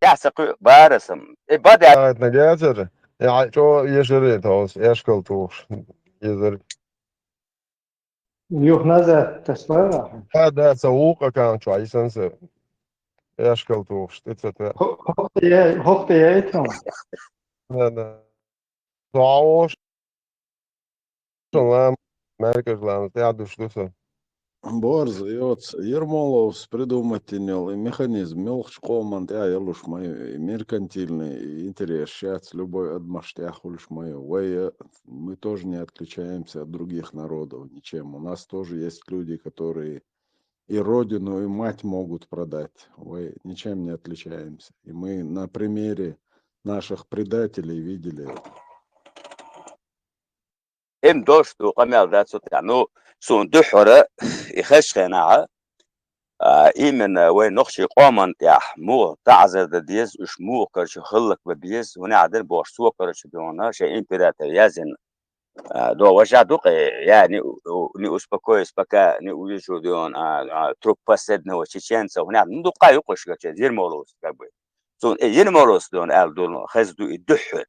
تعسق بارسم بدأ قاعد نجاتر يعني شو يشري توس يشكل توش يزر يوخ نازع تسوية هذا سووقة كان شو عيسنس يشكل توش تتسوى هوقت يأتهم هذا تعوش لام مركز لام تعدش دوسا Борз, Ермоловс придумательный механизм, мелкошколман, елуш мой меркантильный интерес, сейчас любой адмаштяхулиш мой, мы тоже не отличаемся от других народов ничем. У нас тоже есть люди, которые и родину, и мать могут продать. Ничем не отличаемся. И мы на примере наших предателей видели это. ام دوشت وقمع ذات صوت يعني سون دحرة يخش خناعة إيمن وين نخشي قومن تاح مو تعزر ديز وش مو كرش خلق ببيز هنا عدل بوش سوى كرش بيونا شيء إمبرات يازن دو وجع دوق يعني ني أسبكو إسبكا ني ويجو ديون تروب باسد نو تشينسا هنا ندو قايو قش كتير زير مولوس كبوي سون ين مولوس دون أل دون خزدو الدحر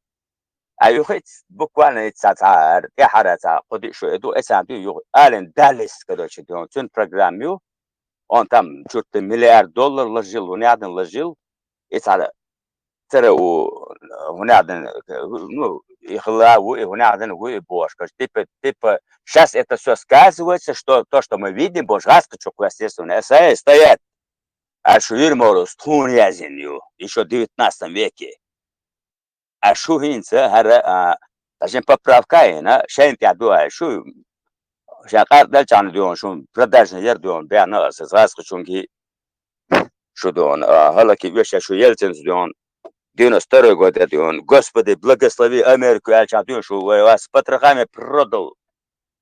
أيو خيت بكوانا يتساتعار يا حرتا قدي شو إدو إسانتو يو آلن دالس كدوش ديون تون برناميو on tam $1 مليار لجل ونعدن لجل يتعالى ترى ونعدن ну يخلاه ونعدن وبوش كش типа сейчас это все сказывается что то что мы видим бош гаскочок естественно стоят а шуир морос тун язенью еще в 19 веке а шуинца хара عشان поправка هنا شين تعدوها شو عشان قارد دلچان ديون شو продажный ير ديون بيعنا اساس гаскочунги شو دون هلا كيف شو يلتنز دون دينا старый год дон господи благослови Америку я чатую что вас потрохами продал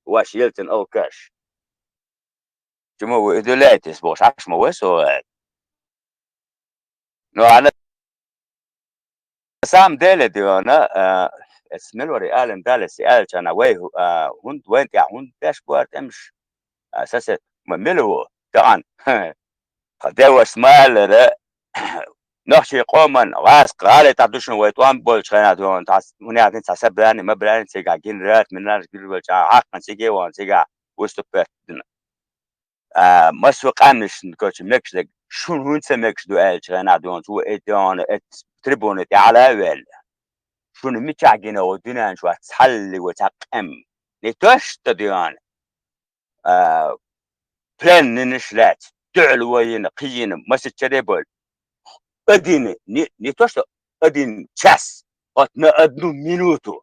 ваш Ельцин алкаш чему вы удивляетесь бош аш мы весо но на самом деле дона اسملوري آلن دالس آل كان ويه هند وين يا هند باش بوارد امش اساسا مملو طبعا قدوا اسمال نخشي قوما واس قال تعدوش ويتوان بول شينا دون تاس هنا كنت حسباني ما بلان سيجا جين رات من ناس قبل جا عقن سيجي وان سيجا وستبت مسوق امش نكوش مكش شو هون سمكش دو ال شينا دون تو ادون تريبون على ويل شو نمتعجنا ودنا شو تحل وتقم لتوش تديان بلان نشلات تعلوين قين مسج تريبل один не то что один час вот на 1 минуту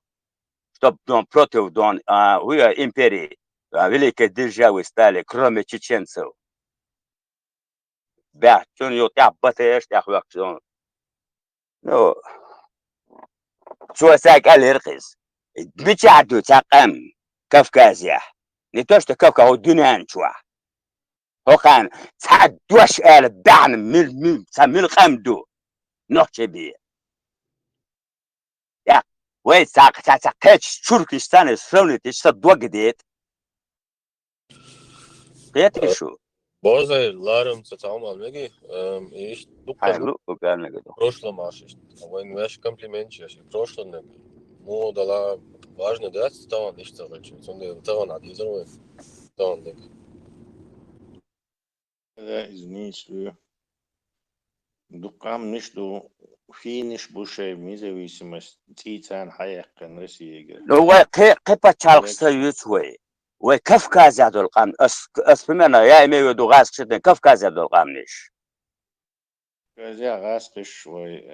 чтобы он против дон империи великой державы стали кроме чеченцев да что у тебя батаешь я хочу ну شو ساق الرخيص بتعدو تقم كافكازيا не то что كافكا هو دنيا شو هو كان تعدوش دعم من سمين قمدو نقطة بيه يا وين ساقتش تركستان سونيت صدق جديد قيت شو Бозай ларым цацамал меги иш дукка حلو وقالنا كده прошлом ашиш. Войн ваш комплимент чеш. Прошлом не. Му дала важно да става ништа речи. Сонде това на дизело. Тоа не. هذا изнислю. دقام نشدو في نشبوشي независимость تيتان حيقن رسيقة هو قيبة تشالقسا يوتوي وكافكاز هذا القام اسمنا يا ايمي ودو غاس كشتن كافكاز هذا القام نيش كازيا غاسقش وي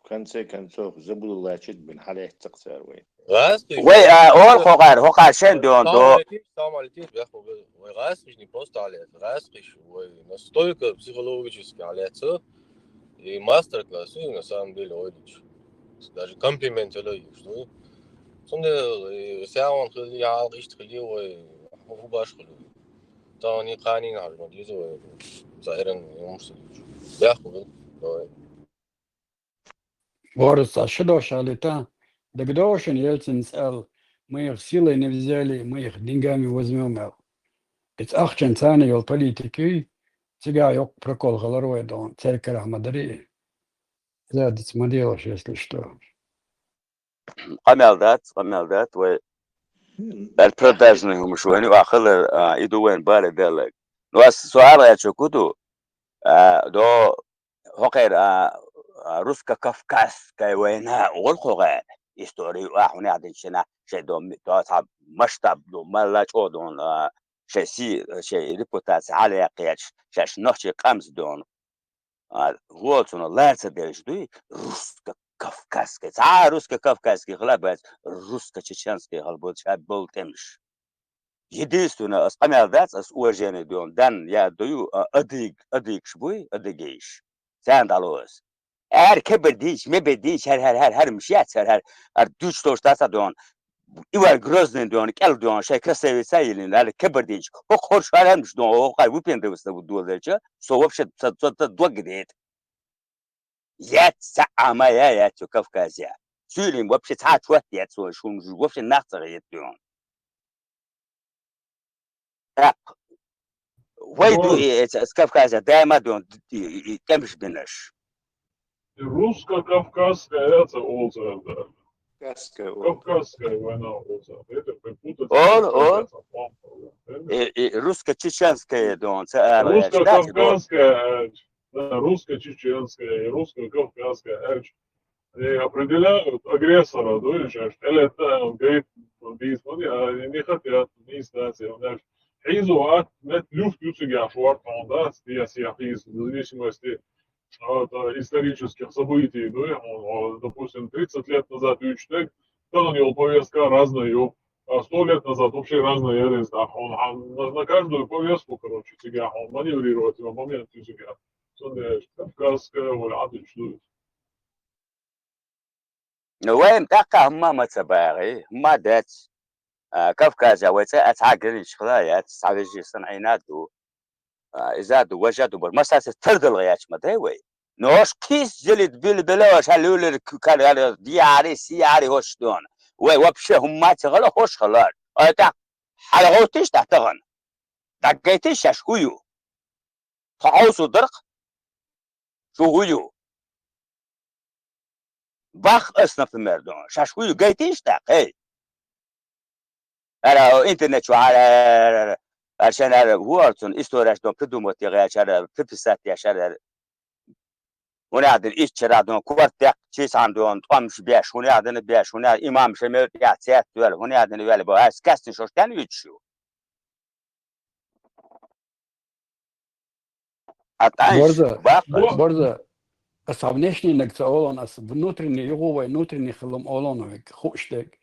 كنسي كنسوف زبول الله شد بن حاليه تقصر وي Газ وي اول خوغار شين دون دو Самолетит, бяху, газ не просто алет, газ настолько психологически алет, и мастер-классы на самом деле очень. Даже комплимент это что. Сонде сяон хили алгишт хили ой хубаш хили. Та не канин алма дизо заирен юмс. Бяху. Борис, а что шалита? Дагдошин Ельцин сказал, мы их силой не взяли, мы их деньгами возьмем. Это ахчен цани политики, сега yok прокол головой дон, церковь Ахмадари. زاد смотрелось, если что. قمالدات والبروداجن هم شويني وآخر يدوين بالي دلك نواس سؤال يا شكوتو دو هقير روسكا كافكاس كاي وينها والخوغان استوري واحد عدن شنا شيء دوم صعب مشتب دو ملا دون شيء شيء ريبوتاس على قياش شاش نخشي قامس دون вот он лается деждуй русско-кавказский русско-кавказский хлебец русско-чеченский хлебец был темш единственное оскамялдать с уважением дон дан я даю адыг шбуй адыгейш sen dalos eğer kebediş mebediş her müşiyat her düç toştasa don İvar Grozny don kel don şey kasevi sayılın her kebediş o korşalarmış don o kay bu pendevste bu duvarca so вообще двигает я самая Кавказя. Сюлин вообще цачват я свой шум вообще нахер едён. Так, войду с Кавказа, дайма дон темш бинаш. Русско-кавказская это олзерда. Кавказская война олзерда. Это припутать. Он. И русско-чеченская дон. Русско-кавказская, русско-чеченская и русско-кавказская. И определяют агрессора, или это говорит, не хотят, не инстанции. حيزو нет люфт юцигя швартон, да, в зависимости от исторических событий, допустим, 30 лет назад Ючтек, то на него повестка разная, а 100 лет назад вообще разная, он на каждую повестку, короче, себя, он маневрирует в момент себя. Кавказская воля, что وين تقع ما تباغي ما دات كافكازا وتا اتعقل شخلايات تعالجي صنعينات إذا وجدوا بالمساس ترد الغياش ما داوي نوش كيس جلد بالبلاش هلول كان دياري سياري هوش دون وبشه هم ما تغلا هوش خلال أتا حلقوتش تحتغن دقيتش شويو تعوسو درق شويو باخ أصنف المردون شاشويو قيتش تاقي أنا إنترنت شو على عشان هو أصلا إستوريش دون بدومت يا عشان بيبسات يا عشان ونعدل إيش شرا دون كوارتك شيء عندهم طعمش بيش ونعدل بيش ونعدل إمام شمال يا سيات ولا ونعدل ولا بس كاستن شو كان يتشو Борза, а внешний нагцаолон, а внутренний его, внутренний хлам олоновик, хуштек.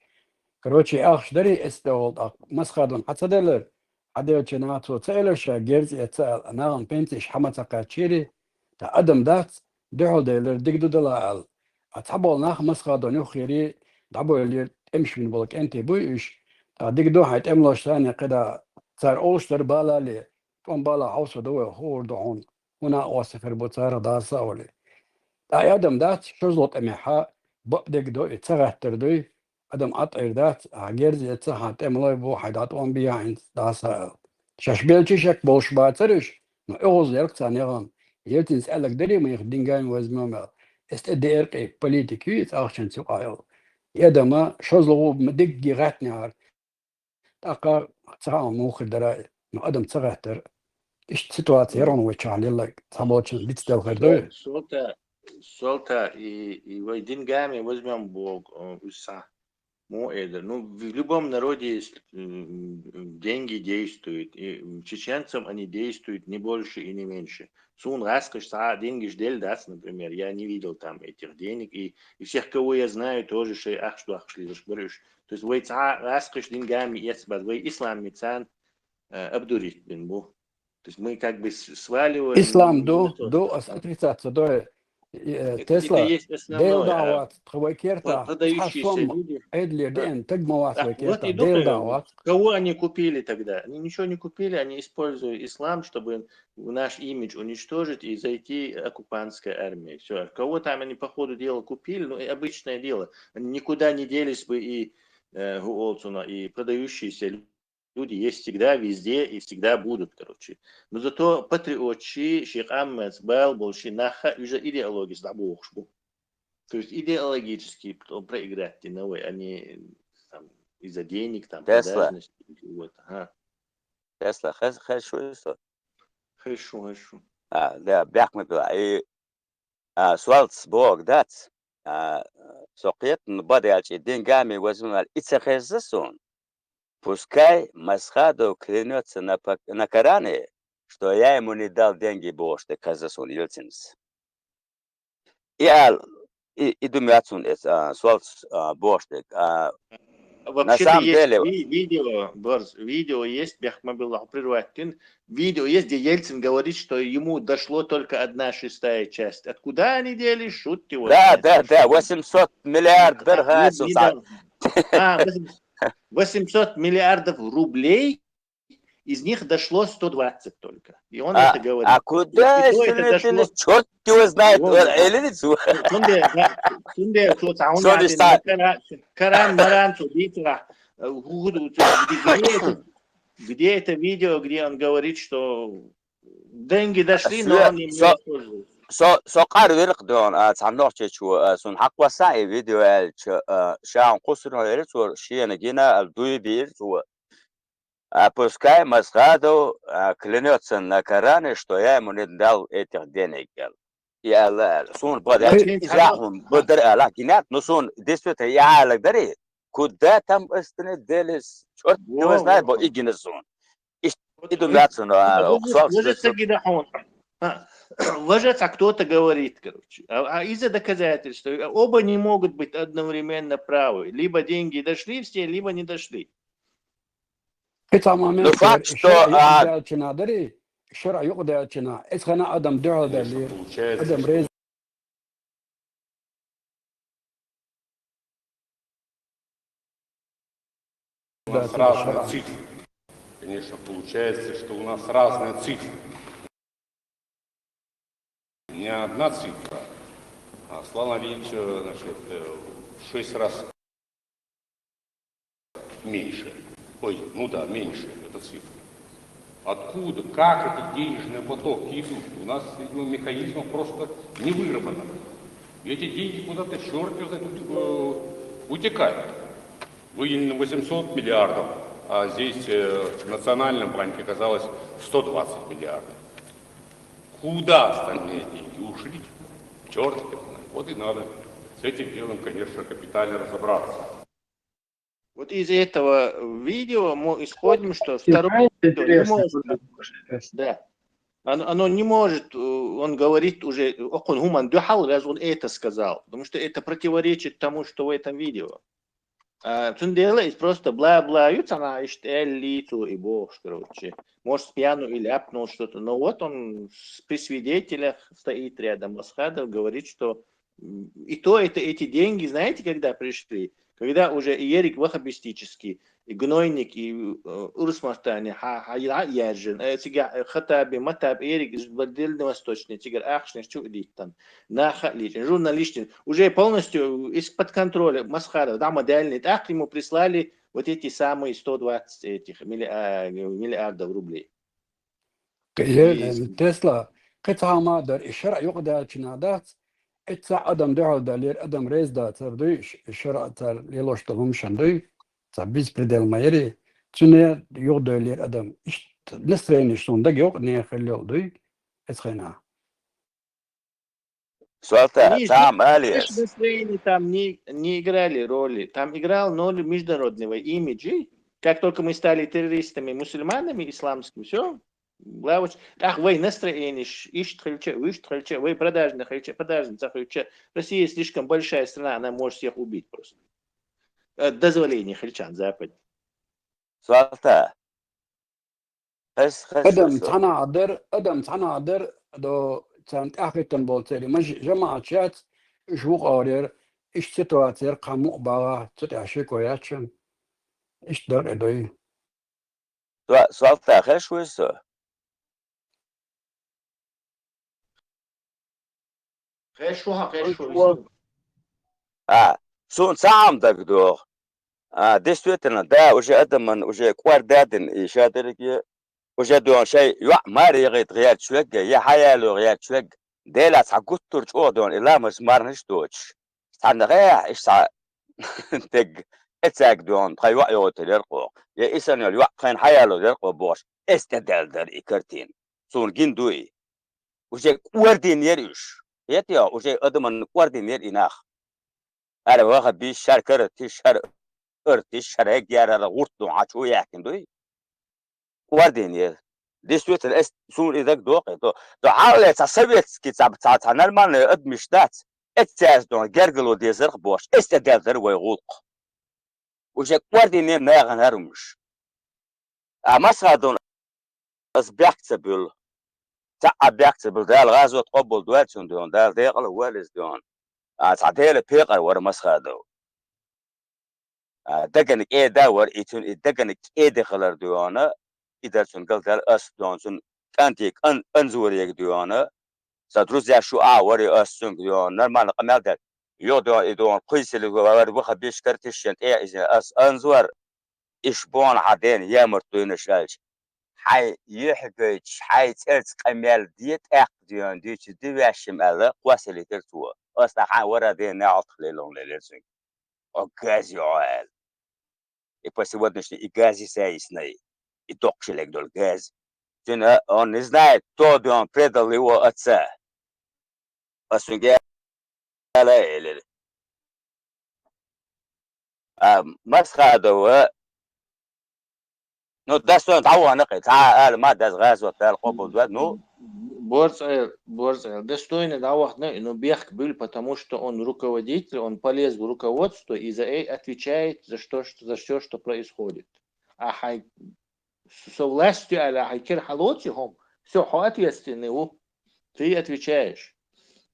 Короче, шдари эстеолд, масхадон, хацаделер, адеочинацу, цейлерша, герц, яцал, анаган пентиш, хамацака чири, та адам дац, дехолделер, дигду далаал. Ацабол нах масхадон, юхири, дабойлер, эмшмин болок, энти буйш, та дигду хайт эмлоштани, قدا صار أوشتر بالا لي كون بالا عوصو دوي هور دعون هنا واسفر بوتسارة دارسا ولي تا آدم دات شزلط أميحا بقدك دوي تسغهتر دوي آدم أطير دات عجيرز يتسحات أملاي بو حيدات وان بيا عند دارسا شاشبيل شك بوش باترش ما أغوز يرقصان يغان يلتن سألك دري ما يخدنغان وزمومل استدي إرقي بوليتيكي تأخشن سقايل يدما شزلغو مدق غاتني عار تاقا تسعى موخ الدرائي ما أدم تسغهتر إيش سيتواتي يرون ويتشعل لك تحبوتشن بيتستيل غير دوي Солта и войдин гами возьмем Бог уса. Ну, в любом народе есть деньги действуют, и чеченцам они действуют не больше и не меньше. Сун раскаш, деньги ждали, да, например, я не видел там этих денег, и всех, кого я знаю, тоже что ахшли, говоришь. То есть вы раскаш деньгами, если вы ислам мецан обдурить бу. То есть мы как бы сваливаем. Ислам до отрицаться, до Тесла, дейл дават, хвайкерта, продающиеся люди. Эдли, ден, тагмават, хвайкерта, дейл дейл дават. Кого они купили тогда? Они ничего не купили, они используют ислам, чтобы наш имидж уничтожить и зайти оккупантской армией. Все. Кого там они по ходу дела купили, ну, обычное дело. Они никуда не делись бы и продающиеся люди есть всегда, везде и всегда будут, короче. Но зато патриотчи, Шейх Ахмед, Бал, Болши, Наха, уже идеология с Дабухшбу. То есть идеологически проиграть новые, а не там, из-за денег, там, Тесла. продажности. Вот. Ага. Tesla خش شو Хорошо. ده بيحكم بقى سوالتس بوغ دات سوقيت نبادي الدين قامي وزن الاتخاذسون пускай масхаду клянется на Коране, что я ему не дал деньги Бог, что казасон Ельцинс. И думаю, суалтс Бог, на Вообще-то самом есть деле, видео, Борс, видео есть, Бяхмабилла прервать. Видео есть, где Ельцин говорит, что ему дошло только 1/6 часть. Откуда они делись, шутки. да, 800 миллиард Не биргасу. дал. 800 миллиардов рублей, из них дошло 120 только. И он это говорит. А куда И то это это дошло. черт его знает, Вот. Сунде, кто Каран, Маран, где это видео, где он говорит, что деньги дошли, но он им не воспользовался. سوقار ورق دون تعملوه شو سون حق وسائي فيديو شاعن قصر هيرتو شيء نجينا الدوي بيرتو пускай масхаду клянется на Коране, что я ему не дал этих денег. Я сун подать жахом بدر лакинат, но сун действительно я лагдari. Куда там остановились? Черт его знает, бо игнесун. Иду мяцун, Ложится, кто-то говорит, короче. А из-за доказательств, оба не могут быть одновременно правы. Либо деньги дошли все, либо не дошли. قطع ما فاكت الشرع يقدر دري الشرع يقدر اسخنا ادم دعوه اللي ادم ريز У нас разные цифры. Конечно, получается, что у нас разные цифры. Не одна цифра, а Слава Ильич, значит, в 6 раз меньше. Ой, ну да, меньше эта цифра. Откуда, как эти денежные потоки идут? У нас механизмов просто не выработано. И эти деньги куда-то черт утекают. Выделено 800 миллиардов, а здесь в Национальном банке оказалось 120 миллиардов. Куда остальные деньги ушли? Черт их знает. Вот и надо с этим делом, конечно, капитально разобраться. Вот из этого видео мы исходим, что второе не может. Да. Оно не может, он говорит уже, он это сказал, потому что это противоречит тому, что в этом видео. Цундела есть просто бла-бла, она лицо и бог, короче. Может, пьяну или апнул что-то. Но вот он при свидетелях стоит рядом Масхадов, говорит, что и то это эти деньги, знаете, когда пришли? Когда уже и Ерик вахабистический, и гнойник, и Урсмартани, Яджин, Хатаби, Матаб, Ерик из Дальневосточный, Тигр Ахшный, Чудиктан, Нахаличен, журналистин, уже полностью из-под контроля Масхадов, да, модельный, так ему прислали вот эти самые 120 этих миллиардов рублей. تسلا قطعة ما در الشرع يقدر تنادات اتسع ادم دعوه دلير ادم ريز دا تردوي الشرع تر يلوش تهم شندوي تبيز بدل ما يري تشني يقدر لير ادم نسرين شلون دق يق ني خليه دوي اسخنا سؤال там Алиас. Там не играли роли. Там играл роль международного имиджа. Как только мы стали террористами, мусульманами исламскими, все. Вы настроение, вы продажные, Россия слишком большая страна, она может всех убить просто. Дозволение хельчан запад. سؤال ادم تانا عدر دو تانت اخي تنبول تيري مش جماعة شات شو قارير ايش تتواتر قامو باغا تتعشي كوياتشن ايش دار ادوي سؤال آخر شو هسه؟ غير شو سون سام دكتور действительно да уже это уже квардадин и шадрики уже دون شيء ما ريغيت غير شوك يا حياله غير شوك ديلا ساقطر شو دون إلا مش مارنش دوتش صندقية إيش تج اتساق دون بخي وعيو تدرقو يا إسان الوقت خين حيالو درقو بوش استدل در إكرتين سون جندوي وجه وردين يريش يتيا وجه أدمن وردين ير إناخ أنا واخد بيش شركة تشر ارتش شرك يارا غورتو عشو يحكي دوي وردين ير دي سويت الاس سون إذا دوقي دو حاولة تصبيت كي تعب نرمان أدمش دات اتساس دون جرجلو دي زرق بوش استدل در ويغوق وجه وردين ير ناغن هرمش أمسها دون أسبيكتبل تعبيكتبل دال غازو تقبل دواتشون دون دال ديقل والز دون تعديل بيقر ور مسخا دو دقنك إيه داور إيتون دقنك إيه دخلر ديوانا إذا سن قلت الأس دون سن كانتيك أنزوريك ديوانا سدروز يا شو وري أس سن ديوانا نرمان قمال دال يو دون قيس اللي ور وخا بيش كرتشن إيه إذا أس أنزور إشبون عدين يامرتون شالش حي يحكي حي تلت قمال ديت أقديون ديش ديواشم ألا قواسلي تلتوا أصلا حي ورا دين نعط خليلون للرسن أوكازي عال И по сегодняшней и газе сяисной, и токшелек дол газ. Он не знает, кто бы он предал его отца. Асугяла или مسخادو نو دستون تعوه نقي تعال ما داس غاز وتال قبل دواد نو Борцел, достойный давахна, но бег был, потому что он руководитель, он полез в руководство и отвечает за все, что происходит. А со властью, а хайкер халотихом, все, ответственный, ты отвечаешь.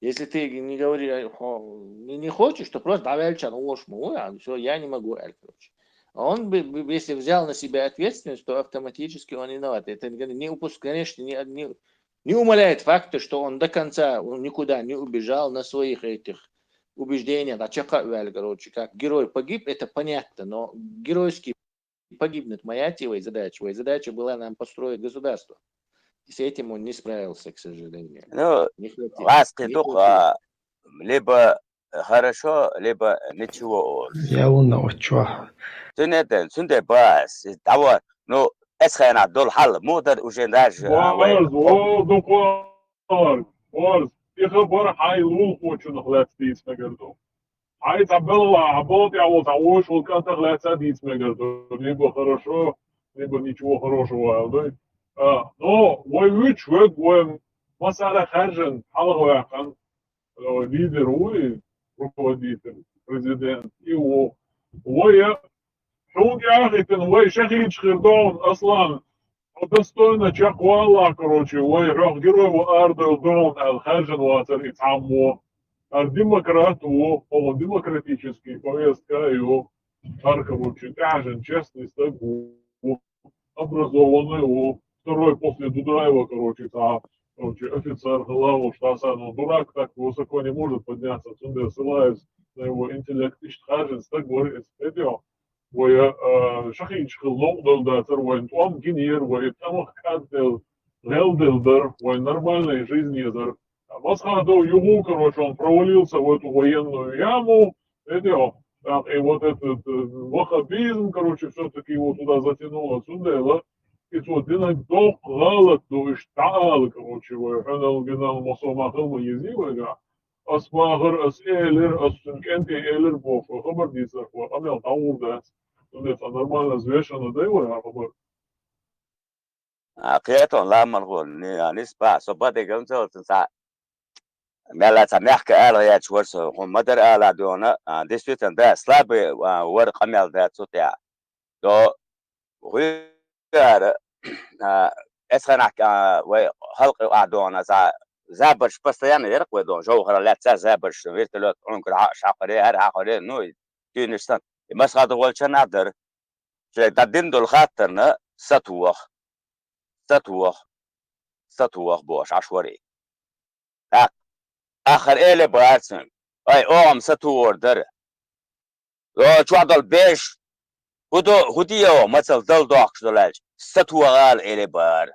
Если ты не говоришь, не хочешь, то просто давай все, я не могу, короче. А он бы, если взял на себя ответственность, то автоматически он виноват. Это не упуск, конечно, не умаляет факта, что он до конца никуда не убежал на своих этих убеждениях. Короче, как герой погиб, это понятно, но геройский погибнет моя задача. Моя задача была нам построить государство. И с этим он не справился, к сожалению. Ну, либо хорошо, либо ничего. Я уночу. سنده باس دعوة نو اسخينا دول حل مودر وجناج وارز يخبر حي لول خوش نخلات ديس مقردو حي تعبلا عباطي عوض تعوش والكان تخلات ساديس مقردو ليبا хорошо ليبا ничего хорошего но ويوش وين مسألة خارجن حلق واحد лидер и руководитель президент его ويا شو يا أخي تنوي شخيج خردون أصلاً ودستونا شاق والله كروشي ويروح جروا وأرض دون الخارجن واتر يتعموا الديمقراط هو демократический повестка его короче каждый честный стагу образованный второй после Дудаева короче офицер главу штаса но дурак так высоко не может подняться отсюда ссылаясь на его интеллект и каждый стаг говорит это ويا شخيج خلوق دل داتر وين توم جنير ويتمخ كادل غلدل در وين нормальной жизни در مسخадо югу короче он провалился в эту военную яму это и вот этот ваххабизм короче все-таки его туда затянуло отсюда и вот динак дох галат то иштал короче ويحنل بنال مصوماتهم يزيوها أسماغر أسئلر أسنكنتي إلر بوف خبر ديسر وقبل تعور ده это нормально взвешено дело, قيادة لا مرغول نسبة صبادة جنزة تنسى ملا تمحك آلا يا شورس هم مدر آلا دونا ديسويت ده سلاب ورق مال ده صوتيا دو غير اسخنا وحلق أدونا زابرش بس يعني يرق ودون جو خلا لا زابرش ويرتلوت عنك شاقري هر عقري نو تونستان بس هذا هو الشيء نقدر تدين دول خاطرنا ستوخ بوش عشوري آخر إلي بارسن أي ستور در شو عدل بيش هديو مثل دل دوخش دولج ستوغال إلي بار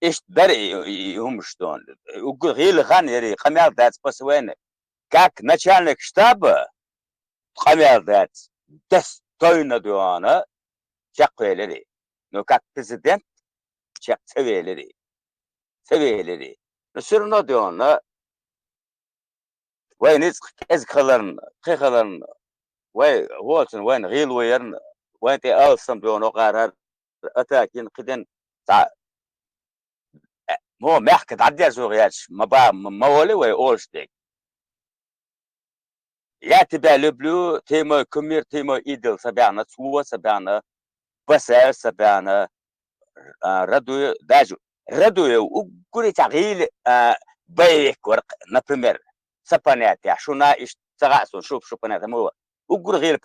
إيش در يهمش دون وغيل خان يري خميال داتس بس وين как начальник штаба Хамелдат достойно дуана чаквелери. Но как президент чаквелери. Seviyeli. Sürüne diyorlar. Vay niz ezkaların, kıkaların, vay olsun, vay gil vayarın, vay te alsam diyorlar o karar. Atakin kiden ta مو محكي تعدي زوغياتش ما ولي وي اولشتيك يا تبع لبلو تيما كمير تيما ايدل سبعنا تسوى سبعنا بسال سبعنا ردو داجو ردو وقولي تغييل بيك ورق نبريمير سبانيات يا شونا اشتغاسون شوف بانيات مو وقول غير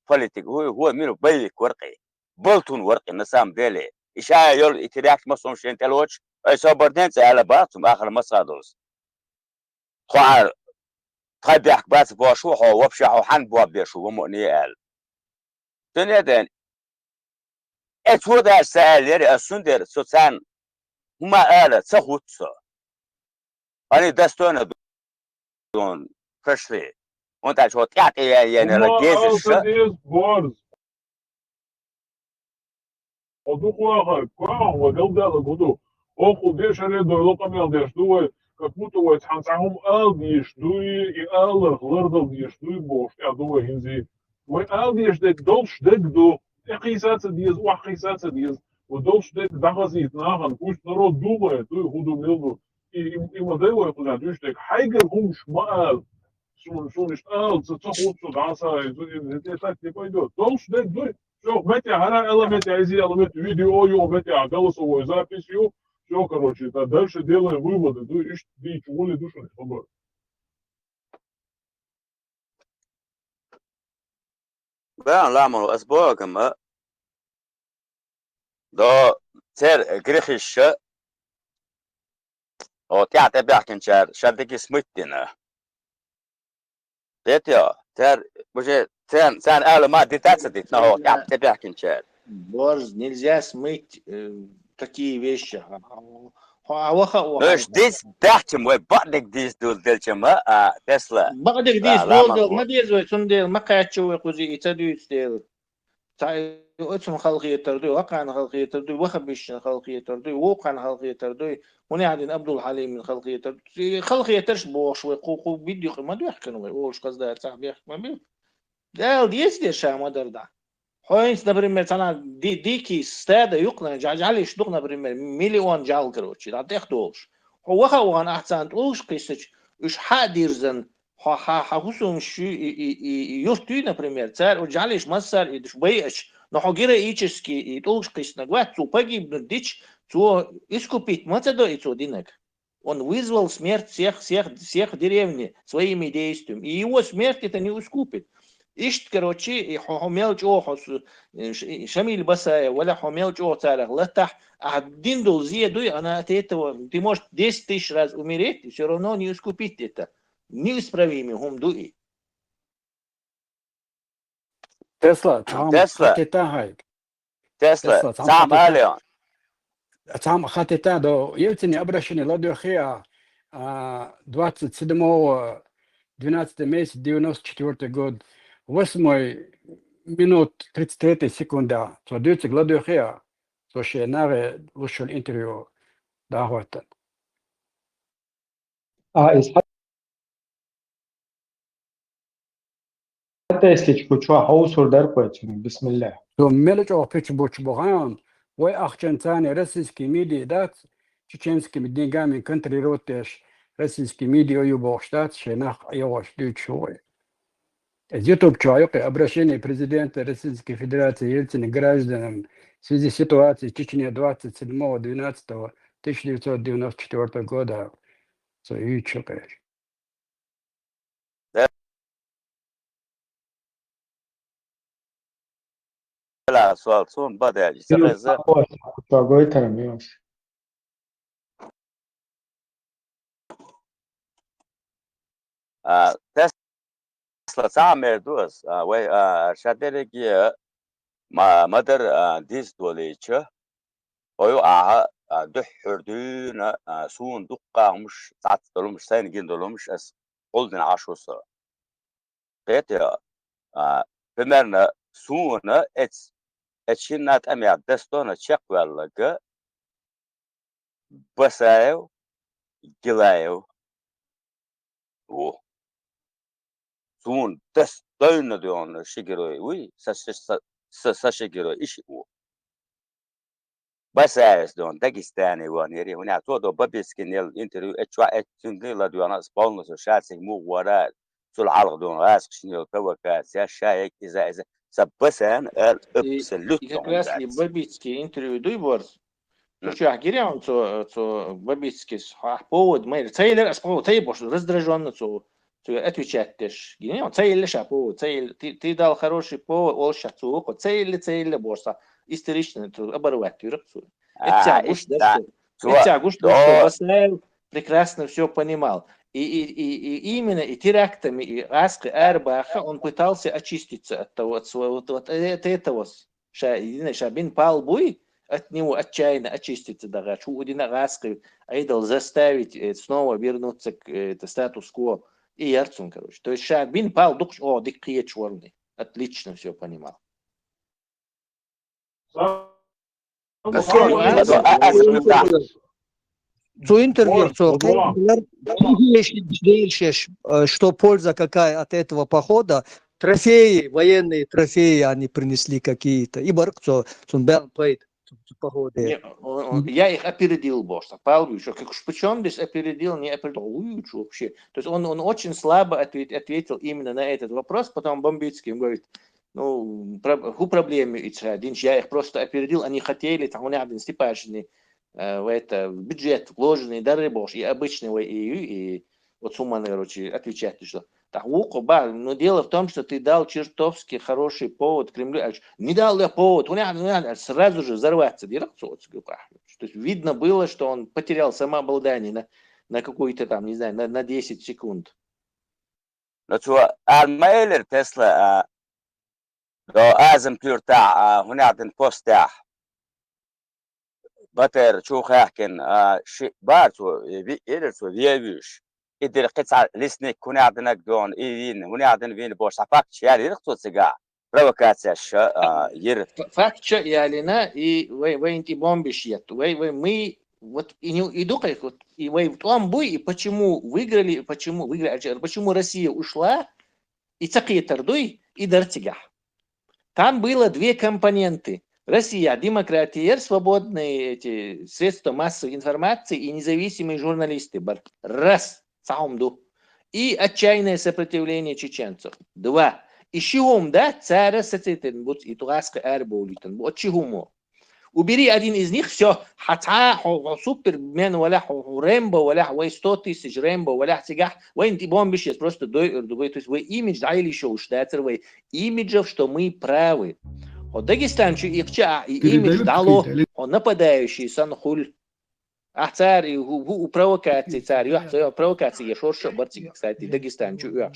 بوليتيك هو مينو بيك ورقي بولتون ورقي نسام ديلي إشاعة يول إتراك مصون شين تلوش أي صبرتين على بعضهم آخر مصادوس خوار خبيح بس بوشوحو وبشحو حن بوبيشو ومؤني قال دنيا دين اتو ده سأل يري أسندر سوتان هما قال تسخوتسو أنا دستون دون فرشلي وانت شو تعطي يعني Uma رجيز alta الشا dias bores. O do qual o del dela gudu. O deixa ele do local meu deixa do как будто вот хансахум ал диеш дуи и аллер лердл диеш дуи бош я дуи хинзи вот ал диеш дек долш дек до эқисаца диес уахисаца диес вот долш дек дагазит нахан пусть народ думает дуи худу милду и моделу это да дуиш дек хайгер хум шмаал шун nicht ал це хут so даса это так не пойдет долш дек дуи все метя хара элемент изи элемент видео ё метя голосовой записью. Все, короче, да, дальше делаем выводы. Ну, и чего ли душу не побор. بقى نعمل أسبوع كما ده تر جريخش أو تعطي بيحكي شار شادك سمتنا تيتيا تر بوجه تان أول ما دي تاتسديت نهو تعطي بيحكي شار Борз, нельзя смыть такие вещи. نوش ديس بيحكي وي بعدك ديس دول دلشما تسلا بعدك ديس دول ما ديزوي سنديل ما قاعدشوي قوزي يتدوي ستيل تاي اسم خلقية تردوي وقعنا خلقية تردوي وخبش خلقية تردوي وقعنا خلقية تردوي هنا عندنا عبد الحليم من خلقية تردوي خلقية ترش بوش وقوقو بيديو ما دو يحكنوا وش قصده صاحب يحكي ما بيو ده ديس دي شا ما دردا Хоинс, например, она дикий стада юкна, джали штук, например, миллион джал, короче, да тех долж. Хоуха уан ахцант улш кисыч, уж хадирзен, хусум шу и юртуй, например, царь, у джалиш массар, и душ бейч, но хогира ически, и улш кисна, гват, цу погибнуть дичь, цу искупить мацедо и цу динек. Он вызвал смерть всех деревни своими действиями, и его смерть это не искупит. إيش كروتشي حميل جو حس شميل بس ولا حميل جو تارغ لتح عدين دول زيادوي أنا تيتو ты можешь 10 тысяч раз умереть и все равно не искупить это неисправимый هم дуи تسلا تعم خطيتا هاي تسلا سام أليون تعم خطيتا دو يلتني أبرشني لدو خيا 27 12 месяц 94 год 8 минут 33 секунда то дается гладу хеа то ще наре вышел интервью да вот حتى يستيقظوا شو حوصل دربت بسم الله то мелочь опять боч боган ой ахчен тани российский медиа дат чеченскими деньгами контролируешь российский медиа юбок штат ще нах его шлючой YouTube человек обращение президента Российской Федерации Ельцина к гражданам в связи с ситуацией в Чечне 27.12.1994 года. لا سؤال صون بدأ تسلا تعمل دوس وي شادرجي ما مدر ديس دوليتش ويو دحردون سون دقة مش تعت دولمش سين جين دولمش اس холден ашуса. Это примерно суна этчинат амя дестона чеквеллага басаев гилаев. О. Сун дестойна дион шигерой. Уи сашигерой иши о. Басаев дион Дагестани ванери. Уня todo babiskin el interview etwa etungila diona spawns шатсиг му вара سول عرض دون راس شنو كوكات يا شايك إذا سبسان И absolut как раз ли Бабицкий интервью дуйборс. Что агирян, то Бабицкий повод, мы цель повод, ты больше раздраженно, то отвечать też. Генерал, цель повод, цель, ты дал хороший повод, ол сейчас цель борса, исторично, то оборвать, ты ракцу. Это гуш, что Басаев прекрасно все понимал. И именно и терактами, и Аска, Эрбаха он пытался очиститься от того, от своего, от этого, Шабин Палбуй, от него отчаянно очиститься даже, Чудина Аска, Айдал заставить снова вернуться к статус-кво и Ярцун, короче. То есть Шабин Пал, дикие черный, отлично все понимал. Цу интервью, что польза какая от этого похода, трофеи, военные трофеи они принесли какие-то, и баркцо, сунбел пейт походы. Я их опередил, босса, Павел, что как уж почем здесь опередил, не опередил, лучше вообще. То есть он очень слабо ответил именно на этот вопрос, потом Бомбицкий говорит, ну, проблемы, я их просто опередил, они хотели, там у них один степашный, в это бюджет вложенный дары Бож и обычного и вот сумма, короче, отвечать, что так но дело в том, что ты дал чертовски хороший повод Кремлю, не дал я повод, сразу же взорваться, то есть видно было, что он потерял самообладание на какую-то там, не знаю, на 10 секунд. Ну что, Альмейлер Тесла до Азем Пюрта, هناك постах. باتر شو خاكن شيء بارتو يدرسو فيش يدير قطع لسنك كوني عندنا دون إيدين هوني عندنا فين بوش عفاك شيء يرقصو تسجع провокацияш ер. Фактча и алина и вы инти бомбишьет. Вы мы вот и дукай вот и вы в том бой и почему выиграли, почему Россия ушла и цакетардуй и дартига. Там было две компоненты. Россия, демократия, свободные эти средства массовой информации и независимые журналисты. Раз, саумду. И отчаянное сопротивление чеченцев. Два. И чего, да, царя сатитен, вот и тугаска эрболитен, вот чего. Убери один из них, все, хата, супермен, валя, Рэмбо, валя, 100 тысяч Рэмбо, валя, тигах, вы не бомбишь, просто другой, то есть вы имидж, да, или еще уж, да, вы имиджев, что мы правы. Вот Дагестанчу ихча и имидж дало, он нападающий, санхуль. А царь, у провокации царь, провокации, я шорша, барцик, кстати, Дагестанчу,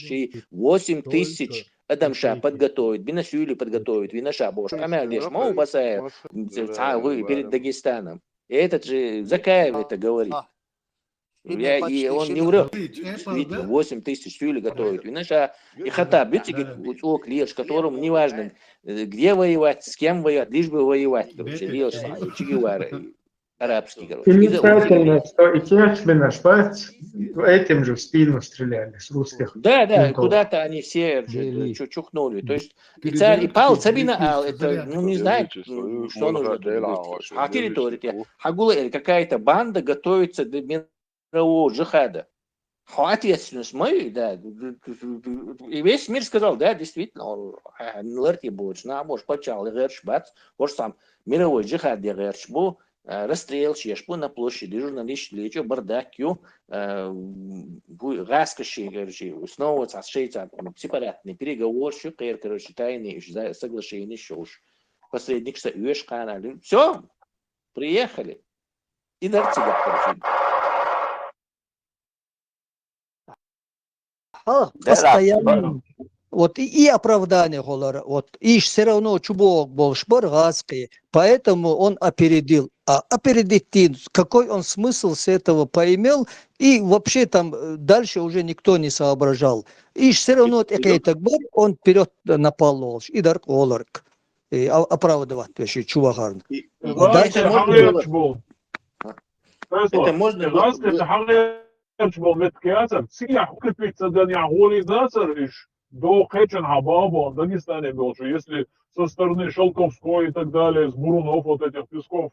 8 тысяч адамша подготовить, бинасюли подготовить, винаша, бош, амялдеш, мау басая, перед Дагестаном. И этот же Закаев это говорит. И он не врет. 8 тысяч сюли готовит. Винаша и хата, бьете, ок, леш, которому не важно, где воевать, с кем воевать, лишь бы воевать, короче, леш, Че Гевара, арабский, короче. Примечательно, что и Керчмена, Шварц этим же в спину стреляли с русских. Да, куда-то они все чухнули. То есть и царь, и Павел Цабина, это, ну, не знает, что нужно. А территория, Хагула, какая-то банда готовится для мирового джихада. Ответственность мою, да. И весь мир сказал, да, действительно, он ларти будет, может, почал, и герш, бац, может, сам мировой джихад, я герш, был, расстрел, чешпу на площади, журналист, лечо, бардак, раскоши, короче, снова шейца, сепаратный переговор, короче, тайный соглашение, еще уж, посредник, канал, все, приехали. И дартига, короче. Постоянно Вот и оправдание голора, вот, и все равно чубок был шбаргазский, поэтому он опередил. А опередить, какой он смысл с этого поимел, и вообще там дальше уже никто не соображал. И все равно так был, он вперед напал, и дарк оларк. И оправдывать вообще чувагарн. Дальше Это можно Был Metkeacer, Ция Хукапица, да не Аголи Дацариш, до Хэчен Хабаба, Дагестане был, что если со стороны Шелковской и так далее, с Бурунов, вот этих песков,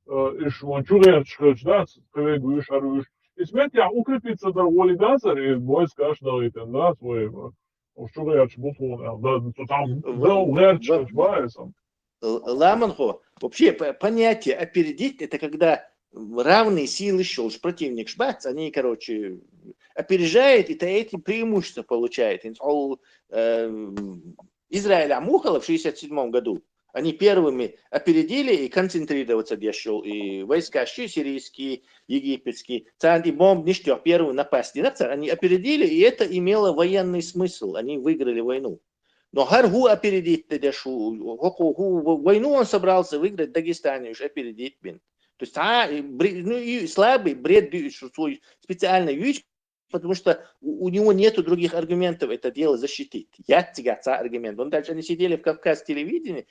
иш Манчурерч, да, Квегу и Шаруш, и смерть я укрепиться до Аголи Дацар, и бой скажешь, да, свой, Шурерч Бутун, да, там, да, Угерч, Баесом. Ламанхо, вообще понятие опередить, это когда равные силы шел, противник шбац, они, короче, опережает, и эти преимущества получает. Израиль Амухала в 1967 году, они первыми опередили и концентрироваться дешел, и войска сирийские, египетские, царь бомб не первый напасть, они опередили, и это имело военный смысл, они выиграли войну. Но Харгу опередить дешу, войну он собрался выиграть в Дагестане, уж опередить бин. То есть слабый бред свой специальный вещь, потому что у него нету других аргументов это дело защитить. Я тягаться аргумент. Он дальше они сидели в Кавказ телевидении,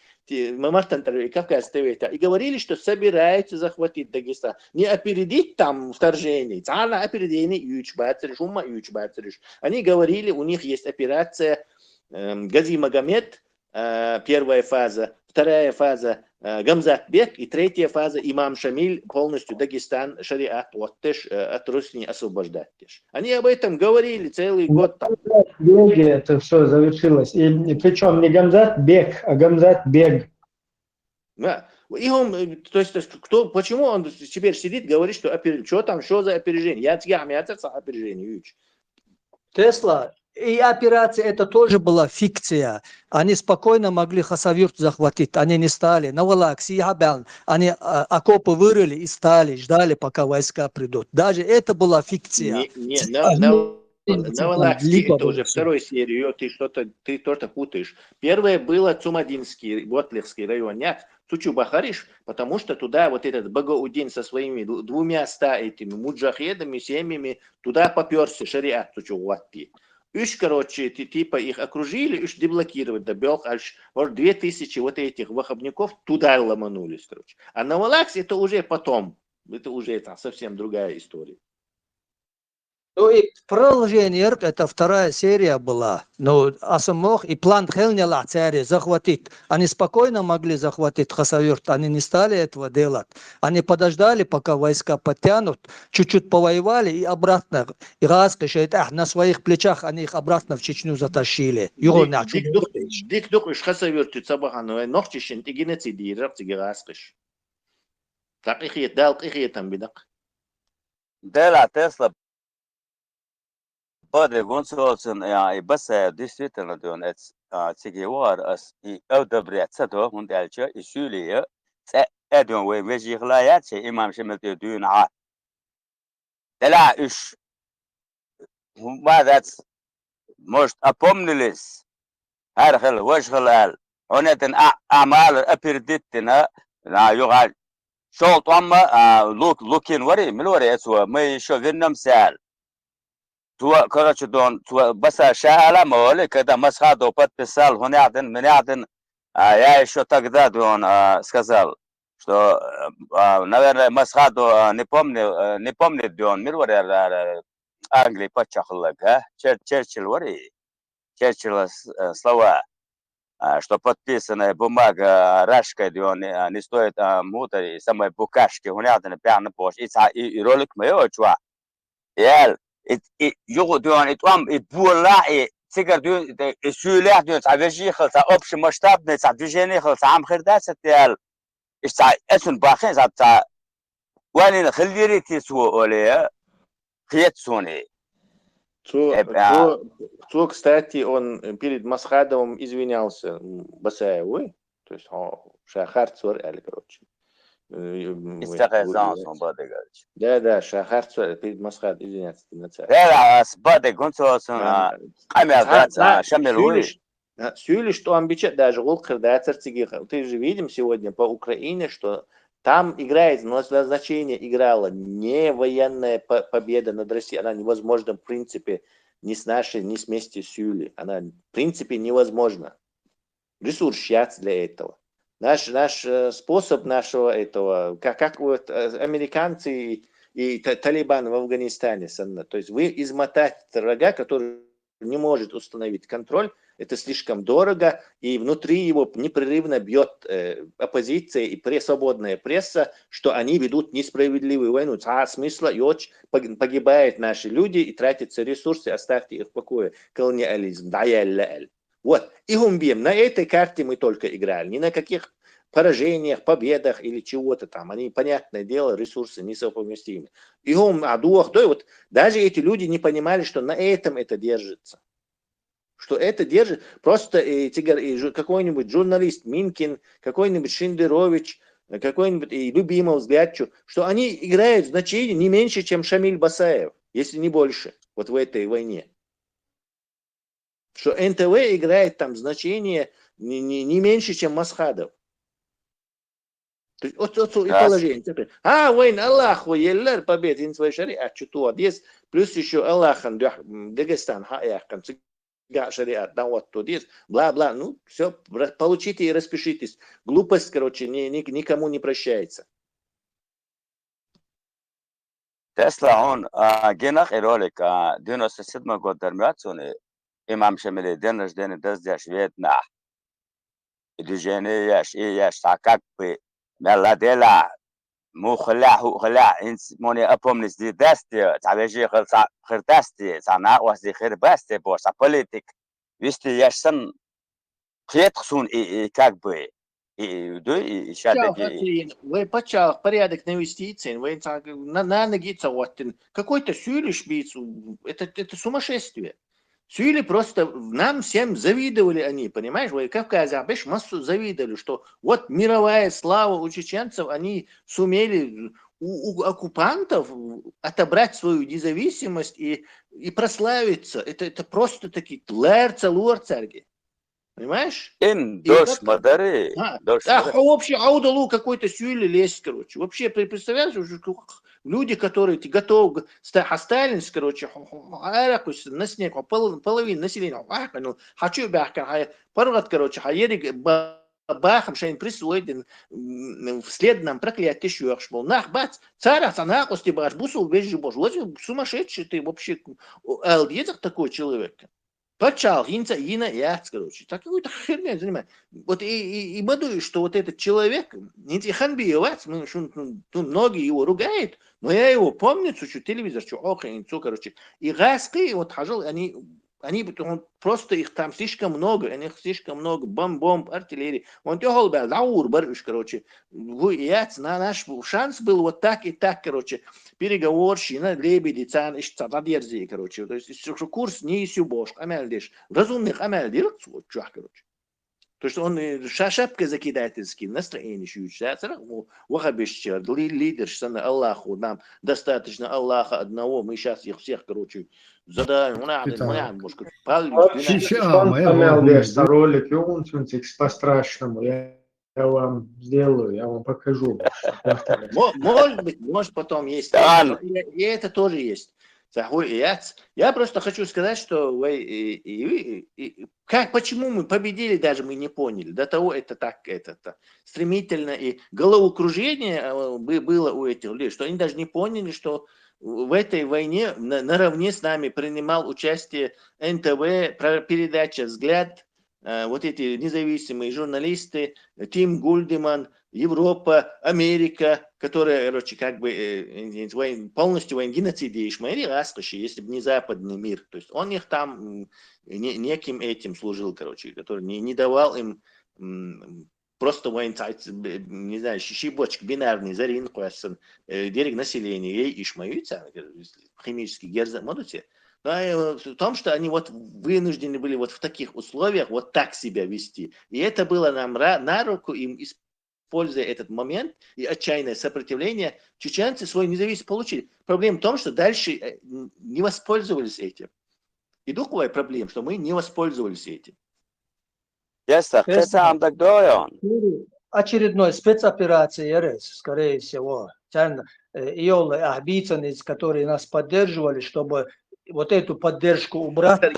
Кавказ ТВ, и говорили, что собираются захватить Дагестан. Не опередить там вторжение, а на опередение Они говорили, у них есть операция Гази Магомед, первая фаза, вторая фаза Гамзат Бек и третья фаза Имам Шамиль, полностью Дагестан, шариат, от Русни освобождать. Они об этом говорили целый год. Там. В Беге это все завершилось. И причем не Гамзат Бек, а Гамзат Бег. Да. И он, то есть, почему он теперь сидит, говорит, что что там, что за опережение? Я опережение. Тесла. И операция это тоже была фикция. Они спокойно могли Хасавюрт захватить. Они не стали. Навалак, Сиябян. Они окопы вырыли и стали, ждали, пока войска придут. Даже это была фикция. Навалакский это уже второй серию. Ты что-то путаешь. Первое было Цумадинский, Ботлихский район. Нет, Тучу-Бахариш, потому что туда вот этот Багаудин со своими 200 этими муджахедами, семьями, туда поперся шариат Тучу-Ватти. Уж, короче, типа их окружили, уж деблокировать, добег, аж 2000 вот этих вахабников туда ломанулись, короче. А Навалакс это уже потом, это уже совсем другая история. Ну и продолжение, это вторая серия была. Но Асамох и план Хелняла царя захватить. Они спокойно могли захватить Хасавюрт, они не стали этого делать. Они подождали, пока войска подтянут, чуть-чуть повоевали и обратно. И на своих плечах они их обратно в Чечню затащили. Дик Хасавюрт Цабахану, ночищен, и геноцидировать, гераскиш. Так их дал, их там бедак. Дела Тесла Падре Гонсолсон, и Баса действительно дон цигевар и Эвдабрет Садо, он дальше и Сюлия, Эдон Уэй Вежихлаят, Имам Шемет Дюна. Дела уж ماذا может опомнились, Архел Вежхалал, он это أعمال أبردتنا لا يقال شغل طعمة لوكين وري من وري أسوأ ما يشوفنا مثال تو короче дон بس شاء مولي когда Масхадов подписал من يعدن я еще тогда дон сказал что наверное Масхадов не помнит дон мир воры Англии подчахлак Черчилль воры Черчилля слова что подписанная бумага рашкой дон не стоит мутари самой букашки гунятны пяна пош и ролик моего чува ял يقعدون يبولا تقدر السؤال ده تعبير خلص أبش مشتاب ده تعبير خلص عم خردات ستيال إيش اسم باخين زات وين خليري تسوى ولا خيط суней. Кто, кстати, он перед Масхадовым извинялся Басаевой, то есть Шахар Цор, короче. Истахайзан сон бадыгач. Да, шахарцу перед Масхад, извиняться, ты на царь. Да, с бады гонцосон, камер даца, шамилуи. Сюли, что амбичат, даже ты же видим сегодня по Украине, что там играет, но значение играла не военная победа над Россией, она невозможна в принципе ни с нашей, ни с вместе с Сюли, она в принципе невозможна. Ресурс сейчас для этого. Наш способ нашего этого, как вот американцы и Талибан в Афганистане, то есть вы измотать врага, который не может установить контроль, это слишком дорого, и внутри его непрерывно бьет оппозиция и свободная пресса, что они ведут несправедливую войну. Смысла и очень погибают наши люди и тратятся ресурсы, оставьте их в покое. Колониализм. Вот. И гумбим. На этой карте мы только играли. Ни на каких поражениях, победах или чего-то там. Они, понятное дело, ресурсы несовместимы. И вот даже эти люди не понимали, что на этом это держится. Что это держит просто какой-нибудь журналист Минкин, какой-нибудь Шиндерович, какой-нибудь Любимов Взглядчу, что они играют значение не меньше, чем Шамиль Басаев, если не больше, вот в этой войне. Что НТВ играет там значение не меньше, чем Масхадов. То есть и положение. Войн Аллаху еллер побед ин свой шариат чутуа. Есть плюс еще Аллахан Дагестан хаяхан шариат вот тут есть бла-бла. Ну все, получите и распишитесь. Глупость, короче, никому не прощается. Тесла он генах ролик 97 год дермятсуни имам Шамили день рождения дздяш ветна. Движение яш как бы меладела خلا انس موني ابوم نزدي داستي تعالجي خير داستي صنع واسدي خير باستي بورصة политик вести яшсан клет хсун и как бы и шадеги вы почал порядок инвестиций, вы на ноги цаваттин. Какой-то сюлиш бицу, это сумасшествие. Сюли просто нам всем завидовали они, понимаешь? В Кавказе массу завидовали, что вот мировая слава у чеченцев, они сумели у оккупантов отобрать свою независимость и прославиться. Это просто такие лэрца-луарцарги. Понимаешь? Дождь мадари. Вообще аудалу какой-то сюли лезть, короче. Вообще, представляешь, люди, которые готовы сталинс, короче, на снег, половина населения, хочу бяхкан, паргат, короче, хаерик бахам, шейн присвоит вслед нам проклятие шуахшмол. Нах, бац, царя, санакости баш, бусул, вежи бож. Вот сумасшедший ты вообще, элдезах такой человек. Почал, ина яц, короче, так какой-то херня занимает. Вот и бодую, что вот этот человек, не ханбиевать, многие его ругают, но я его помню, что телевизор, что короче, и гаски, вот хожу, они просто их там слишком много, бомб, артиллерии. Он тёгол был, лаур барыш, короче, яц, наш шанс был вот так и так, короче, переговорщина, лебеди, цан, дерзи, короче, то есть курс не сюбош, амельдиш, разумных амельдир, короче. То есть он шапкой закидает из скин, настроение щучится, вахабишчер, лидер, что Аллаху, нам достаточно Аллаха одного, мы сейчас их всех, короче, задаем, может, ролик, по-страшному, я вам сделаю, я вам покажу. Может быть, может потом есть, и это тоже есть. Я просто хочу сказать, что почему мы победили, даже мы не поняли. До того это так стремительно и головокружение было у этих людей, что они даже не поняли, что в этой войне наравне с нами принимал участие НТВ, передача «Взгляд», вот эти независимые журналисты, Тим Гульдеман, Европа, Америка, которая, короче, как бы полностью геноцид Ишмаэли раскоши, если бы не западный мир. То есть он их там неким этим служил, короче, который не давал им просто не знаю, щебочек бинарный, зарин, дерек населения, ей Ишмаэлица, химический герза, можете? В том, что они вот вынуждены были вот в таких условиях вот так себя вести. И это было нам на руку им используя этот момент и отчаянное сопротивление, чеченцы свою независимость получили. Проблема в том, что дальше не воспользовались этим. И духовая проблема, что мы не воспользовались этим. Очередной спецоперации РС, скорее всего. Иолы Ахбицаниц, которые нас поддерживали, чтобы вот эту поддержку убрать. Эти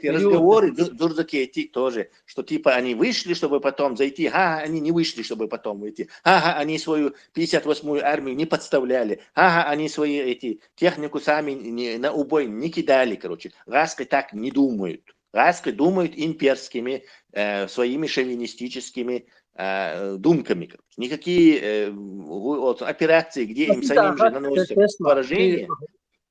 разговоры дурдакети тоже, что типа они вышли, чтобы потом зайти, они не вышли, чтобы потом выйти, они свою 58-ю армию не подставляли, они свои технику сами на убой не кидали, короче. Раски так не думают. Раски думают имперскими, своими шовинистическими думками. Короче. Никакие операции, где им самим же наносят поражение,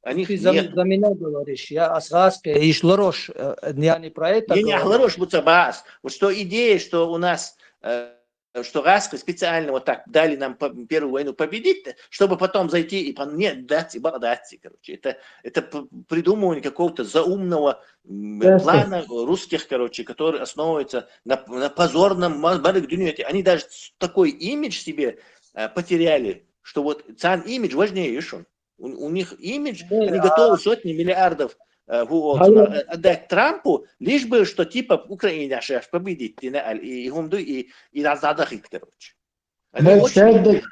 они Ты за меня говоришь, я Асгаски и Шлорош, я не про это говорю. Я не Шлорош, Буцабас. Вот что идея, что у нас, что Раски специально вот так дали нам первую войну победить, чтобы потом зайти и нет, дать и багдать. Короче. Это придумывание какого-то заумного плана русских, короче, который основывается на позорном барык-дюнете. Они даже такой имидж себе потеряли, что вот цан имидж важнее еще. У них имидж, они готовы сотни миллиардов отдать Трампу, лишь бы, что типа Украина шеф победит, и назадахит, короче. Они очень...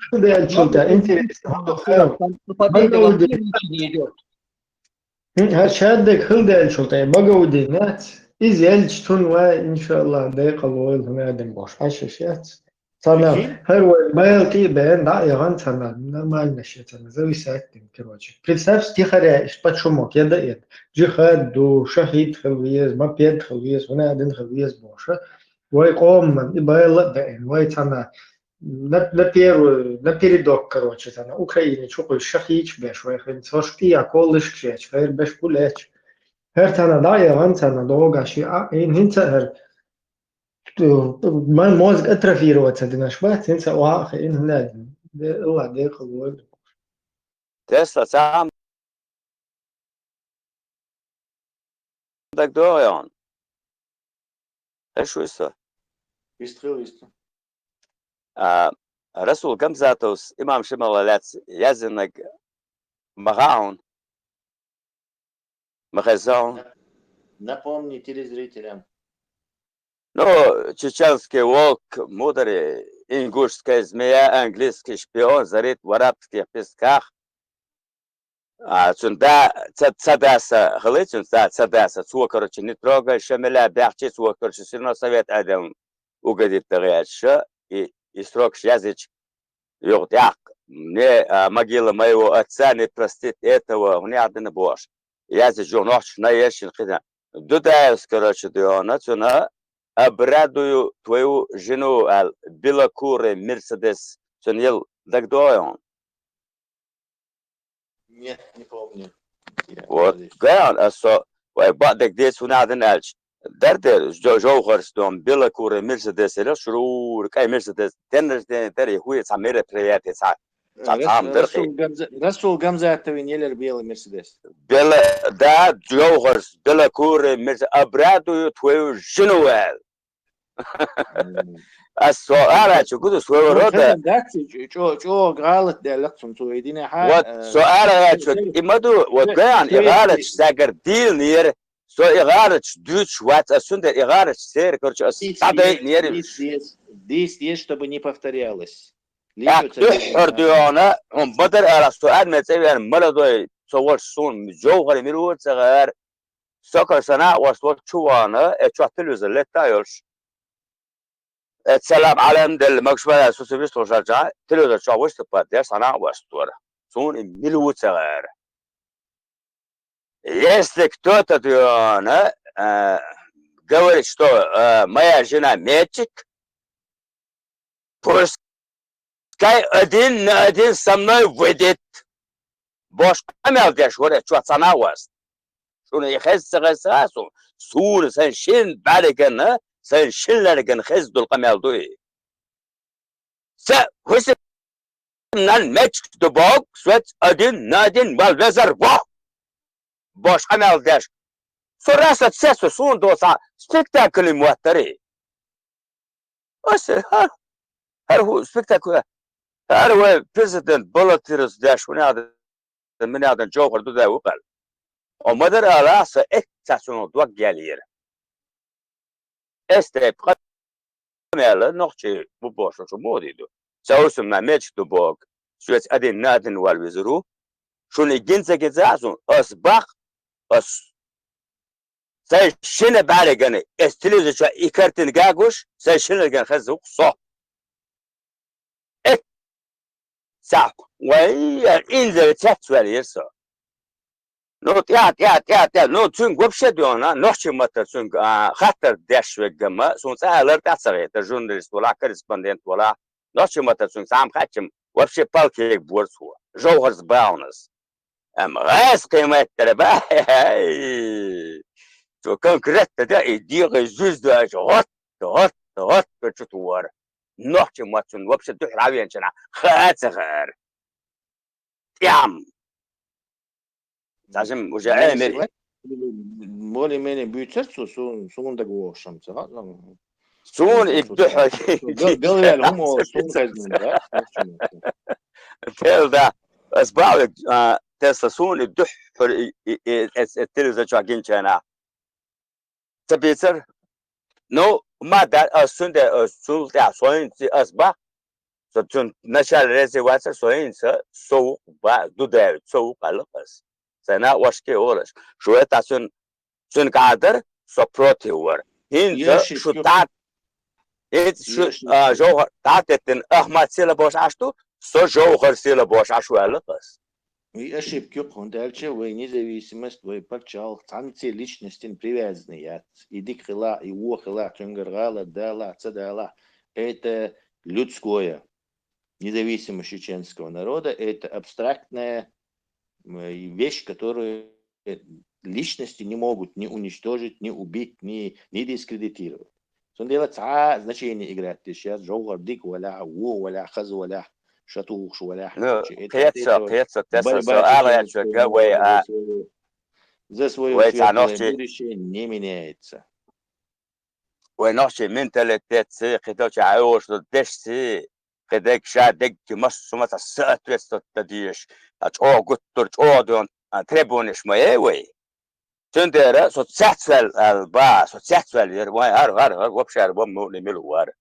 هالشهادة خلدة الشرطة بقودي ناس إزاي تشتون وإن شاء الله دقيقة الويل هنا عدم باش حشاشات صار هو بايلتي بين رأيغان صار ما نشيت أنا زوي ساعتين كروجي представь تخرج بتشومك يدا يد جهاد دو شهيد خويز ما بيد خويز هنا عدم خويز باشه ويقوم من بايل بين ويتنا напередок, короче, там, Украине, чукой шахич беш, вайхен, сошки, я колыш кшеч, хайр беш кулеч. Хер тана да, я ван тана долго, ши, ин хинца мой мозг атрофироваться, ты наш бат, хинца уах, ин хнадин. Ла, дехал, вой. Тесла сам так доян. Эшо иса. Истрел. Расул Гамзатус, имам Шималалец, язынок Магаун, Магазон. Напомни телезрителям. Ну, чеченский волк, мудрый, ингушская змея, английский шпион, зарит в арабских песках. Цунда цадаса, глычун, цадаса, цуа, короче, не трогай, шамиля, бяхчи, цуа, короче, все равно совет один угодит тагача. И срок языч, мне могила моего отца не простит этого, мне один бош. Языч ночь на ешин хида. Дудаюсь, короче, диона, цуна, обрадую твою жену, белокурый Мерседес, цунил, так доон. Нет, не помню. Вот, ган, а со, бадек дес унаден альч. Дerde жауғарстон белокурый Мерседес или шурур кай Мерседес теннерден тери хуй самере приятель са там дырхи. Расул Гамзатовый нелер белый Мерседес. Бело да жауғарс белокурый Мерседес обрадую твою жену. А суара чугуду своего рода. Чо галат диалектом туедине ха. Вот суара чуг имаду вот ган игалат сагардил нир. So играч дюч вот отсюда играч сер, короче, отсюда нервы. Здесь, чтобы не повторялось. Ордиона, он بدر أرسطو أدمت سويان مرضي صور سون جوهر ميروت صغير سكر سنة وصور شوانا اتشاتلوز اللي تايلش السلام عليهم دل مكشوفة سوسيفيست وشجع تلوز شاوش تبادر سنة وصور سون ميروت صغير. Если кто-то говорит, что моя жена метчик, пускай один на один со мной выйдет. Бош камел деш, говорит, что цена у вас. Что не хезсагасасу, сур сеншин бариген, сеншинлерген хездул камел дуи. Се, хуси нан метчик дубок, свет один на один валвезер вах. Boş amel deş. Sonrası ses son dosa spektakülü muhattari. بس هر هو سبكتاكولار هر هو بريزيدنت بولتيرس داش من هذا جوهر ده وقال ومدر على سأكتسون دوك جالير استيب قميل نقطة بباشر شو مودي دو سأوسم ما ماتش دو بوك سويت أدين نادن والوزرو شون يجنس جزازون أسبق أس سأي شنو بعرقني استلزم شو إكرتن جاكوش سأي شنو جن خزوق صح إك صح وهي إنزل تحت يرسل نو يا نو تون قبشة دونا نحشي متى تون خاطر داش وجمة سون سألر تاسعي تجورناليست ولا كورسبوندنت ولا نحشي متى تون سام خاتم وبشي بالكيك بورس هو جوهرز باونس أم غاز قيمة تربا تو كونكريت ده يدير جوز ده هات بتشوار نحشي متى تون وبشي تحرابي انشنا خاتخر يام لازم وجعي مري более-менее büyütürse sonunda goşam sağa. سون يبدح Gel هم son kazanında. تيل ده اسبوع تسلسون يبدح التلفزيون شاكين شانا تبيتر نو ما ده سند سول ده سوين اسبوع سون نشال رزي واسر سوين سو با دو ده سو قلقس سنا واشكي اورش شويه تاسون سون قادر سبروتي ور هين شو تاع شو جوهر تعتتن احمد سيلا باش عشتو سو جوهر سيلا باش عشو قلقس И ошибки дальше вы независимость, вы подчал, санкции личностен привязанные. Иди хила, и ухила, чунгергала, дала, цадала. Это людское. Независимость чеченского народа, это абстрактная вещь, которую личности не могут ни уничтожить, ни убить, ни дискредитировать. Он делает значение играть. Сейчас Джоугар Дик, валя, валя, хаз, валя. شطوخ ولا قيتسا تسا سؤال شكا за свое светлое будущее не меняется. ونحشي منتاليتيت سي خدوش عاوش دشسي خدك شادك مش سمت السات وست تديش او قطر او دون تريبونش ما يوي تندرا سو تساتسل البا سو تساتسل يرواي هر وبشار بوم نميلو وار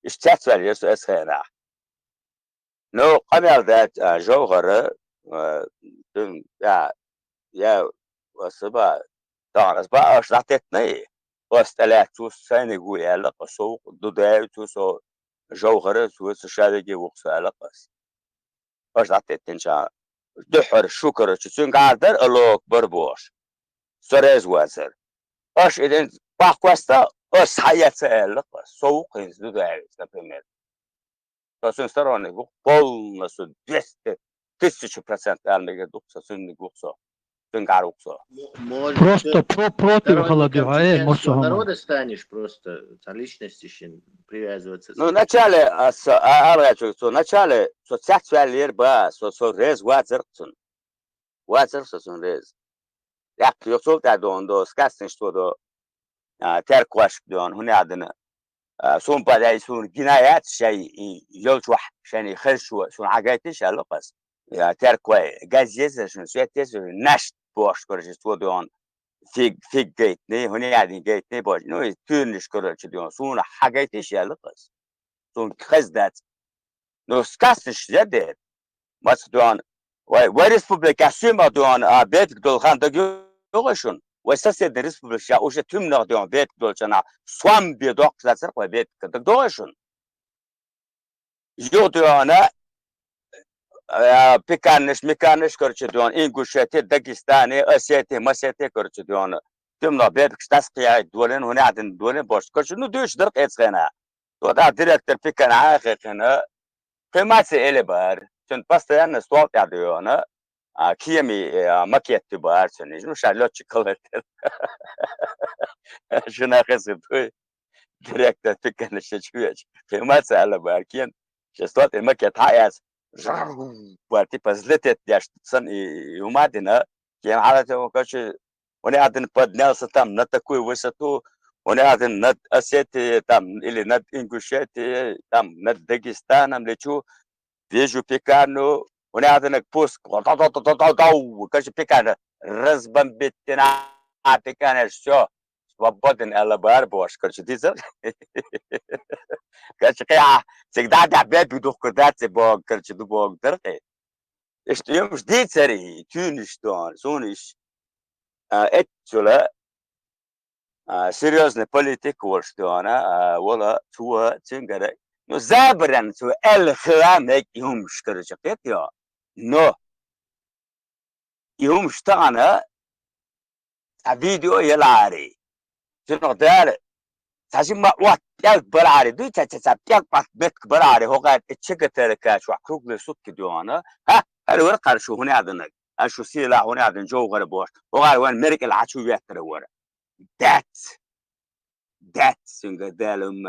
اشتاتسل يسو اسخنا نو قمل ذات جوهر يا وسبا طبعا اسبا اشرحتني واستلعت سنة يقول علاقة سوق ضد سو جوهر سو شادي وقت علاقة اشرحت انشاء دحر شكر تشون قادر الوك بربوش سرز وزر اش اذن باقوستا اس حياة علاقة سوق ينز ضد نبمر تاسون سترانه گو полностью 200% المگه دوكسا سن گوكسا سن قاروكسا Просто против холодева, народа станешь просто личности привязываться. Ну, вначале, вначале, социальный ба, рез вазерцун. Вазерцун рез. Як يوصل تادون دو سكاسن شتو دو تركواش دون هنا عندنا سون بدأ سون جنايات شيء يلش واحد عشان يخشوا سون عجايتش على قص يا تركوا جازيز عشان سويتش نشت باش كرش تو دون في جيتني هنا قاعدين جيتني باش نو تونش كرش دون سون حاجايتش على قص سون خزدات نو سكاسش جديد بس دون وريسبوبليكاسيون ما دون بيت دول خاندقيوشون وساسيد ريسبوبليكا وش تمنع دون بيت دول جنا سوام بيدوق لازر وبيت كدقوشون يودوانا ميكانش كرش دون إنجوشيتي داغستاني أسيتي مسيتي كرش دون تمنع بيت كستاسقيا دولين هنا عدن دولين باش كرش نو دوش درق إتخنا ودا ديريكتر بيكان عاققنا قيماتي إلي بار چون باستيان سوالت يعديونا كيمي مكيت بار چون نجنو شارلوتش كولتر شنا خسد ديريكتر بيكان شجويش قيماتي على بار كين شستوات المكيت هايس بارتي بزلتت داش تسن يومادنا كيم حالته وكاش وني عدن بدنا ستام نتكوي وسطو هنا نت أسيتي تام اللي نت إنجوشيتي تام نت داغستان أم لشو فيجو بيكانو هنا نك بوسك كاش بيكان رزبن بيتنا بيكان شو وبدن على باربوش كاش ديزل كاش كيا سيدا بيبي دوك كدات بوغ كاش دو بوغ درقي اشتيوم جديد سري تونشتون سونيش اتشولا seriousne politik uğraştığına valla tuğa çıngara no zabran tu el khamek yum şkaracak ya no yum ştana video yalari şunu der saçma wat ya barari du çaça ya bak bet barari hoqa çeketere ka şu krugla sut gidiyorna ha her wer karşı hune adına şu silah hune adın jowgar boş hoqa wan merkel açu yattara war that's singadalum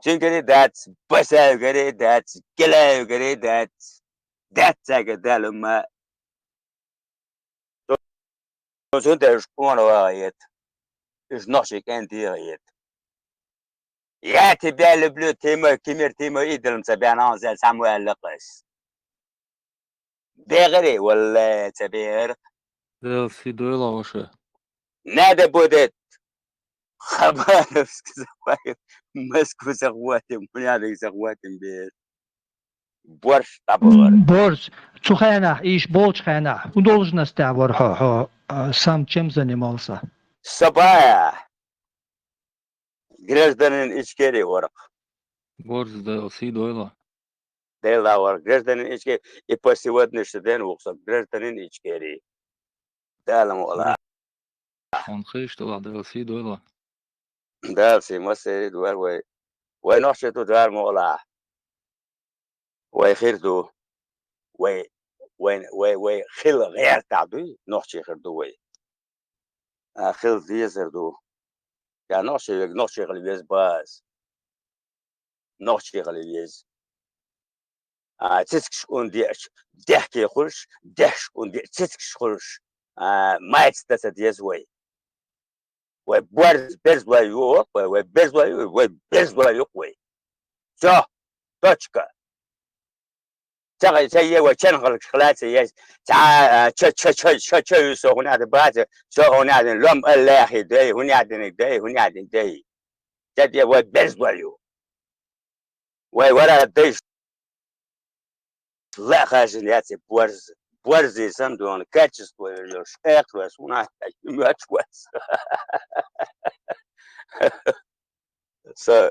Chingari that's Basagari that's Gilagari that's Agadalum so there's one it is not she can deal it. يا تبع البلو تيمو كيمير تيمو يدلم سبيان انزل سامويل لقس بيغري ولا تبير في دويلة وشا نادى بودت خبر مسكو سغواتي من هذا سغواتي بيت борщ табор. Борщ. Чухайна, иш борчхайна. У должности сам чем занимался? Sabah гражданин içkeri var. Борщ да في دويلة. Dela var. Gражданин içkeri. И по сегодняшний день وقصد гражданин içkeri. Далам вала. Он خيش طلع да في دويلة. Dal si masiri duar way. Way noxshetu duar mola. Way khirdu. Way khil غير تعدي noxshi khirdu way. Khil dizerdu. Ya noxshi khiliyez baz. Noxshi khiliyez. تسكش ونديش ضحك يخش ضحك ونديش تسكش خش ما يستسد يزوي وبرز برز ويو وبرز ويو وبرز ويو وي شو توشكا تغي وكان غلق خلاص يس تاع تش يسو هنا بعد شو هنا لم الله يدي هنا هنا دي تدي وبرز ويو ولا ديش لا خارج ياتي بورزي سندون كاتشس ويش اكلس ونا ماتش so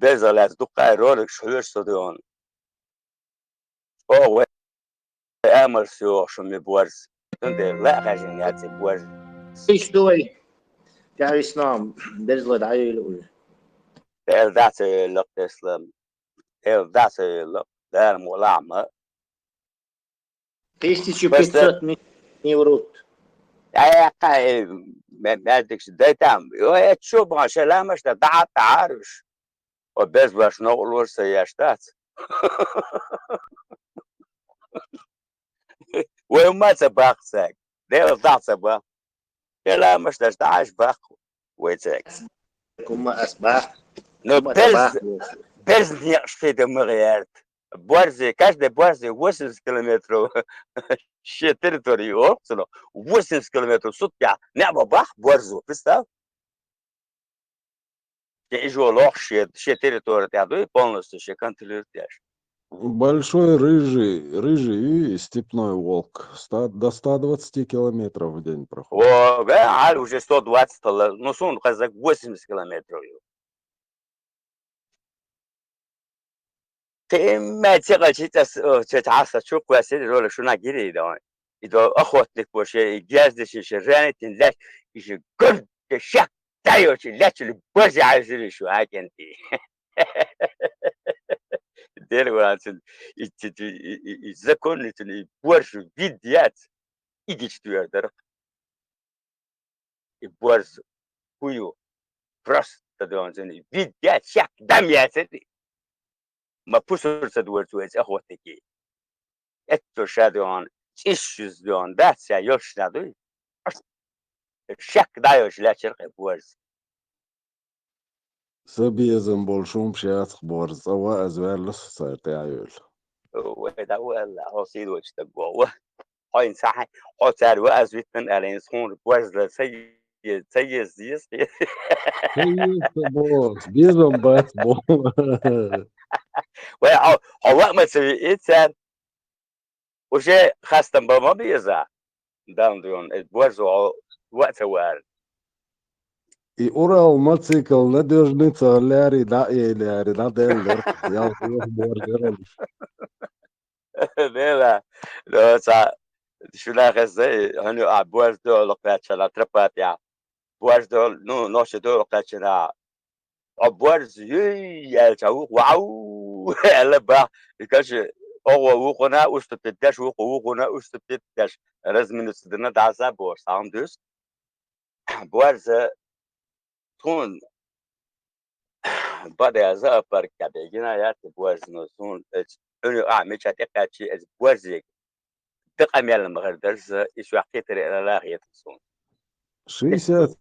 beza las duqa rolik shhur stadion oh امر سو شو بورز تندي لا خارج ياتي بورز ايش دوي تعال اسلام درزلد عيل el date look islam el date look dar mulama Тысячу 500 не врут. اي ما ادكش دايتام شو بغا لا مش تعرفش وبس باش نقول ورثة ياشتات وما تباق ساك دير ضع تباق لا مش تعاش باق ويتاك كما أسباح نو كما بيرز تباح بيرز نيقش في دمغيارت بورزي كاش دي بورزي 8 كيلومتر شي تريتوري اوبسلو 8 كيلومتر سوتيا نعبا باح بورزو بستاف يجوا لوح شي تريتوري تاعدو полностью شي контролирует. Большой рыжий и степной волк. До 120 километров в день проходит. وقال уже 120 نصون قصدك 80 كيلومتر ما تقل شيء تتعصى شو كويس ولا شو ناقيري ده إذا أخوتك وشي جاز شي راني تنلاش يشي قرد شك تايو شي لاش اللي بوزي عايزين شو هاك انتي دير وانتن يتذكرني تني بورش فيديات إيجيش توير درق يبورز كويو براس تدوان تني فيديات شك دم يا سيدي ما بوسر تدور تويز أخوتك اتو شادوان إيشوز دوان باتس يا يوش نادوي الشك دايوش لا شرق بورز سبيزن بولشوم شيات بورز أو أزوال لسه تعيول وده هو سيد وش تقوى هاي صح هاي صار وأزويت من ألين سون بورز سيد زيس سيس بورز بيزن بات بورز هو ما تسوي إيه صار وشيء خاصة بما بيزا دام دون البورز وقت وار يورا الموتوسيكل ندرجنيتsa لاري لاري نادلر يا بورز لا لا شو لا غزي هنو بورز دو لقات لا تربات يا بورز دو نوش دو لقات لا بورز يا جو واو لا با بيكاش هو وقنا واستبداش وقنا واستبداش لازم نستدنا دعسا بورز عندوس بورز تون بدا za بركة جينا يا بورز نسون انو مش هتقاتشي بورز دقم يلا مغردرز ايش وقتي الى لا غير تصون 60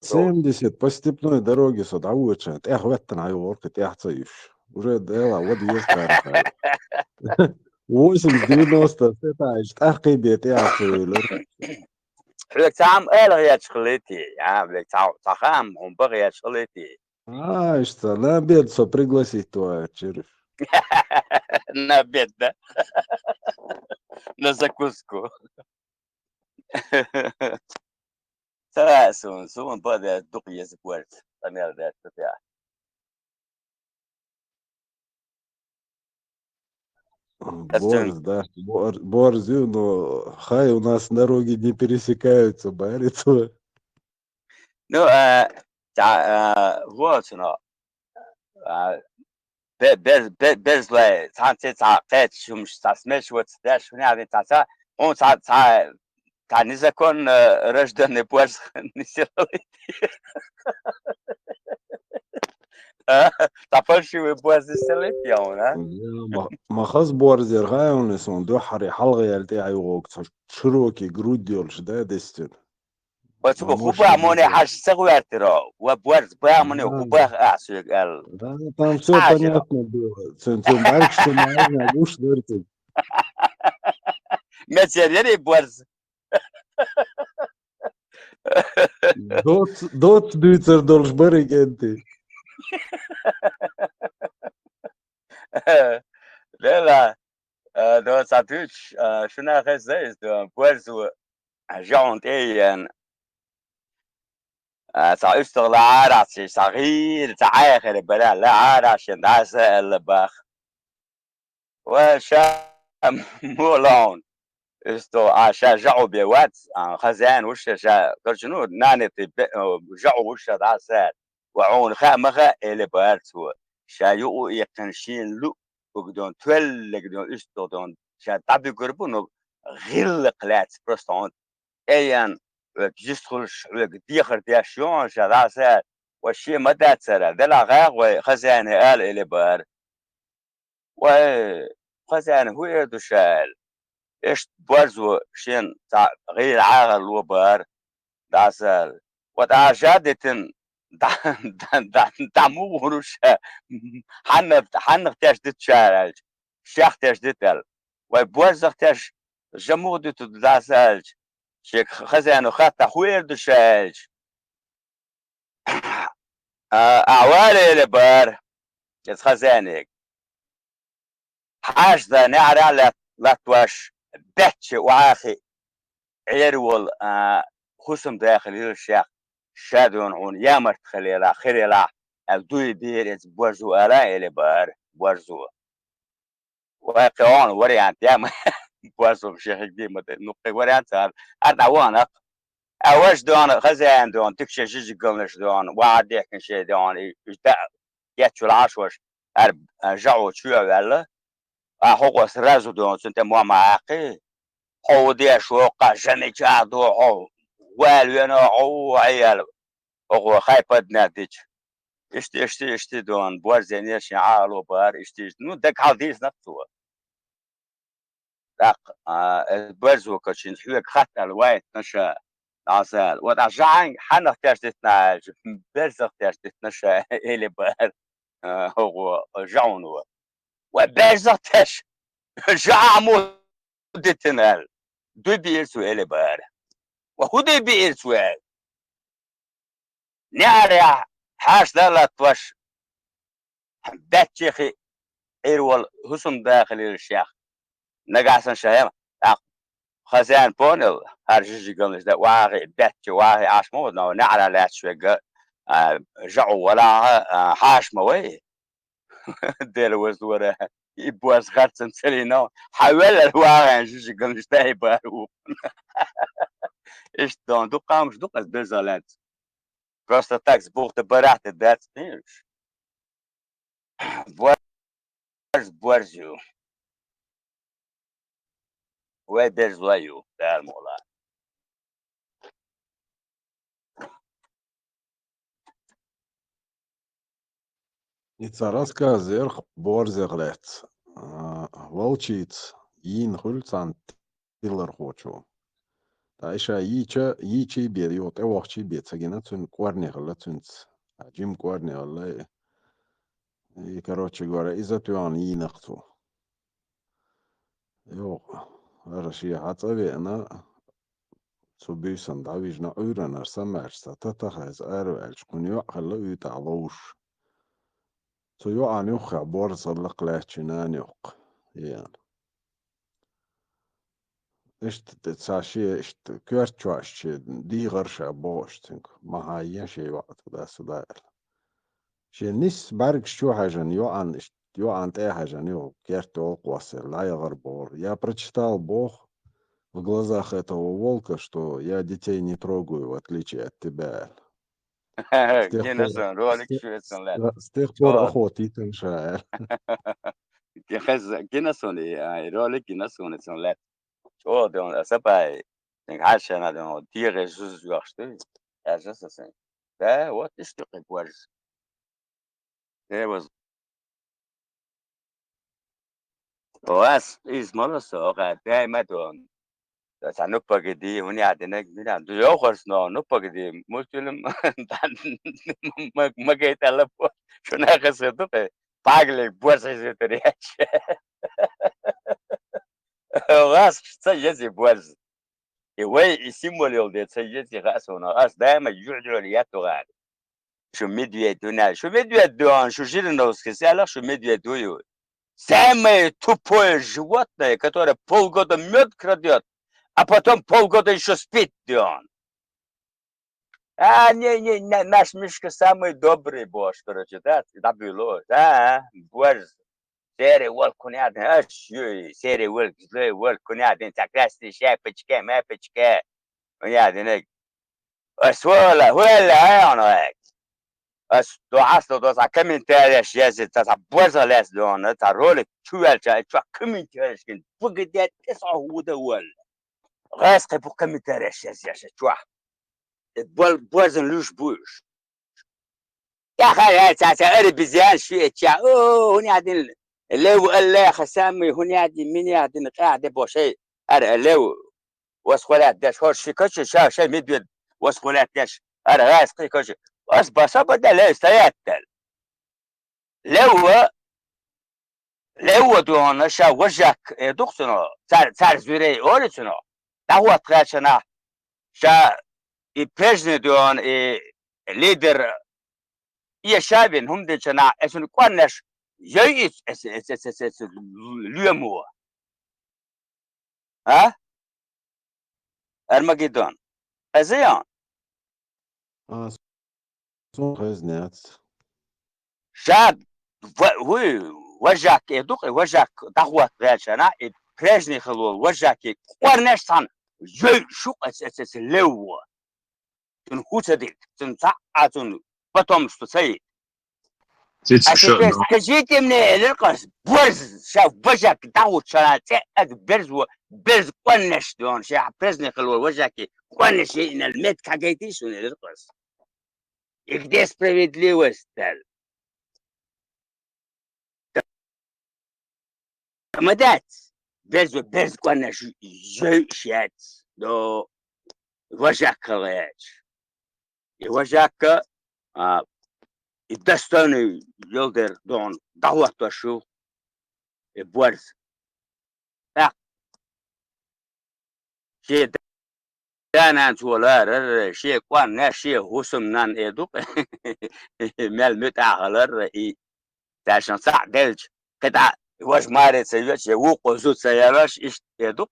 70 по степной дороге содавучат. Эх, веттен айворкет, эх, цаюш. Уже дела, вот езкарха. 80 90 ستاش تحقي بيت эх, цаюлер. حلك تعم غير شغلتي يا بلك تعم هم بغير شغلتي Что, на обед со пригласить твоя червь. на бедно на закуску سون بدا دقية سبورت أنا ذات بتاع Борз, да. Борзю, но хай у нас дороги не пересекаются, барится. نو هو شنو بيرز لا تانتي قيت شو مش تسمش وتداش شنو يعني تاع هون تاع نزكون رشد نبورز نسيرلي تاع فلشي وبورز نسيرلي يونا ما خاص بورزير هاي ونسون دو حري حلقة يلتي عيوك شروكي جروديول شدا دستن بس هو خوبا موني حاش سغوير ترى وبورز بقى موني خوبا أحسن قال Да, там все понятно было. Центrum Барк, что можно, гуш дыртик. متسيريني بورز Дот дюйцер долж барик энти. لا لا دو ساتوش شنو غزاز دو بورز جاونت ايان سأشتغل عرسي صغير تعاخر بلا لا عرش الناس اللي باخ وشام مولون استو شجعوا بوات خزان وش كرشنو ناني جعوا وش داسات وعون خامخة اللي بارتو شايو يقنشين لو وقدون تول قدون استو دون شا تابي قربونو غير قلات برستون ايان جستخل ديخر دياشيون شداسات وشي مدى تسرى دلا غاق وخزانة قال اللي بار وخزانة هو يدو شال ايش برزو شين تاع غير عاغل وبار داسال وتعشادتن دعمو غروش حنف تاش دت شارج شاخ تاش دتل وبرزخ تاش جمو دت داسال شيك خزانو خاطة خوير دشاج أعوالي لبار يس خزانك حاج ذا نعرى لا توش بتش وعاخي عيرول خصم داخل الشيخ شادون عون يامرت خليلا خليلا الدوي دير إز برزو ألا إلي بار برزو وقوان وريان تيام برزو بشيخ ديمة نقي وريان تار أردوانك أوش دون خزان دون تكشي جيجي قلنش دون وعد يحكي شي دون يجدع يتشو العشوش جعو تشوى ولا هو سرازو دون سنت مو معاقي هو دي شوقة جني جادو هو والينا هو عيال هو خايف ناديج اشتي دون بوار زينيش عالو بار اشتي نو دك حديث نفسه دق برزو كشين حيوك خط الوايت نشا عسل وتعشان حنا اخترتنا برز اخترتنا شا إلي بار هو جاونو وبرز اختش جامو دتنال دو بيرسو إلي بار وهو دي بيرسو نعرف حاش لا توش باتشيخي إيرول حسن داخل الشيخ نقاسن شهيم خزان بونل هرجي قلنا ده واغي باتش واغي عاش مو نعرف لا شوي جعو ولا حاش موي دير وزورة يبواز خرطن سلينا حول الواغي جي قلنا ده يبارو إيش دون دو قامش دو قز بزالات Просто так, с бухты барахты, that's finish. Борзю. Уэ безлаю, дармола. Ицараска зерх борзеглет. Волчиц. Ин хульцан тиллер хочу. Таиша йичи бед йот эвахчи бед сагина цун кварни гала цунц. Джим кварни гала. И короче говоря, из-за туан йинахту. Йо. Раши хацави она سبيسن دعويجنا أورنا سمعشتا تتخذ أروالش كن يوحل يتعضوش سو يوعن يوخع بورس اللقلاتشنان يوق يعني اشت تساشي اشت كيرتشواش دي غرشا بوشتنك ما هاي شي وقت دا سدايل شي نس بارك شو حاجن يوعن اشت يوعن تاي حاجن يو كيرتو قواسل لا يغر بور я прочитал Бог в глазах этого волка, что я детей не трогаю, в отличие от тебя. Генесон, ролик швецен лет. С тех пор охоты теншаер. Генесон ролик Генесон сон лет. Чо дон сапай. Denk haşana don diere zus yaxşı. Ya jasasın. Da what is the was. There was was is monoso ga ma don. سنبقى هوني عدناك بينا دو خرسنا نبقى مسلم ما جيت على شو ناقص يدوك باقلك بورس يتريش غاس سجزي بورس يوي يسمول يولد سجزي غاسونا غاس دائما يجعلوا لياتو غاد شو مدوي دونا شو مدوي دوان شو جيرنوس كسالا شو مدوي دويو самое тупое животное, которое полгода мед крадет, а потом полгода еще спит, он. Не, наш Мишка самый добрый бож, короче, да, было, да, бож, серый волк кунядин, серый волк, злой волк кунядин, красный шапочка, мэпочка, кунядин, свола, Doasta dosa комментариях если та боза лес дон та ролик чуэлча ча комментариях кин бugdet тесахуда вол расты по комментариях если чуа бозен луш буш يا أخي أنا بزيان شيء هنا عدين لو الله خسامي هنا عدين مني عدين قاعد بوشي أنا لو وسخولات داش هور شيكوش شيء مدود وسخولات داش أنا راس قيكوش بس بدل استياتل لو دون شا وجهك دكتور صار زوري اولتنا هو تراشنا شا يبرزن دون ليدر يشابين هم دجنا اسن كونش ييس اس ليمو ها ارمجدون ازيان سون خزنات شاب وجهك يدق وجهك دعوة راشنا برزني خلول وجهك قرنش صن شو اساس لو تنخوت ديك تنصع потом что сей а теперь скажите мне легкость борз شاف وجهك دعوة شناتي برز قرنش دون شاف برزني خلول وجهك قرنش إن الميت كاجيتيش من لегкость и где справедливость مدات برز قرنش جيشات دو وجهك خلاص وجهك الدستاني يقدر دون دعوة تشوف بورز شيء دانا ولا شيء قان شيء هسم نان إدوك مال متأخر عشان صح دلج قطع واش ماري سيوش يوقو زود سيارش إيش إدوك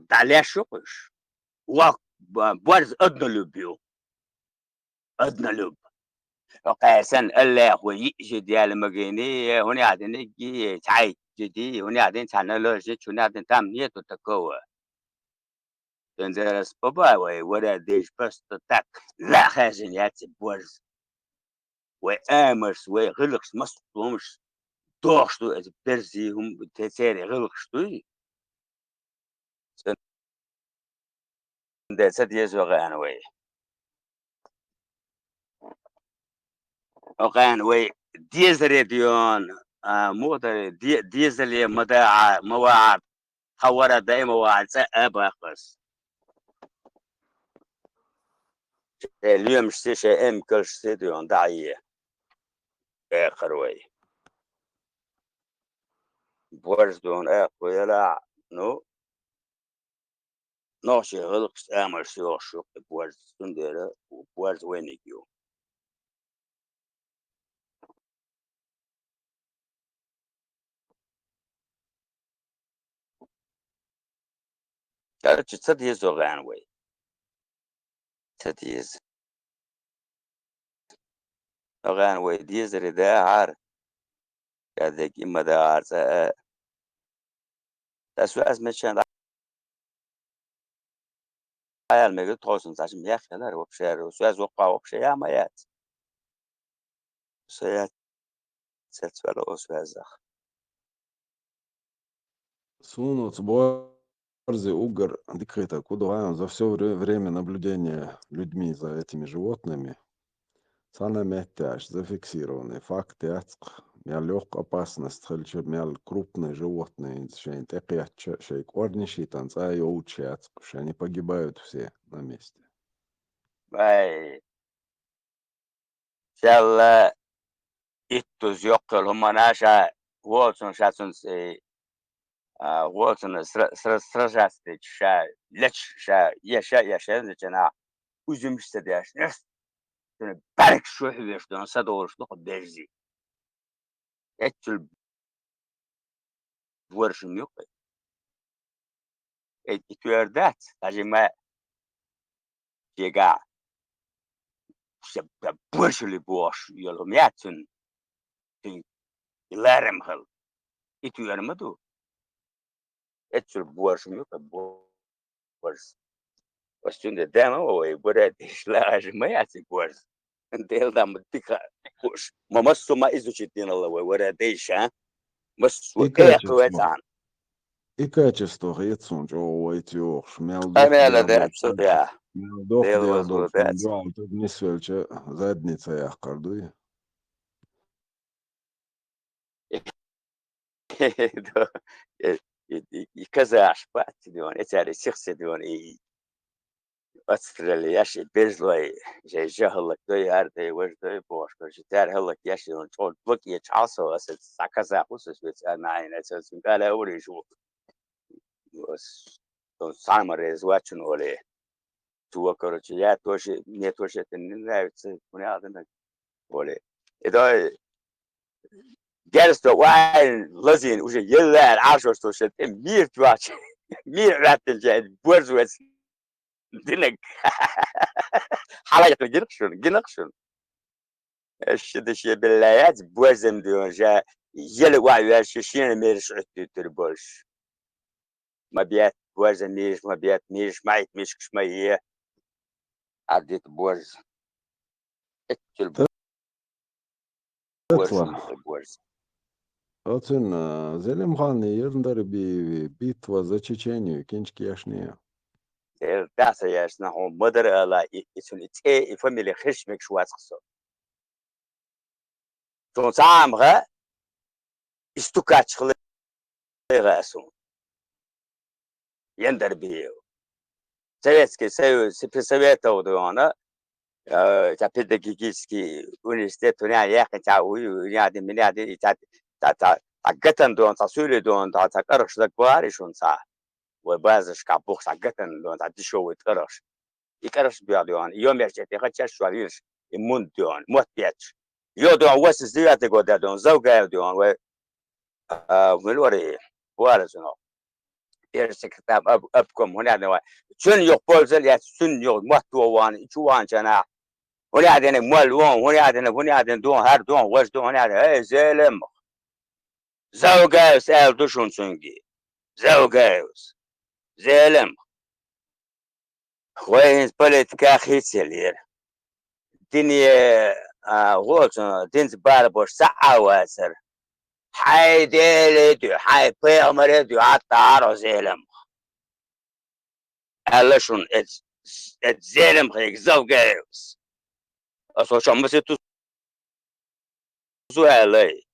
تعليش شوكش بورز أدنى لبيو أدنى لب وقاسن الله هو يجي ديال مجيني هوني عادين يجي تعي جدي هوني عادين تعنا لوجي هوني عادين تام نيتو تكوه تنزل بابا ولا ديش بس تك لا خازن ياتي بورز وامرس وغلقش مصطومش دوشتو از برزي هم تساري غلقشتو ده سد يزو غان وي وغان وي ديزريديون موتر ديزل مداع مواعد حورة دايما وعد سأبا قص اليوم شتيشة ام كل ستيديون داعية اخر وي بورز دون اخو يلا نو نوشي غلقش امر سيوش شوق بورز سندرة وبورز وينيكيو كانت تصد يزو غان وي تديز غان وي ديز ردا عار كذاك إما دا عار تسوى أزمة عيال ما قلت توصل عشان يا أخي لا وبشار وسواز وقع وبشار يا مايات سيات سلسلة وسواز Сунуться борзый угор дикрыта, куда за все время наблюдения людьми за этими животными, санаметяж зафиксированы факты ацк, мял легкая опасность, хельче мял крупные животные, шейн текяча, шей корниши, танца и учи ацк, что они погибают все на месте. باي شال إتوز يقل هم ناشا وولسون شاسون وولسون سرجاستي شا لتش شا يشا نجنا وزم استداش نفس بارك شو حبيش دون صدورش نقد بيجزي اتل بورشم يقل اتوردات تاجي ما جيغا بورش اللي بوش يلهم ياتن يلارم هل اتوردمدو اتل بورشم يقل بورش وستون داما هو برا ديش ما يعطي بورز ديل دام ديكا كوش ما مسو ما изучитين الله ورا ديش ها مسو ايه قوتان И качество яйцон, что эти мял дух انا لا дел, ده صدق мял дух ديل дел, وزو что ده делал, тут не свеча, задница я кардуй. كذا عشبات ديون اتاري شخص ديون اي استراليا ياشي بيزلي جاي جهلك دوي هاردي وجدوي بوش كرجتار هلك ياشي دون طول بوك يتعصو اسد ساكازا خصوص بيت انا عين اساس قال اوري شو دون سامر watching ole tuo korochi ya toshi ne toshi tenina tsi kunya adana ole edo gersto wine lazin uje yellar asho sto shet mir twach mir ratel jad burzwes dinek حلقة جنقشون الشد شي باللايات بوزم ديون جا يلي واعي شيشين ميرش عتي تربوش ما بيات بوزم ميرش ما بيات ميرش ما عيت ميشكش ما هي عديت بوز اتل بوز تطلع بوز أتون زلم خاني يرندر ببيتوا за Чечению, кинчки яшния. داسا ياشنا هو مدر الا يسون اتي فاميلي خشمك شواز خصو تون سامغا استوكاتش خلي غاسون يندر بيو Советский Союз, Советов она, педагогический университет, у меня ехать, рядом, и гатан дон, сосули дон, корыш, говоришь, он وبعضش كابوخ ساعتن لون تعدي شو يتقرش يقرش بيادوان يوم يرجع تيجي شواليش يمون دون موت بيتش يودون وس زيادة تقول دون زوجة دون و ملوري وارزنو يرسك كتاب أبكم هنا دوا شن يقبل زل شن يق موت وان شوان جنا هنا عندنا مال وان هنا عندنا دون هر دون وش دون هنا عندنا زلم زوجة سأل دوشون سنجي زوجة زلم وين بوليتيكا خيتسلير الدنيا غوت دينز باربوش ساعة واسر حي ديلي حي بيغمريدو عطارو زيلم ألشون زيلم خيك زوجيوس أصو شو مسيتو زوالي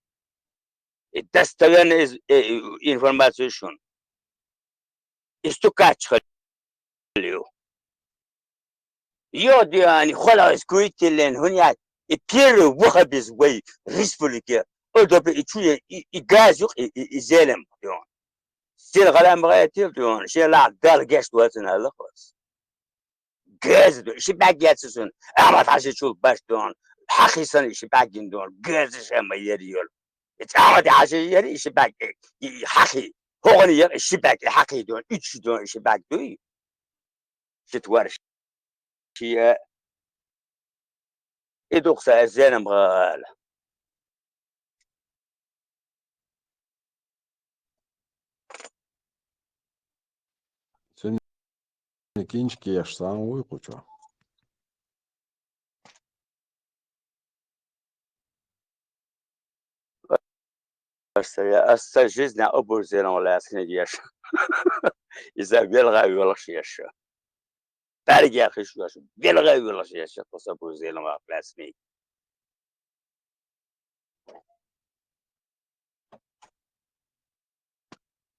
الدستوين إنفورماتيشن استوكاتش خليو يود يعني خلاص كويت لين هنيا يبيرو وخبز وي ريسبوليكي أدب يشوي يجاز يخ يزلم يون سير غلام غايتير يون شيء لا قال جاش وزن الخلاص جاز شي باقي يتسون أما تعرف شو باش دون حقيقة شي باقي دون جاز شيء ما يريول يتعود عشان يري شي باقي حقي هو غني شي باقي حقي دون إيش دون شي باقي دوي شي توارش شي يدوق زين مغال Sen ikinci yaşsan uykucu. أصل جزنا أبو زين ولا سنجيش إذا بيلغى ولا شيش تاريخ يا أخي شو بيلغى ولا شيش تصل أبو زين ولا بلاسمي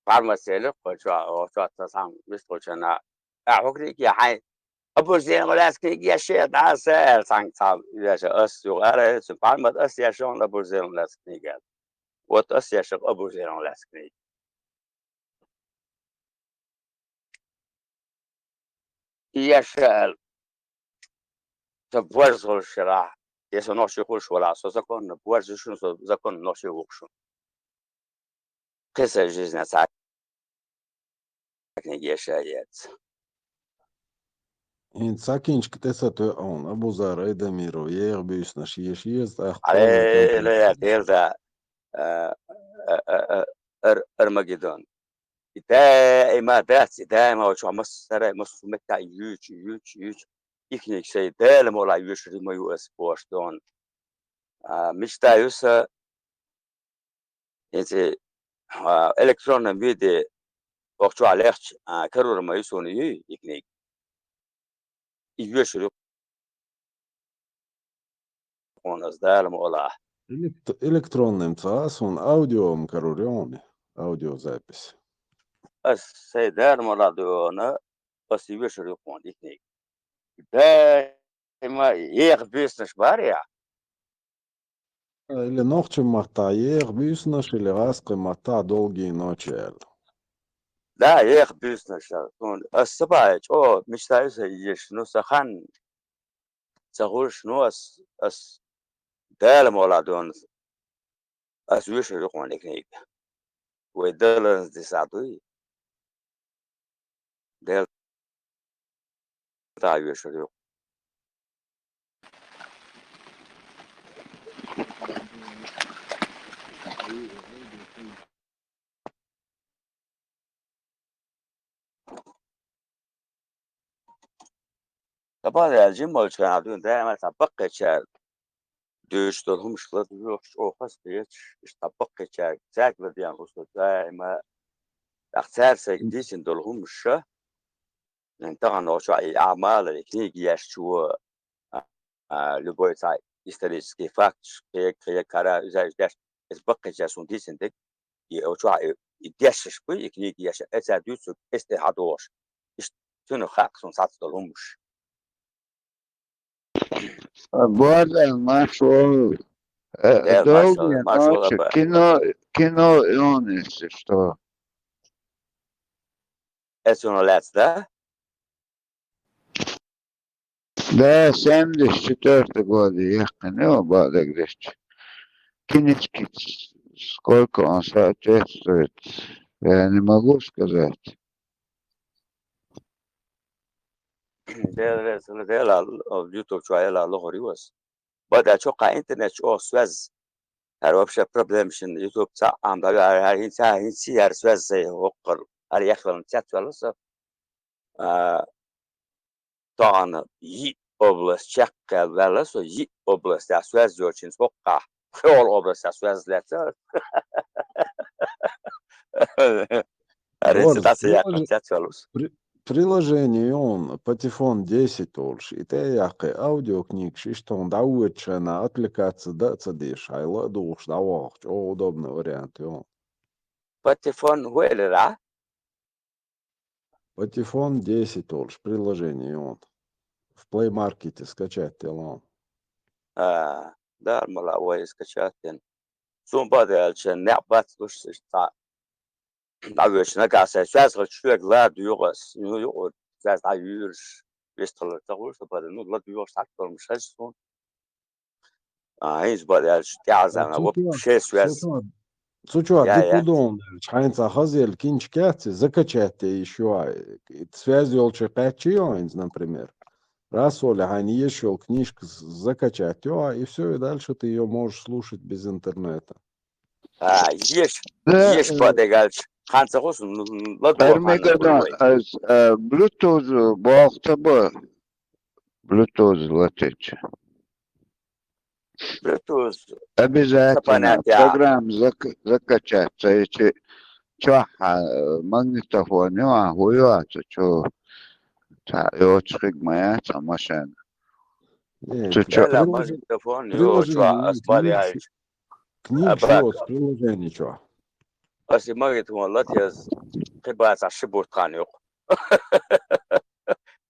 فارماسيل قشوا تصام بس قشنا أحوكي يا حي أبو زين ولا سنجيش شيء تعسل سانك صاب يا شيء أسيو سبحان أسيا شون أبو زين ولا سنجيش وتأسيا شق أبو زين ولا سنجيش يشال تبورز الشراع يسون نوشي ولا سوزكون بورز شنو زكون نوشي وخشون قصة جزنا ساعة يشايات In sakinč ktesatu on Abu Zar Edemiro yer büsna şiyeşiyez ahtalna على komplet. لا تيردا أرمجدون دائما دائما وشو مصر مصر متى يوش يكنيك شيء دائما ولا يوش ما يوس بوشتون مش تايوسا إنت إلكترون ميدي وقتو عليك كرر ما يسوني يكنيك يوش يكون دائما ولا Elektronnim cas un audio karurioni. Audio zapis. السيدار مرادونا بس يوش يكون يكنيك دائما يغبيسنش باريا Или ночью мата yer büsna или раскы мата долгие ночи. لا يغبيسنش السبايج مش تعرف شنو سخن تقول شنو أس دائما مرادونا أس يوش يكون يكنيك ويدلن ديساتوي دل تا يوش يكون طبعا الجيم كانوا دائما تبقى شال دوش دولهم شغلات يوش أو خاص بيتش تبقى شال زاك بديان وصل دائما أختار سجديش دولهم مش ننتقل نوشو أي أعمال الكنيك يشوا لبوي تاي يستريس كيفاكش كي كارا زي داش بقى جاسون ديسن دك يوشو يدشش بي كنيك يش أسا دوس استهادوش شنو خاقصون ساتلهمش بعد ما شو دير долгие ما شو ночи, кино Ионис, что? اسمه لاست Да, 74 года ехал, ну, بعد говоришь. Кинечки, сколько он соответствует, я не могу сказать. دير اليوتيوب شوية لا لغريوس بعد أشوق إنترنت شو سوز هروبش problem شن يوتيوب تا عم بقى هاي هاي سيار سوز زي وقر هاي يخلون تات ولا سو طعنا يي oblast check ولا سو يي oblast ده سوز جوشين وقع all oblast سوز لاتر Борз, рецитация яхлон тат ولا приложение он Патефон 10 олш, и те яхе аудиокниг, что он даует на отвлекаться да цадиш, айла душ давах, о удобный вариант он. باتيفون هو اللي راه Патефон 10 олш, приложение он. В Play Market скачать телон. دار ملا ويس كشاتين سون بعد عشان نعبت وش تا دعوش نقاس ساس غشوك لا ديوغس يو ساس عيرش يستل تقولش بعد نو لا ديوغس أكثر مش هالسون هيز بعد عشان تعزنا وبشيء ساس Сучуа, يا декудон, чайнца хазел, кинчкятся, закачать еще. Связи олче качионс, например. Раз, Оля, они еще книжку закачать, и все, и дальше ты ее можешь слушать без интернета. يش Да, يش بعد قالش خانسة خص لا دوا خان Эрмегадон, Bluetooth, бахтаба, Bluetooth латече. بلوتوث Обязательно سبانات يا программ закачаться, если чё, магнитофон, хуяться, чё, ёчрик моя, машина. Нет, Ты чё? لا ماgnetofon يو شو приложение, أسبالي هاي книг أباك шо, приложение что. أسي ماgnetofon لا تيز قباس عشبور تانيوق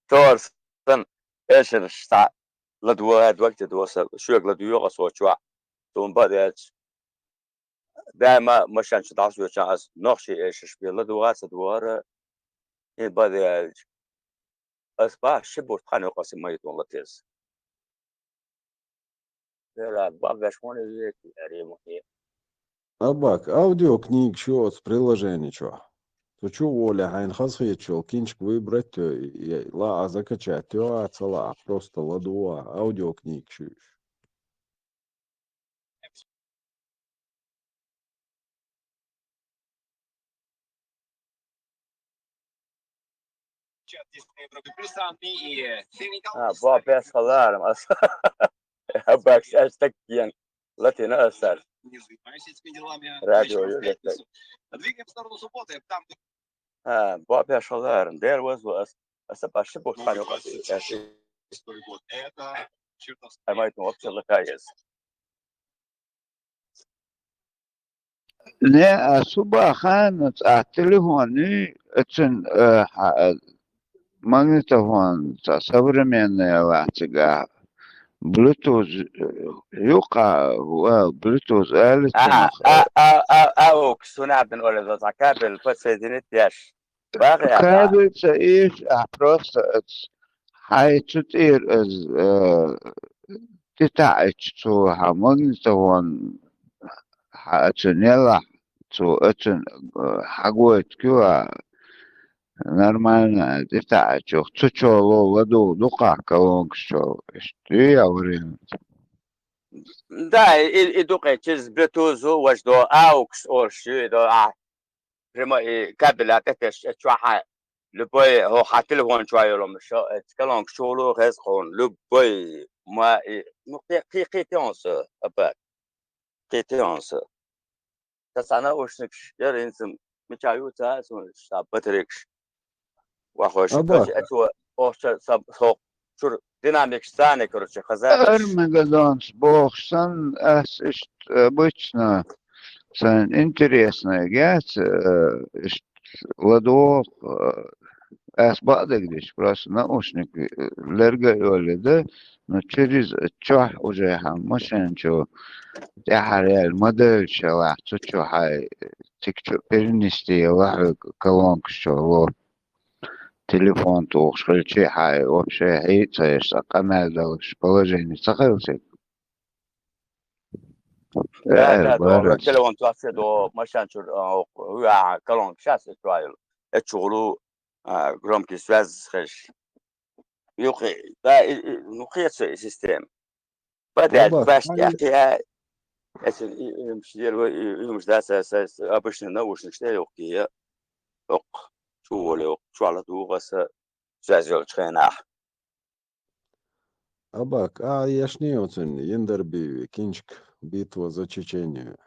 تورسن إيش الشتاء لدوا هاد وقت دوسة شو لدوا قصوا شو ثم بعد دائما مشان شتاس وشان أس نقشي إيش شبيه لدوا سدوار إن بعد أسبا شبور تانيوق أسي ماgnetofon لا تيز لا بعد شواني زيك يعني مهم Абак, аудиокниг шо, с приложение что. То что, Оля, хайн хазхечел, кинчик выбрать, ла, закачать, цела, просто ладуа, аудиокниг шо. بابا خلارم أصلا أباك أشتكي لاتينا أسر راديو يقول بابا خلارم دير وزو أسبا شبو خانو قصي أشي أما يتوقف لك عايز Не, особо ханец, телефоны, это магнитофон, современные латига, Bluetooth, يوقع هو Bluetooth آلة أوكس ونعبن أولا ذا كابل بس دينت ياش باقي أتا كابل تعيش просто هاي تطير تتعش تو ماgnetofon هاتنيلا تو اتن حقوت كوا нормально تتعش تشولو ودو دقع كونك شو اشتري أورين دا إدوقي تشز بلوتوزو وجدو أوكس أور شو دو رما كابل أتكش شوحة لبوي هو حتلفون شوية لو مش تكلم شولو غزخون لبوي ما قيتيونس أباك قيتيونس تسانا وشنكش يرينسم مشايوتا سون شابتريكش وخوش Абак, كش أتوا أوش سب سوق شو ديناميكش ثاني كروش خزاقش Эрмегадонс бохсан аш обычно интересно гять ладох بعدك ديش просто наушники лергаёли, да? Но через чё уже машин чё реал модель чё чё хай тик чё перенести ла колонку чё ло телефон тух школьчи хай вообще хейцаешь камера далش положение сахарился ده بارد التليفون توصل دو ماشان شو هو كلام شاس إسرائيل الشغلو جرام كيسواز خش يوقي ده نقية سيستم بدأ Абак, باش تحكيها اسن مش دير مش ده أساس أبشنا نوش نشتري يوقي يوق شو ولا يوق شو على دو بس زازيل تخينا Абак, я ж не оцени, Ендерби, Кинчик, битва за Чечению.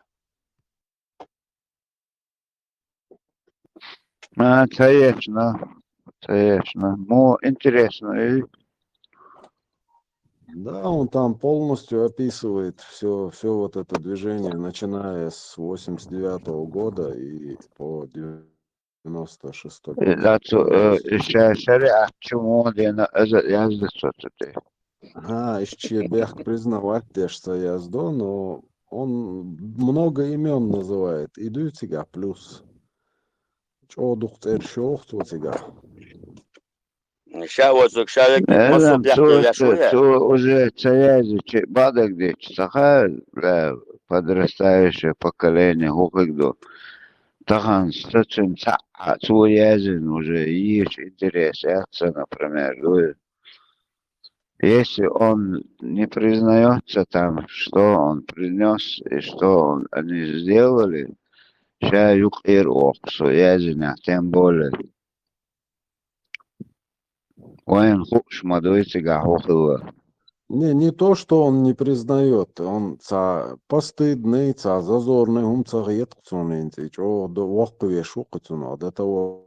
конечно, но интересно Да, он там полностью описывает все вот это движение, начиная с 89 года и по 96 год. شريعة شمولنا yazdı sotudu. Еще Бехт признавать те, что язду, но он много имен называет. Иду тебя плюс. Чё духтер шохт у тебя? شاوزك شارك مصر Adam بيحكي شوية tu уже царязи бадок деч сахар подрастающее поколение хукыгду. Тахан стацин цу язин уже есть интерес, например, если он не признается там, что он принес и что они сделали, ща юкир оксу язина, тем более. Вайн хуш мадуйте гахухова. Не то, что он не признает, он постыдный, зазорный, гумцагет кцунинти, чё до вахкве шукцуна, до того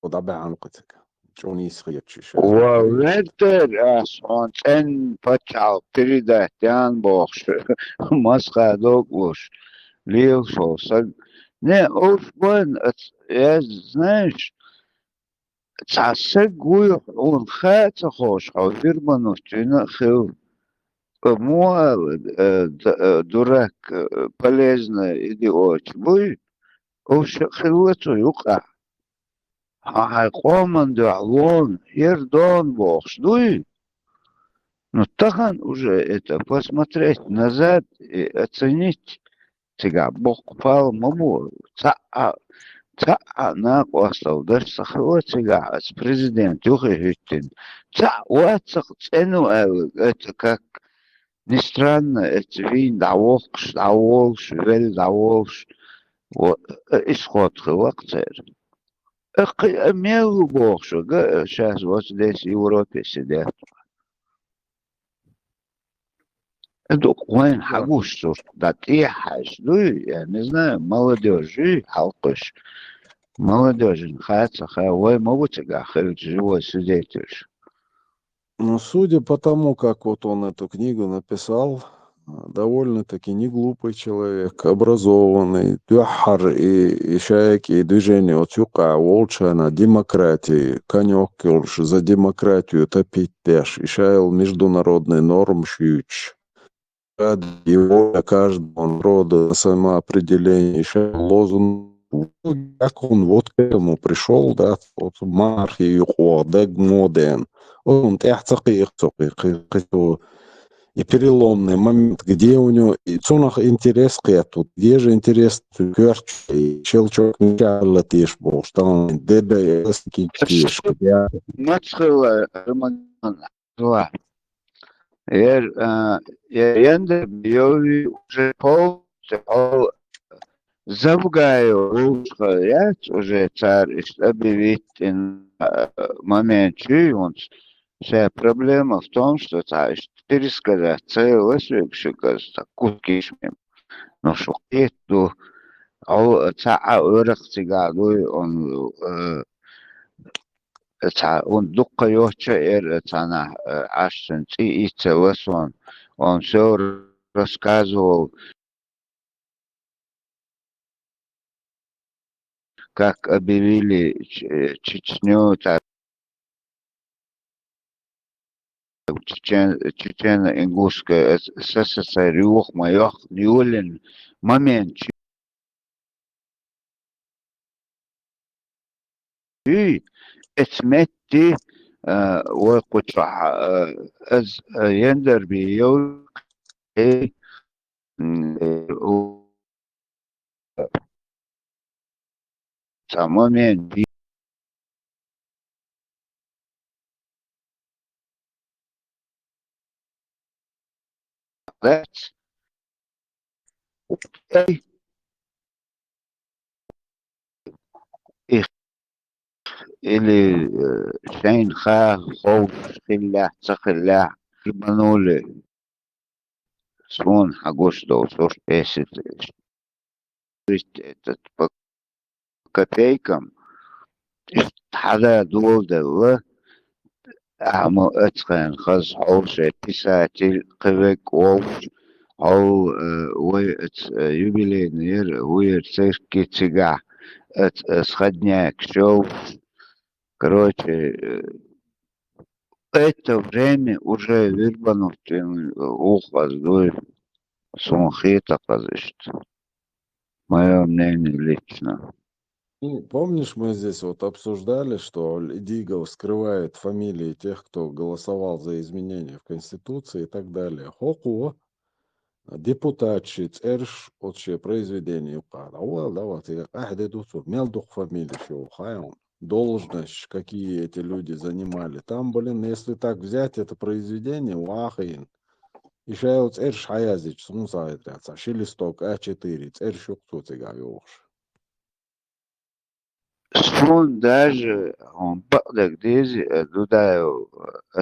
дабан кцик. Чё не исхиетчиш. Вектор он цен почал передать ян бохш. Маска догуш. Лилшо. Не, уж я знаешь, цасегую он хэца хош, а фирману тюна хил. Дурак полезно идиот. Буй, уж хилуцу юка. Хай команду алон, ердон бохш. Дуй. Но тахан уже это посмотреть назад и оценить тебя Бог пал маму. На квастал даже сахарова тебя с президент Юхи. Уацах цену это как ни странно, это вин даволш, вел даволш. Вот исход хвактер. Мелу бохшу, сейчас вот здесь в Европе сидят. Док вайн хагуш, да ты хаш, ну я не знаю, молодежи, халкыш. Молодежь, ой, могу тебя живой свидетель. Ну, судя по тому, как вот он эту книгу написал, довольно-таки не глупый человек, образованный, тюхар и шайки, и движение от юка, волчана, демократии, конек за демократию топить теж, и шайл международный норм шьюч. Его для каждого народа самоопределение, шайл лозунг. Как он вот к этому пришел, да, вот мархи дег моден. Он тяхтaqi и переломный момент, где у него и цунах интерес тут, где же интерес кверч и щелчок начала тишь был, что он деда скидки. Мацхила зла. Я уже полностью Завгаю ускорять уже царь объявить момент он. Вся проблема в том, что царь пересказать целый свекшикас кукишмим. Но что это царь урахтигаду он дукка ёча цана ашен и целосон. Он все рассказывал как объявили Чечню, так Чечено-Ингушская СССР, юх, майох, юлин, момент, чьи, اسمتي وقطع از يندر بيو تماما بيت اي اللي شين خا خوف خلا تخلا المنولي سون حقوشتو سوش بيست كопейкам حدا دول دولة أعمل أتقن خز حوش بيساتي قبك ووش أو ويت юбилейный وير церкви цыга от сходняк шоу. Короче, это время уже вербанутый ухваз дует сумхита казышт. Мое мнение лично. Ну, помнишь, мы здесь вот обсуждали, что Дигл скрывает фамилии тех, кто голосовал за изменения в Конституции и так далее. Хоку, депутатшиц, эрш, вообще произведение укара. Давайте, как ахдедуцу, мелдух фамилии, что хаям, должность, какие эти люди занимали. Там, блин, если так взять это произведение, уахин, и шайл эрш хаязич, сумсайт, шилисток, А4, эрш юкту цыгавёш. Сун даже он багдак дези дудаю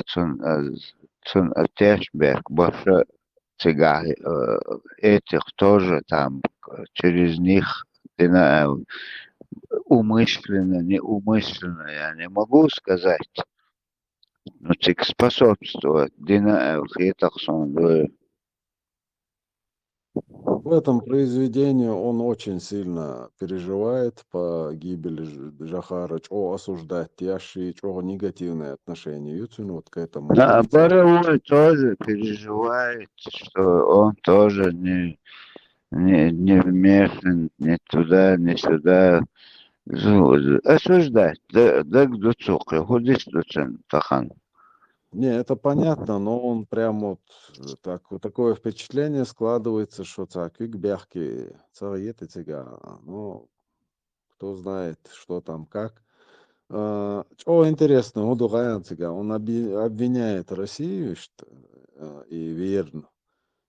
цун Тешбек больше цыгане этих тоже там через них ты умышленно, неумышленно, я не могу сказать, но цик способствует дина хитах сон. В этом произведении он очень сильно переживает по гибели Джахара, что осуждать Яши, что негативное отношение Юцину вот к этому. А Боровой тоже переживает, что он тоже не вмешан ни туда, ни сюда. Осуждать, да к цукру, ходишь дуцен, тахан. Не, это понятно, но он прям вот такое впечатление складывается, что так, и бяхки, цариеты тяга, ну, кто знает, что там, как. Что интересно, Удугаян тяга, он обвиняет Россию, и верно,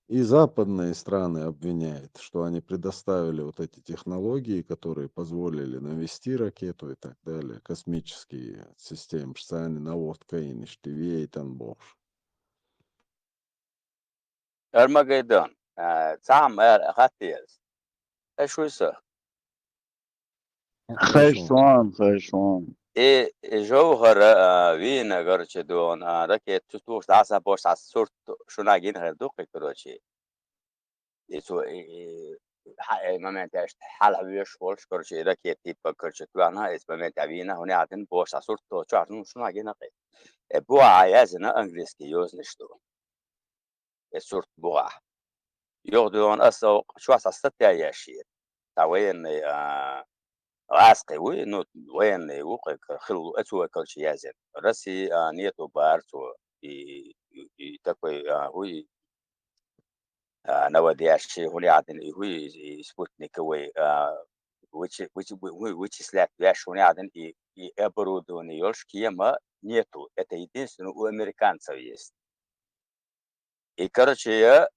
и западные страны обвиняет, что они предоставили вот эти технологии, которые позволили навести ракету и так далее, космические системы, что они наводка и ништивей там бог. Armageddon. Tam Hattiers. Шо это? Хайшон. И جوهر вина, короче, дон ракет чувствуешь, аса бош сорт шунагин хердук, короче. И то момент حالة ويش فولش короче ركيت تيبا короче كوانا اس момент вина هنا عدن бош сорт то чарну шунагин قي. بوا عايزنا انجليزي يوزنشتو. السورت بوا. يغدون أسو شو ستة ياشير تاوين عاسقي وين وين وقع خلو أسوأ كل شيء يازن رسي نيتو بارتو تكوي هو نودي أشي هو عادن هو سبوتنيك وي which is like яш هو عادن оборудование يلش كيما нету это единственное у американцев есть и короче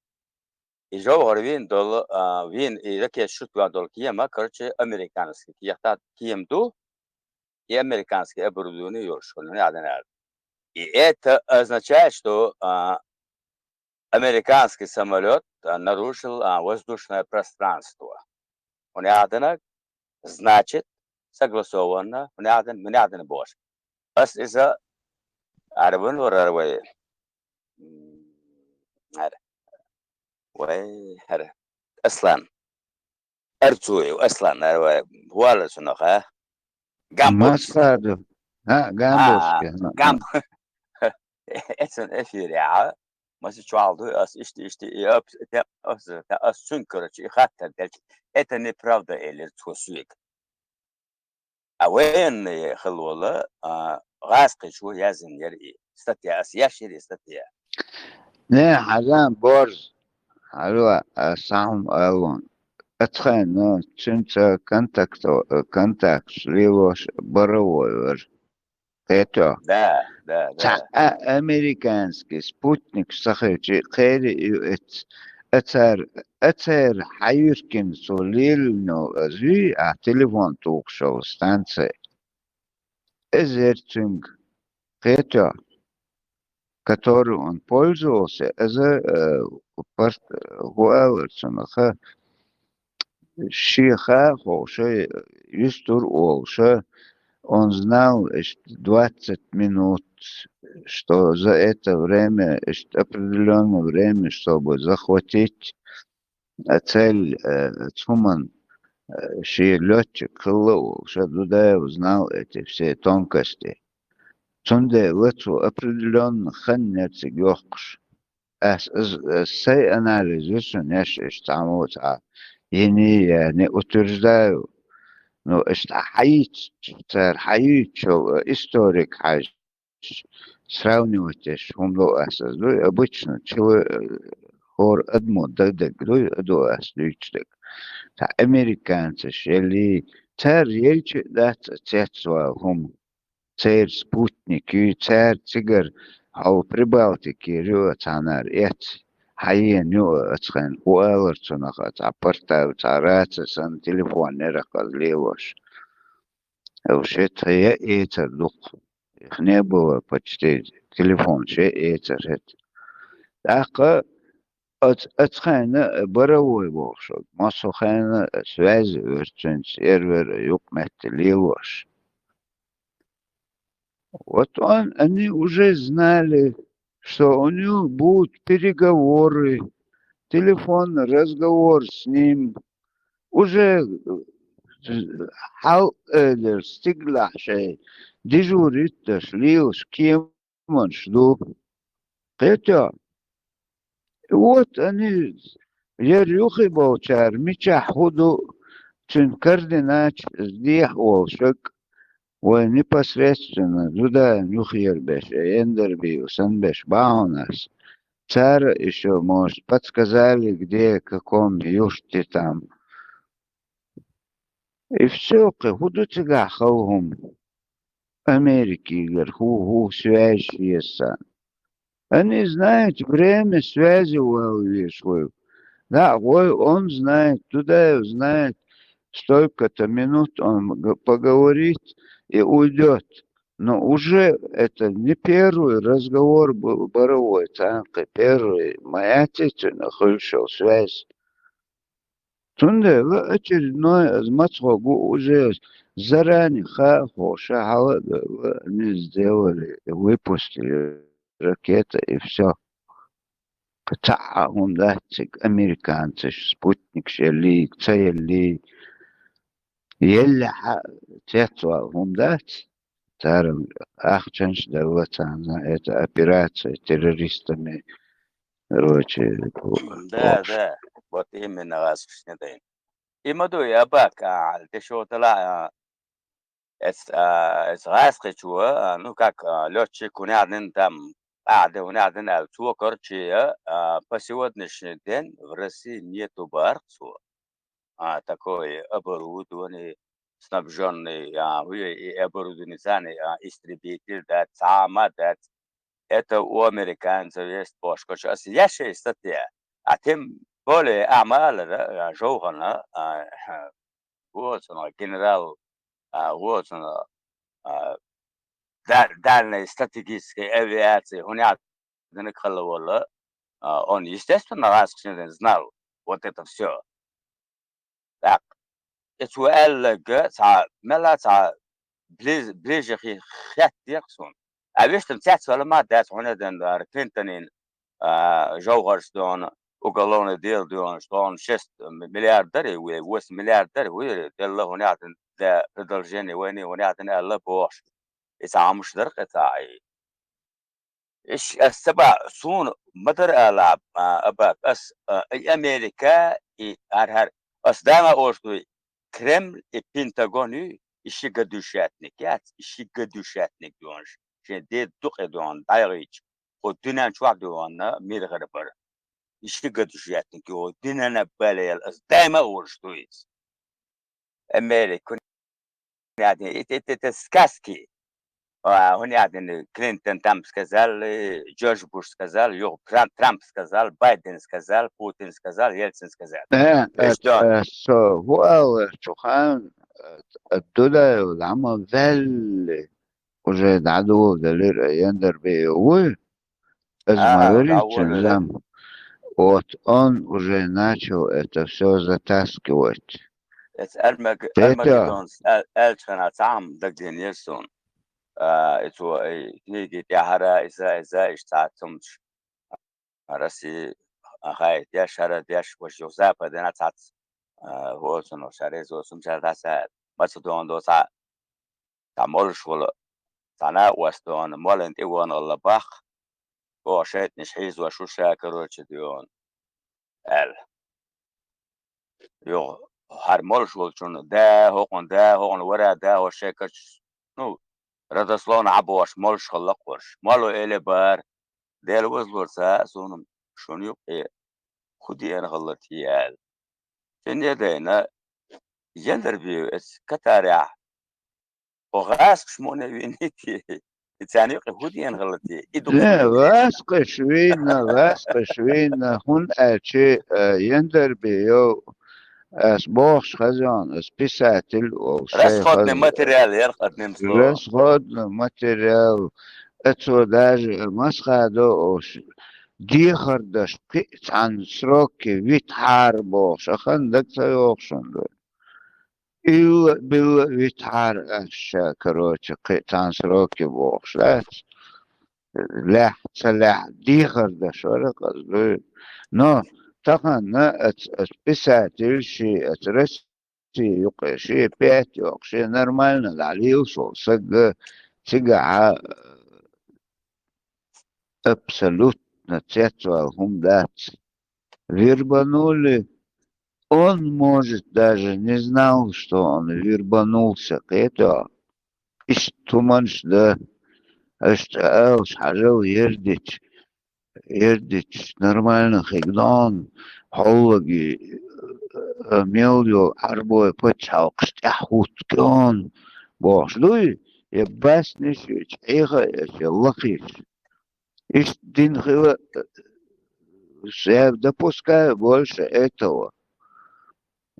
и جوهر وين دول وين ركية شو دول كيما короче американский كيحتاج كيم دو и американский оборудование يرشون هنا и это означает что американский самолет нарушил воздушное пространство он значит согласованно من бош بس إذا عربون ورا هذا أصلا أرجوي وأصلا هو على شنو جامبورس مسخرة. ها اه جامبوسكي. جامب اتسن افيريا mas çoğaldı as işte yap as çünkü hatta belki etni pravda eller tosiek وين خلوله غاسقي شو يازن يري استطيع اسياشير استطيع نه حزام بورز حلوة سهم ألون أتخيل تشنتا كونتاكت ليوش بروور تيتو تاع ده أمريكانسكي سبوتنيك صخيجي خيري أتر حيركن سوليل نو زي تليفون توك شو ستانسي إزرتنج تيتو который он пользовался, это whoever шиха, хоше, юстур олше, он знал, что 20 минут, что за это время, что определенное время, чтобы захватить цель Цуман, ши летчик, что Дудаев знал эти все тонкости. Цунде лету определенно ханнец يوقش. سي أناليزيشن يش استعموت يعني أترزاو نو حييت تر حييت شو историк حاج сравнивать هم لو أساس لو обычно شو هور أدمو دقدق لو أدو أس ليشتك تا أمريكانتش اللي تر يلش ذات تيتسوا هم تير سبوتنيك تير تيجر أو بريبالتيكي ريو تانار إت حيين نيو أتخن وألر تنخت عبرتا وتارات سن تليفون نرقل ليوش أو شيت هي إيتر دوق خنيبو بچتي تليفون شيء إيتر هت أقا أتخن بروي بوشو ما سخن سواز ورتن سيرور يقمت ليوش Вот они уже знали, что у него будут переговоры, телефонный разговор с ним. Уже хал стигла шей дежурит дошли с кем он жду. Хотя вот они ярюхи болчар, меча худу, чин координач здесь волшек. ونепосредственно туда нюхер беш, эндерби, санбеш, баунас. Царь еще, может, подсказали, где, каком юште там. И все, худу тяга халхум. Америки, ху связь есть. Они знают время связи свою. Да, он знает, туда знает, столько-то минут он поговорит и уйдет. Но уже это не первый разговор был боровой, танка, первый. Моя тетя находила связь. Тунде очередной азматхогу уже заранее шахала не сделали, выпустили ракеты и все. قطعهم ذاتك أمريكانتش سبوتنيك شلي تسيلي يلا تيتوا هم ذات تعرف أخشنش دولتنا это операция террористами короче ده вот именно غاسقشني إمدو يا باك على تشو طلع اس غاسقي شو نو كاك لوتشي كونادن تام قاعدة ونادن على تو كرتشي بسيود نشندن ورسي نيتو بارسو такой оборудование, снабженный, оборудованный истребитель, да, сама, да, это у американцев есть пушка. Сейчас я же статья, а тем более أعمال جوهنا вот генерал вот дальней стратегической авиации, он не он, естественно, раз знал вот это все. Так, سؤال تاع مالا تاع بليجي خيات يقصون علاش تمتعت ولا ما دات هنا دن كلينتونين جوهرش دون وقالون ديل دون شلون 6 مليار دري و 8 مليار دري وير ديال هنا ده продолжение войны ونعطينا الله بوش إسعامش درقة تاعي إيش السبع سون مدر ألعب أباك أس أمريكا أرهر أس دائما أوشتوي كرeml Pentagon'u işi gadüşetnik ya işi gadüşetnik diyormuş. Şimdi duk ediyorsun dayağı o dünen çok diyorlar mirgır var. İşi gadüşetnik o dünene böyle yal daima uğraştıyız. Amerika yani сказки. Он один Клинтон там сказал, Джордж Буш сказал, Трамп сказал, Байден сказал, Путин сказал, Ельцин сказал. Что? هو شوخان الدولار العمل ذل уже дадо далер яндер беой говорит зам вот он уже начал это все затаскивать. Армагеддон элчана сам дагденерсон это книги тяхара из-за штатумч России хай тяшара тяш вошел запада на цац вот он шарез осум шардаса Macedon доса тамол швол сана вастон молен тивон аллабах وشيت نشحيز وشو شاكر وشديون ال يو هر مالش ولشون ده هون ورا ده وشاكر نو ردسلون عبوش مالش خلقوش مالو إلي بار ديل وزلورسا سونم شون يبقى خدي أنا غلطي ال شنيا دينا يندر بيو اس كتاريع وغاس شمونا بينيتي الثاني خدي أنا غلطي واسق شوينا هون أشي يندر بيو اس بوخش خزان اس بيساتل او راس خدنا ماتريال يرقد نمسلو راس خدنا ماتريال اتو داج مسخادو اوش دي خردش قيت عن سروكي ويت حار بوخش اخندك تيوخشن دو إيو بيو ويت حار اشا كروتش قيت عن سروكي بوخش لا سلاح دي خردش ورق ازدو نو تقن بساتل شيء اترسي يقع شيء بيت يقع شيء نورمال عليه وصل سجع ابسولوت نتيجة هم дать. Вербанули. Он, может, даже не знал, что он вербанулся к этому. И что манш, да, что حاجة يردش نورمально خيقدان حولجي ميليو عربوي بتشاو قشتحوت كون باش دوي يباس نشيش ايغا يلقيش ايش دين خيوة سيب допускаю больше этого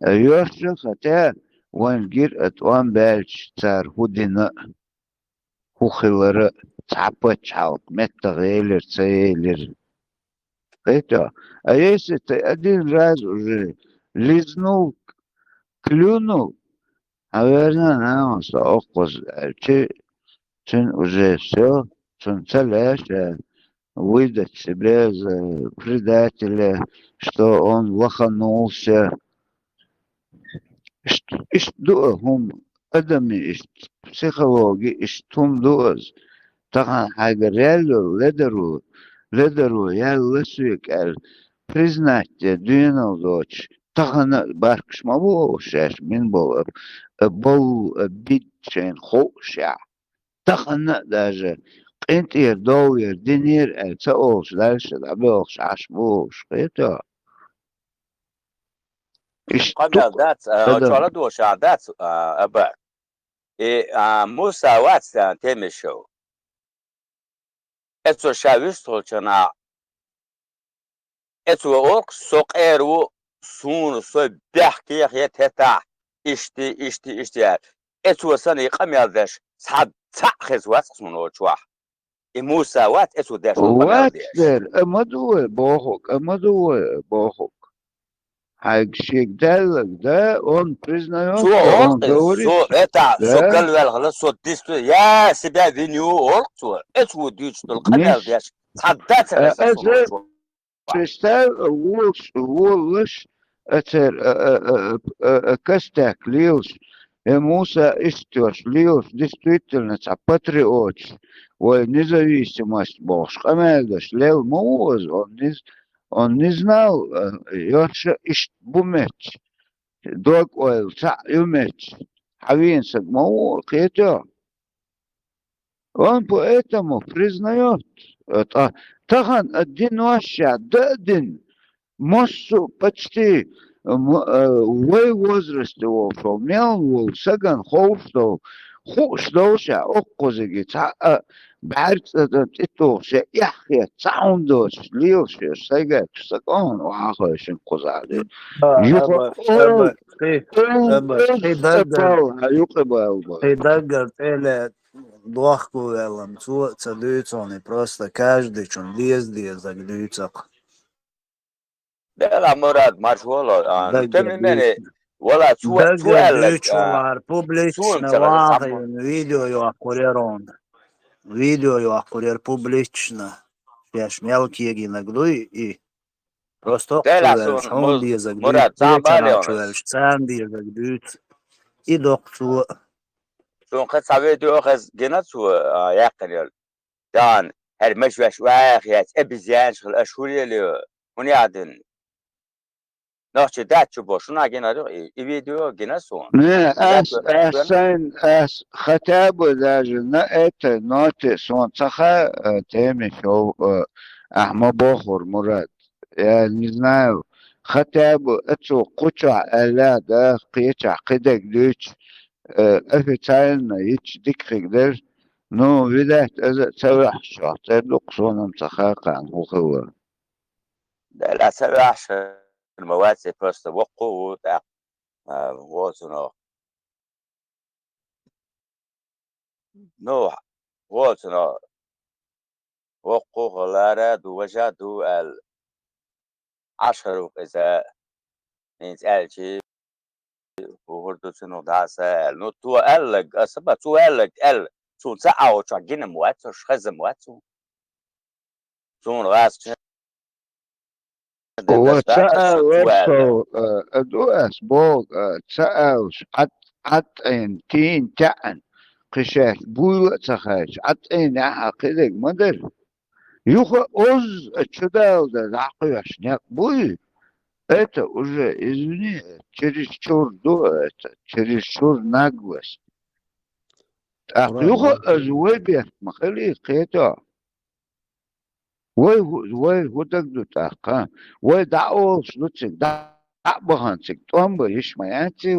يوشي хотя وان جير اتوان بالش цар худина хухилары цапы чалк меттагейлер цейлер это а если ты один раз уже лизнул клюнул наверное что окоз чин уже все чин целяешь выдать себе за предателя что он лоханулся что هم أدمي психологи هم دوز طبعا حاجة ريالو لدرو يالسوك признать دينو دوش طبعا باركش ما بوشاش من بو بيتشين خوشا طبعا داجة انت يردوير دينير تأوش دالش دابوش عشبوش قيتا قبل ذات شغلة دوشة ذات أبا مساواة تمشوا اتو شاويستو چنا اتو اوك سوق ايرو سون سو بحكي يتا اشتي اتو سنة يقام يالدش صعب تأخذ واسق سونو چواح مساواة اتو داش واتر امدو بوخوك حاج شيك دالك ده он признает он говорит это сокол велгала сотдисту я себя виню орцу это дичтол камер дяш хаддат представь волш это костяк лилш Муса истёж, льёш, действительно, патриот, ой, независимость бог, шкамельдаш, лел муз, он не знал, ёрша ишт бумеч, дог ойл, юмеч, хавинсак мау, кето. Он поэтому признает, это, тахан один вообще, один, массу почти, в возрасте вошел, мял, саган, хоустов, хоустовся, оккозыги, بعرف تتوش يحكي تاوندوش ليوش سيجات سكون وعاقش انقذ أبا يقول خي دقر يقبل خي دقر إلى ضحكوا يلا مسوق تدويتوني просто каждый чон лезде загдуйцак لا مراد مشغولة دقر تم مني ولا تو دقر قال لك دويتشولار سون публично تبع вахай سامون видео я курерон видео я курер публично яш мелкие гинагдуй и просто لا октуэлш سون он дезагдуй مراد سام بالي вечерачуэлш اونس цан дезагдуй и докту سون خد سوي دو خز جنات سو يقتل دان هل مش وش واخيات ابزيان شغل اشهوري اللي هني عدن نوش دات باش شنو جنا دو اي فيديو جنا سون نه لا أسن خطاب داجنا نوت سون صخا تemi شو أحمد بخور مراد я не знаю хотя бы эту кучу аля да قيتش قدك ليش официально يتش ديك ну видать это سوي شو تلوك صونم صخا عن هو لا سبعش المواسي بس وقو تاع وزنو نو وزنو وقو غلارة دو وجدوا العشر إذا نسأل شيء وهردو شنو دعسة نو تو قالك أسبب تو قالك قال شو ساعة وشجين مواتو شخز مواتو شو راس دندش داكس وسأل تو قال ورسو أدوس بوغ سأل عطين تين تان قشاش بوي تخاش عطين عقلك مدر يخو أوز أتشدال ده عقياش نيك بوي это уже, извини, чересчур, это, чересчур наглость. А مراد يخو مراد أزوجه مخلي قيته وي هدك تاقا وي دعوه سلوتك دع بغانتك تومبو يشمياتي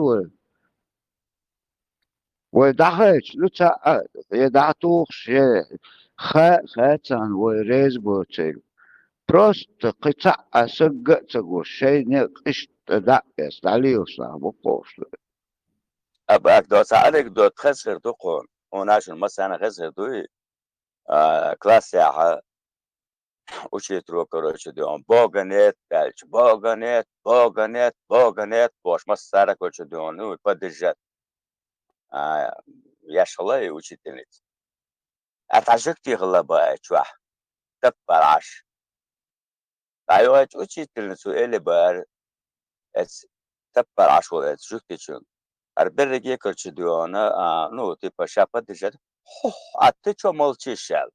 وي دعوش لوتا يدعتوخ خاتان وي ريزبوتك просто قطع سقطك والشي نقش تدعس عليه صاحبه قوش أبقى دو سألك دو تخسر دو قون وناشن مثلا خسر دوي كلاس ساعة وشي ترو كروش ديون بوغانيت بلش بوغانيت باش ما سارة كروش ديون نو بدجت ياشالله وشي تنيت أتعجبتي غلا بقى شوح تبرعش أيوة وشي تنيت سؤالي بقى تبرعش ولا تشوكتي شون أربرجي كروش ديون نو تبقى شابة دجت أتى شو مالشي شال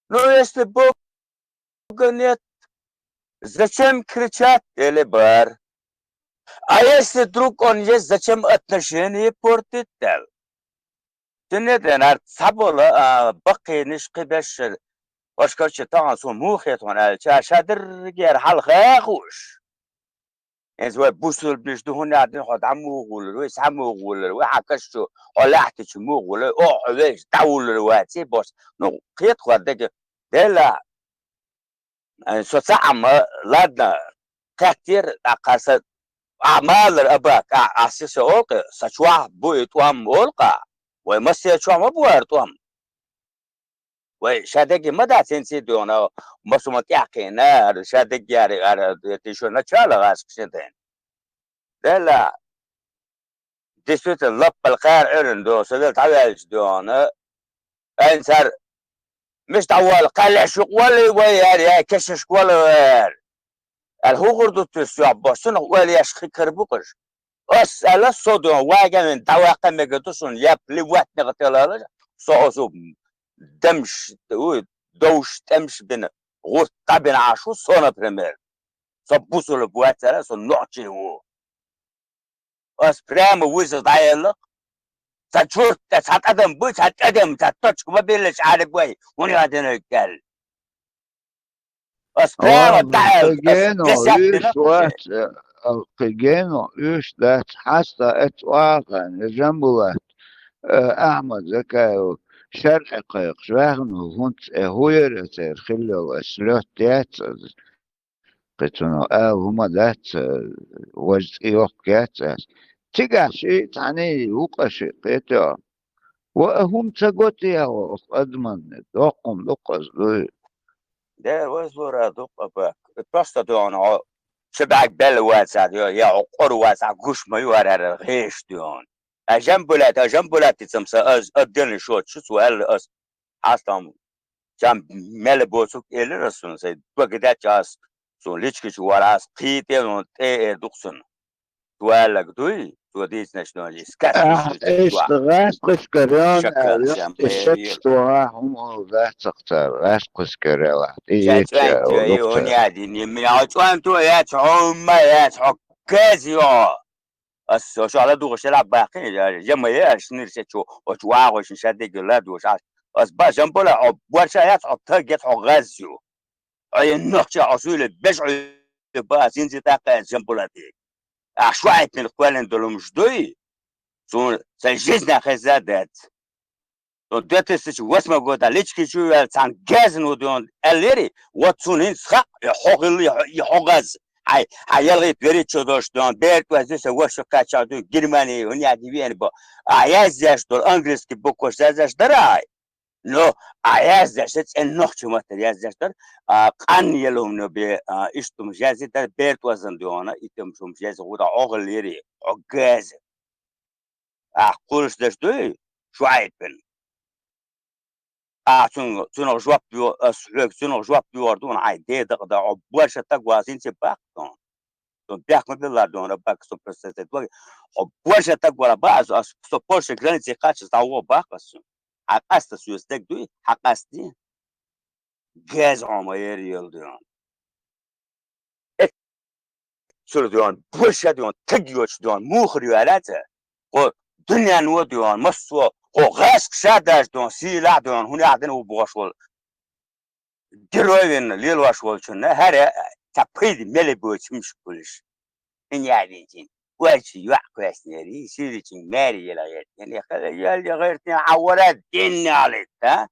Ну, если Бога нет, зачем кричать или бар? А если вдруг он есть, зачем отношения портить? Ты не знаешь, сабола баки нишки бешер. Вашкарчи тан су мухет он алча шадр гер халхахуш. إذا بوصل بيش دهون عدين خد عمو غول ويس عمو غول وحكشوا قلعت شمو غول أو ليش دول الواتي بس نو قيت خدك دلا سوتسعم لادنا كثير أقصد أعمال أباك أساس أوك سشوا بوي توام أولقا ومسي شوا ما بوار توام وشادك مدى سنسي دونا مسومت يحكينا شادك ياري تشو نشالا غاس كشنتين لا ديسبيت اللب الخير عرن دو سدلت عوالج دونا انسر مش طوال قلع شقولي وياري كشش قولي الهو غردو تسيع باسن ويلي يشخي كربوكش أسأل صدق واجا من دواقع مقدسون يبلي وقت نقتل صوصو دمش دوش دمش بين غوت طبعا عشو صونا بريمير صبوسو لبوات سلا صن نوتشي هو أس بريم ويز دايلق ساتشور سات أدم بوي سات أدم ساتوش كم بيلش عارف بوي وني هذين الكل أس بريم دايل أس قيجينو دسات إيش بنقطة وات قيجينو إيش ده حتى إتواقع جنبه أحمد زكايو شرع قيق شواهنو هونت هوير تير خلو أسلوت تيات قتنو هما ذات وجد إيوك كاتاس تيجا شيء تعني وقشي قيتو وهم تقوتي هو أدمن دوقم لقص ده وزورا دوق أباك بسطة دون شبعك بل واسع يا عقر واسع قش ما يورر غيش دون أجنبولات تسمسا أدن شوت شو سؤال أس حاستم جام مل بوسوك إلى رسون سيد بقدر جاس سون ليشكش وراس قيتة تي دقسن سؤالك دوي ديس ناشوناليست كاتش إيش غاس قسكريون شكل يخت جامبيريل الشتوا هم غاس اختار غاس قسكريون شاتوان إيش تو أي ولقطة هني نمي عطوان تو يا تعوم يا تعكازيو أس شو على دوغ شلعب باقي جمع يا شنير شو وتواع وش نشدق جلاد وش أس با جنبولا أو ورشايات أو ترجت أو غازيو أي نقطة عصيلة بشع با زينزي تاقة جنبولا دي أشوائت من القوالين دولو مش دوي سون سجزنا خزادات دوت استش واسمه قوتا ليش شو سان جازن ودون الليري واتسونين سخ يحوغز هاي يلغي بريتشو دوش دون بيرت وزيس وشو كاتشادو جرماني ونيا ديبين با عيازش دول انجلس كي بوكوش زازش دراي نو عيازش النوخشو متر يازش در قان يلهم نبي اشتم جازي در بيرت وزن دونا اتم شوم جازي غودا اوغل ليري اوغاز قولش داش دوي شو عيد بن تنو جواب بيو سلوك تنو جواب بيو دون عيدة ده عبوش تقوازين تباك دون بياك من الله دون باك سوبرستات دوغ عبوش تقوى بعض سوبرش جراني تقاتش تاو باك حقست سوستك دوي حقستي جاز عماير يلدون سر دون بوش دون تجيوش دون مخري ولاته دنيا نو دون مسوا غاسك شاداش دون سيلا دون هنا عدنا وبوشول جروين ليل واشول شنا هذا تقيد ملبوش مش كلش إن يعني جين واجي يعكس نري سيرتين ماري يلا يعني خلي غيرتين عورات دين عليك ها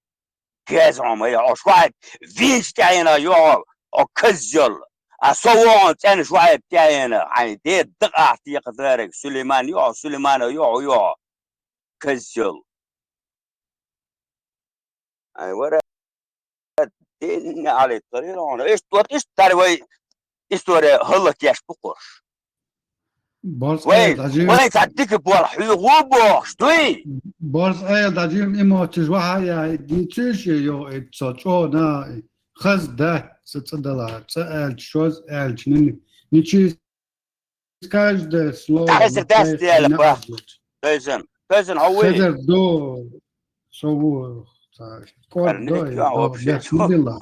كاز عمي عشوائد فينش تعينا يو أو كزل أصوّن تاني شوية بتاعنا يعني دي دقة في قدرك سليمان يو كزل أي ورا دين على الطريق أنا إيش تروي إستوري هلك ياش بقرش Borz وين تعديك بوالحيو غوبوش دوي Borz dajim imo ya diçiş yo etço na khaz da tsadala tsal shoz elçinin niçi каждое слово حسر داس ديالك با تزن هوي خزر دو سو كور دو دو بس مدلا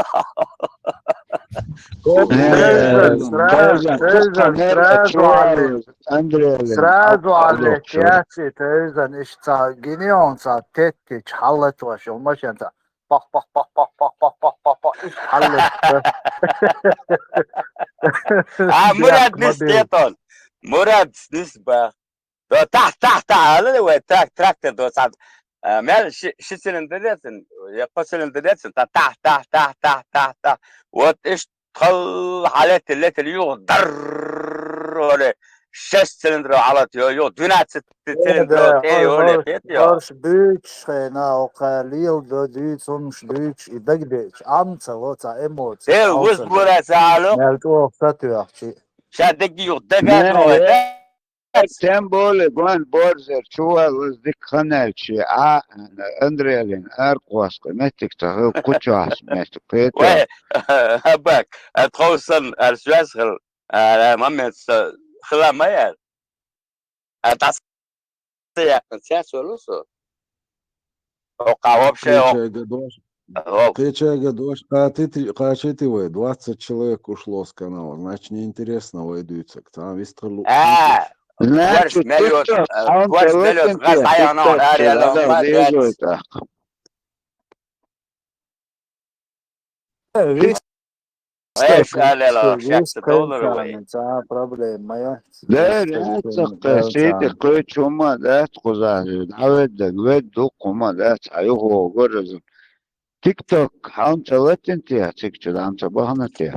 سرازو على احتياجي تيزن اشتا جنيون سا تتش حلت وشو مش انت بق بق بق بق بق بق بق بق بق ايش حلت مراد نسبيتون مراد نسبة دو تحت على تراكتر دو ساعد مال شو سلندريتن يقول سلندريتن تحت وات ايش تخل حالات اللي يو در ولا 6 سلندر على يو دونات 6 سلندر ولا بيتيو هرش بيتش خينا وقاليل دو ديت ومش بيتش يدقدش عمتا وطا اموت ايه وزبورا سالو مالتو وقتاتو يحكي شادك يو دقات تمبول جوان بورزر شو وزدك خنالشي اندريالين ارقواس قيمتك تهو كتشاس ميتك وي هباك تخوصن السواسخل مامي خلا مايال أنت سياسة سولوسو أو вообще Клеча Гадош. Клеча Гадош. Качети вы, 20 человек ушло с канала. Значит, неинтересно выйдутся. Там вистрелу آه Значит, 20 مليون TikTok, a un 20 مليون telecom غاز pia عيانون TikTok أريا la لهم da ما دات vizuita. Viss إيش tiek قال له viss $6 وي cancellēts, problēma, ja? ده Viss رأسك سيدي cancellēts. قيت هما ده قزازي دعوت دقوت دوق هما ده تعيوه وقرزم تيك توك حاون تلت انتيا تيك توك عم تبهنا تيا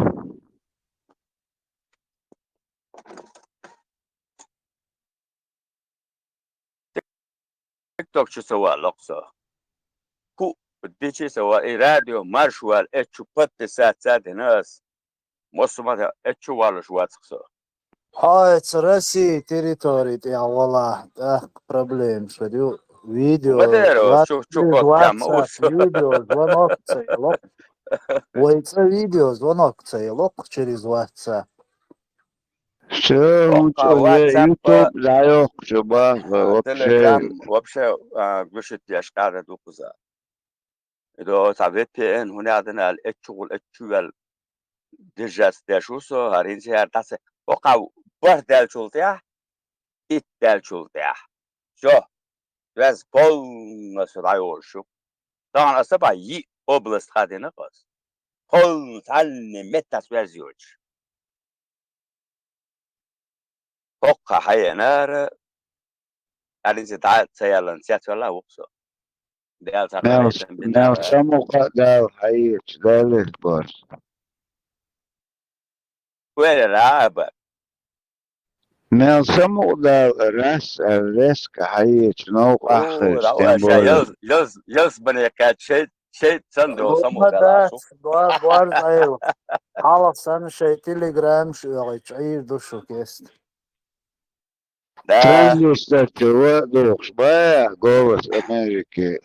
تيك توك شو سوى لقصة كو بدي شي سوى راديو مارشوال اتشو بط سات ناس مصمت اتشو والو شو واتسخصو Haic России территории, ja, voilà, проблем, что видео, ومديرو شو через كوك WhatsApp, كاموس видео, звонок, целок. Войца видео, звонок, целок через WhatsApp. شو اوقع واتساب يوتيوب زعيوك شباب وبشي تليجرام وبشي قشت ياش قاعدة دوكوزا إذا تعبت بي إن هنا عندنا الاتشو والاتشو ديجاس داشوسو هارين سيار تاسي اوقع بر دال شولتيا إت دال شولتيا شو بس بول نسل عيوشو طبعا أسبع يي أوبلست خادي نقص بول تعلم متى سوازيوج اوقع حي نار هارين سيتعاد سيالا سيات ولا وقصو دال ناو تقريبا ناو بنار سموقا داو حييت دالت بارس وين العابة ناو سموق داو راس الريسك حييت نوق آخر اوه لا اشياء ستنبول يلز بني كات شيء صندوق صمو Ломадат, دلاسو Guarzail, Alasan şey Telegram şu çayır duşu kest. ده ترانزستور دوخش بايا قوة أمريكي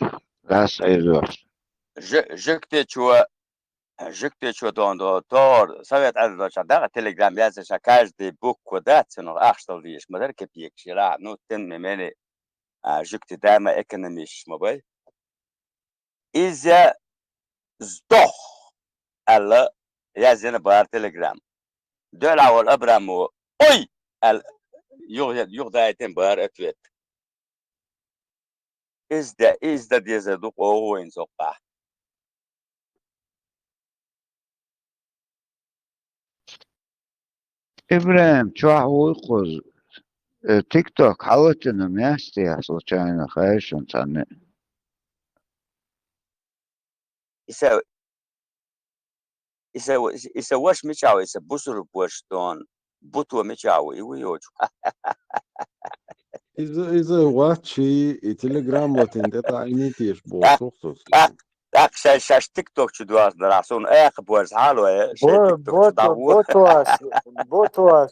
راس عيدوش جكتي شو دون دور سويت عدد دوشا دا تليجرام يازا شكاج دي بوك ودات سنو اخشتل ديش مدر كبيك شراع نو تن مماني جكتي داما اكونوميش موبايل إذا زدوخ ألا يازين بار تليجرام دول أول أبرامو أوي ال يغدا يتم بار أتويت إزدا ديزا دوق أوين سوقا إبراهيم شو هو يقول تيك توك حاولت مياستي случайно خايشون تاني إسا إسا واش ميشاو إسا بوسر بوشتون بوتو ميشاو يوجو إذا واتشي تليجرام لاتين عيني تيش بوصوص تاك شاش تيك توك شو دواس دراسون اخ بوز حالو شي تيك توك شو داو Botuas,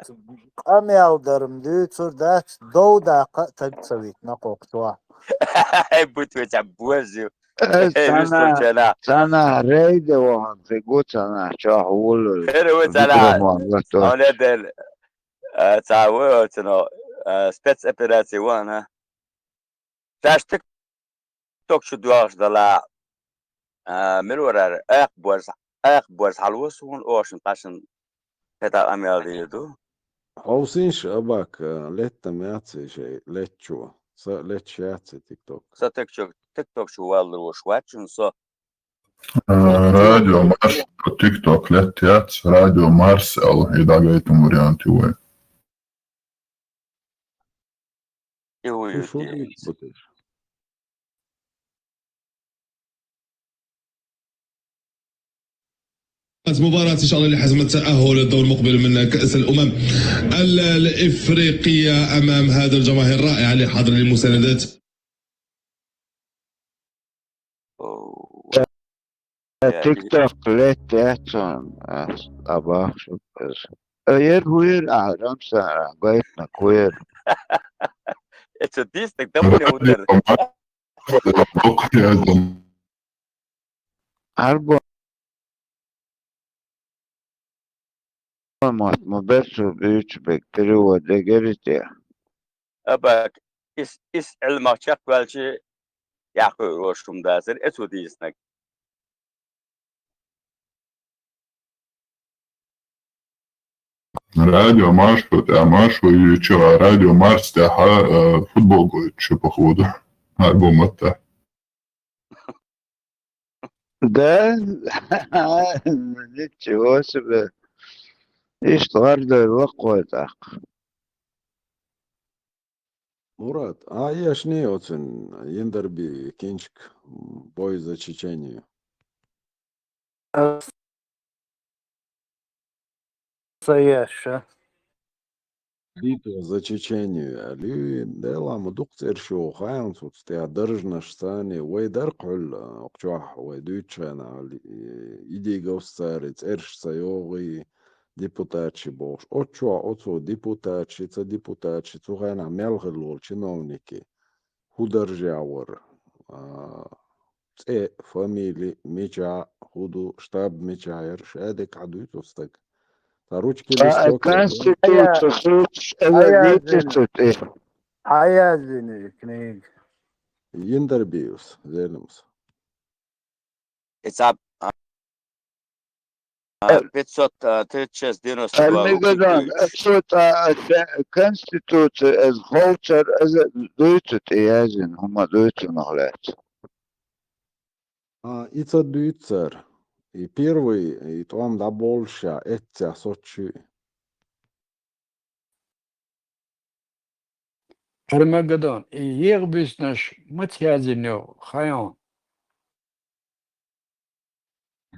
amjaldarım düçür dat doğda tagtsavit naqoqtua. بوتو بوزيو مستر سنة شنا سنة ريد وهم في قوت سنة شو هو خير وتلا الميكروفون أولاد تعاوي تنو سبيتس إبراتي وانا تاش تيك توك شو دواس دلا ملورر اق بوز حلوسون اوشن قاشن هتا اميال ديدو حوسينش أباك لتا مياتسي شيء لتشو لتشياتسي تيك توك تيك توك شو والر وشواتشن سو راديو Mars, TikTok lätt Radio Marsel i dagaitum varianti uue. يو شو بتش مباراة إن شاء الله لحزم التأهل للدور المقبل من كأس الأمم الإفريقية أمام هذا الجماهير الرائعة اللي حاضرة للمساندات. تيك توك ليت ياتون أبا شو بس وير أعلم سنة قايتنا كوير اتس ديستك دموني ودر أربع ما بس بيوتش بكتيريا ودقرتي أباك إس الماتشات بالشي يعقل روشهم دازر إتو ديسنك Радио Марш, Марш, вы что, радио Марс, футбол говорит, что походу. Альбом это. Да? Ничего себе. Ишь, твердый вакует. Мурат, а я ж не оцен Ендерби, Кинчик, бой за Чечению. Саеша. Битва за Чечению. Али дела мудук цершو خاين صوت تاع درجنا شتاني ويدرقل اقتواح ويدوتشانا يدي غوستاريت ارش سيوغي депутатши бош. Очо, оцо депутатши, ца депутатши, цугайна мелгылол чиновники. Худержавор. Це фамили меча, худу штаб мечаер, шедек адуйтостак. Ручки листок. Конституция, суд, это Ayazini knig. Ендербиус, зелемс. إتعب 592 الميدان الصوت конституция از خالتر از دویتت ایازین هما دویتو نغلات. Ица дюйцер. И первый, и там да больше, это сочи. Армагеддон. И егбиснаш матьязинё хаyon.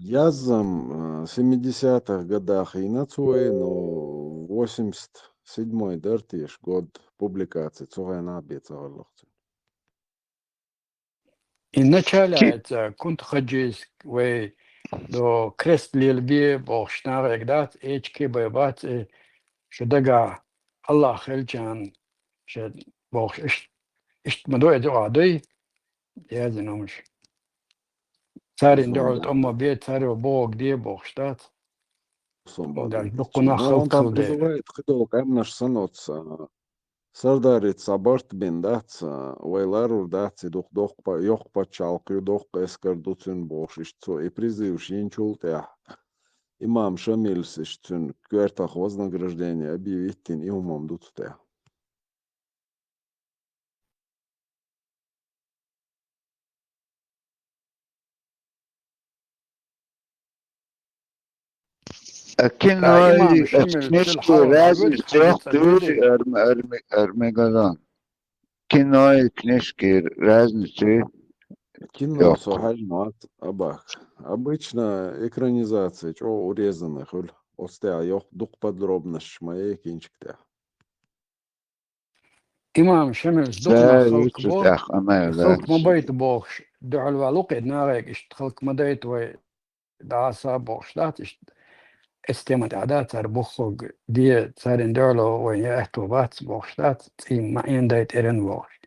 Язом 70-х годах и нацуэ, но 87-й дартиш год публикации цугай на обецаллахцу. И началяется кунт хаджис вей до крест лилби бохшнарек дат эчки байбат шедага Allah хелчан шед бох ишт мадой дعادي يازنومش صار ندعوت أما بيت صار بوق دي بوخشتات وداش بقنا Но он خلق там خلدي призывает хидол камнаш саноц. Сардарит сабарт бин дац, вайлару дац, и дух по йох по чалку, дух эскар дуцин бош, что и призыв шинчул тя. Имам Шамильс, что квертах вознаграждения объявить тин и умом дуц тя. لا إمام كنوي شمل كنشكي تلحال رازي عبد تروح حديث دوري الدودي أرميغدان. Кино книжки разницы. Кино сохальмат абак. Обычно экранизация, что урезанных, остя йох дух подробность моей кинчик тя. إمام شمل دقنا Да, خلق лучше بو так, она خلق ما разница. بيت بوخش دعوا الوالوق نارك إشت خلق ما ديت وي دعاسا بوخشتات إشت استمت عادات صار بخوغ دي صار ندعلو وي يأهتو بات بوخشتات تيم ما ين دايت إرن بوخش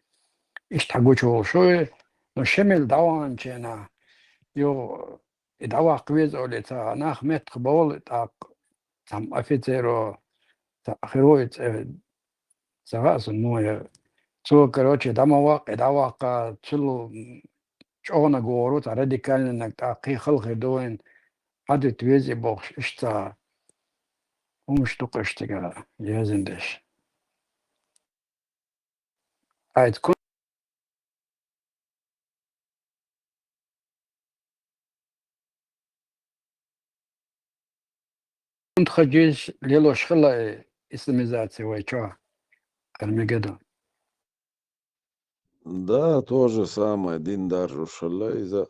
إشت حقوشو شوي نو شمل دعوان جينا يو دعوا قويز أولي تا ناخ مت قبول تا تام أفيتيرو تا خيرويت سغاس النوية تو короче دعوا تشلو شغنا جورو تا راديكال إنك تاقي خلق دوين حد تويزي بوخش إشتا ومش تقشتك يازندش عايد كنت خجيش ليلو شخلا إسلامизация ويشوا Армагеддон. Да, то же самое, Диндар Рушалайза,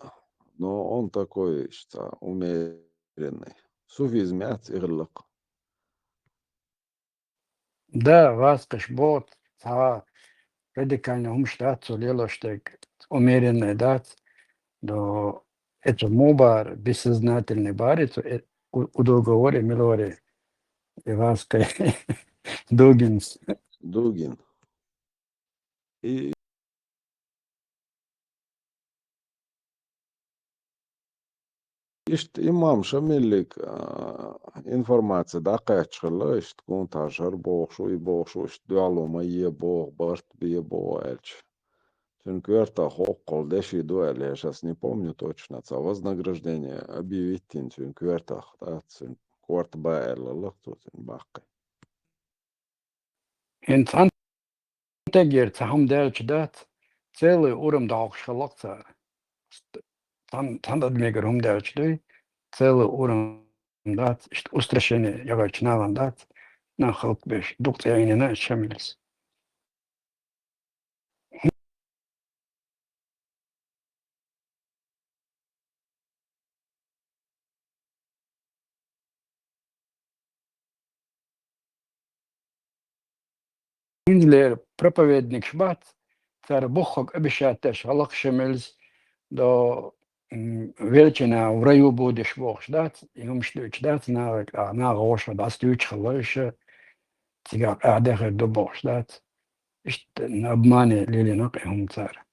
но он такой, что умеренный. Суфизм ирлак. Да, васкаш бот, та радикально умштат, лело штек умеренный дат, до это мобар, бессознательный бар, это у договоре милоре, и васка Дугинс. Дугин. И اشت إمام شميلك إنفورماتsia دقيقة اشت كون تاشر بوغ شو اشت دوالو مية بوغ برت بيه بوغ эльч. Цюнкверта хоккол деши дуэль, я сейчас не помню точно, це вознаграждение объявить цюнквертах, да, цюнкверт баэль, лохту цюнбахкай. Инсан тегер цахам дээлч дат целый урам даахшалакса тандад мегер хум дээлч дой целый урам дат ишт устрашение ягач налан дат на халк беш дукция инена шамилс. Инлер проповедник шбат цар бухок обещатеш халак шамилс до величина в раю будешь бог ждать, и умшлюч дать на роша, да стюч халыша, тига адеха до бог ждать. На обмане лилинок и хумцар.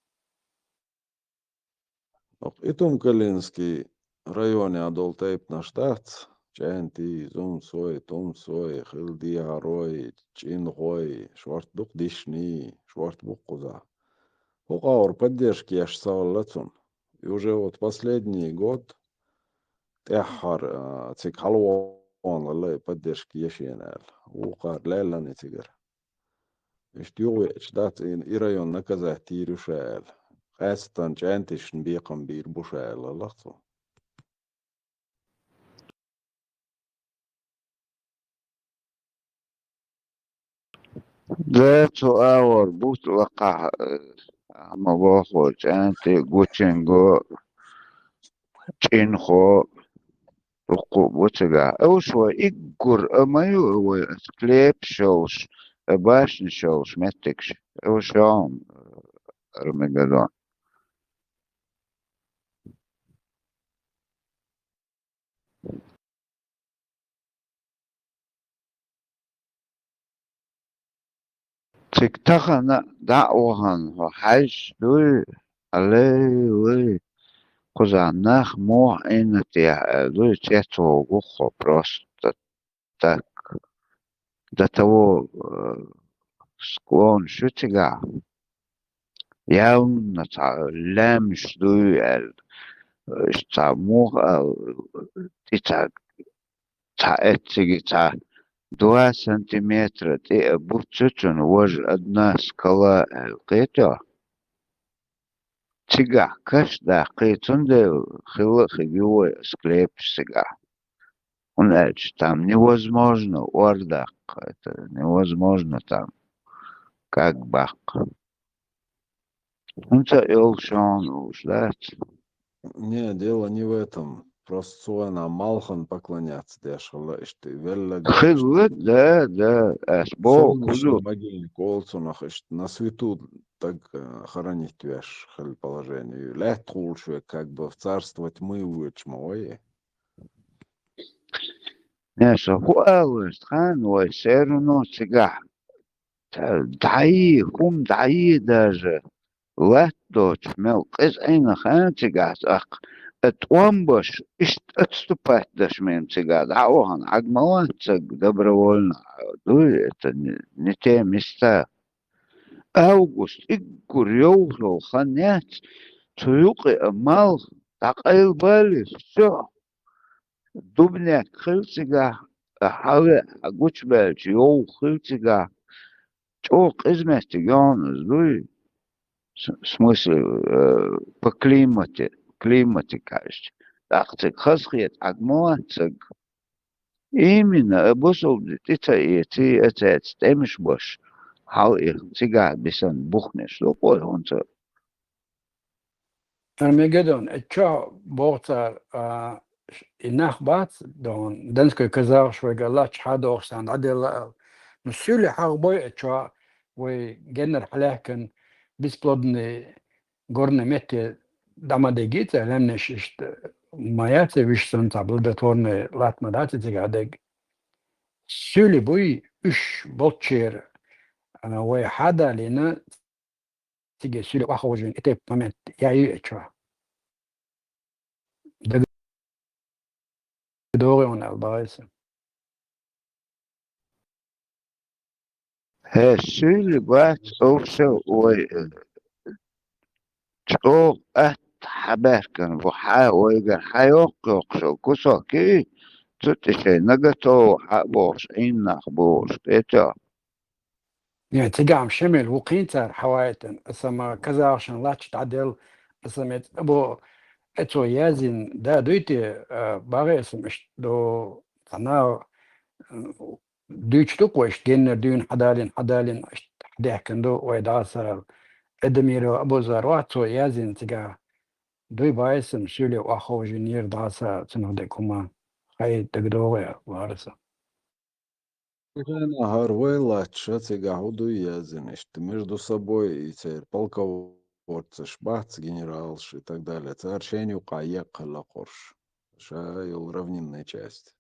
Итум Калинский районе адол тейп наш дат, чэнти, зум свой, том свой, хилди арой, чин гой, шварт дук дишни, шварт буккуза. Хукаур поддержки аж саваллацун. И уже вот последний год تأخر تيك حلوان والله بديش كيشينال وقار لا نتيجر اشتيوه اشتات إيريون نكذا تيرو شال خاصة جانتش نبيقم بير بوشال للخصو ذات اور بوت وقع اما بوخو جانتي غوتشنغو تشينخو وقو بوتشغا اوشو ايجور امايو هو سكليب شوش باشن شوش متكش اوشو ارمجدون تكتخنا دعوهن هو حاج دوي علي وي قزعناخ موح إن دوي تيتو غوخو بروست تاك دتو سكون شو تيغا ياون نتا لامش دوي اشتا موح تيتا تا اتيغي تا 2 سنتيمتر تي بوتشتون وج أدنى سكالا القيتو تيغا كش دا قيتون دي خيوه سكليب سيغا ونأج там невозможно ордак, это невозможно там, как бак. Он-то Элшон уж, да? Не, дело не в этом. Просто суэна малхан поклоняться дешало, и что велла Хилы, да, асбо, солнечный кузу. могильник олцунах, и что на свету так хоронить веш хил положение. Лет хулшве, как бы в царство тьмы уечмовое. Не, ху алыст, хан, ой, серуно цигах. Даи, даи даже. Латточ, мел, из эйна хан цигах, ах. اتوامبش اشت اتستوبات داش من تيجاد عوهن عجموان تيج добровольно دوي نتي مستا اوغوست ايجور يوغلو خانيات تيوقي امال تقايل بالي все دبنيك خلتيجا حاوي اقوش بالش يو خلتيجا чок измести يونس دوي смысле по климате, кажется. Так, хасхиет, агмоацик. Именно, обособдит, это темиш бош. Хау их цигар бисан бухнеш, лукой он-то. Армагеддон, etja bortar inach bat don danske kazar shwega lach hadorsan adel nusuli harboy etja we genner halaken bisplodne gorne mette damadegita lemnesh ist mayate vishson tablatorne latmadate tigadeg suli boy üç bolcher we hada lena tige suli waxojin etep moment yayi etja دوري on البايس هي سيلي بات أوسو تشوق حبار كان بوحا ويجر حيوق يقشو كسو كي تتشي نقطو حبوش إنخ بوش تيتا يعني تقام شمل وقينتا حوايتن اسما كذا عشان لا تتعدل اسمت ابو اتو يازن دا دويتي باغي اسم دو قناة دويتش وش جن دون حدالين حداه كندو ويداسر ادميرو ابو زارواتو يازن تقا دوي بايسم سولي واخو جنير داسا تنودكما هاي تقدوغي وارسا Нахар вайлача цигахуду язынышт. Между собой и царь полководцы, шбац, генералш и так далее. Царь шеню каякала корж. Шайл равнинная часть.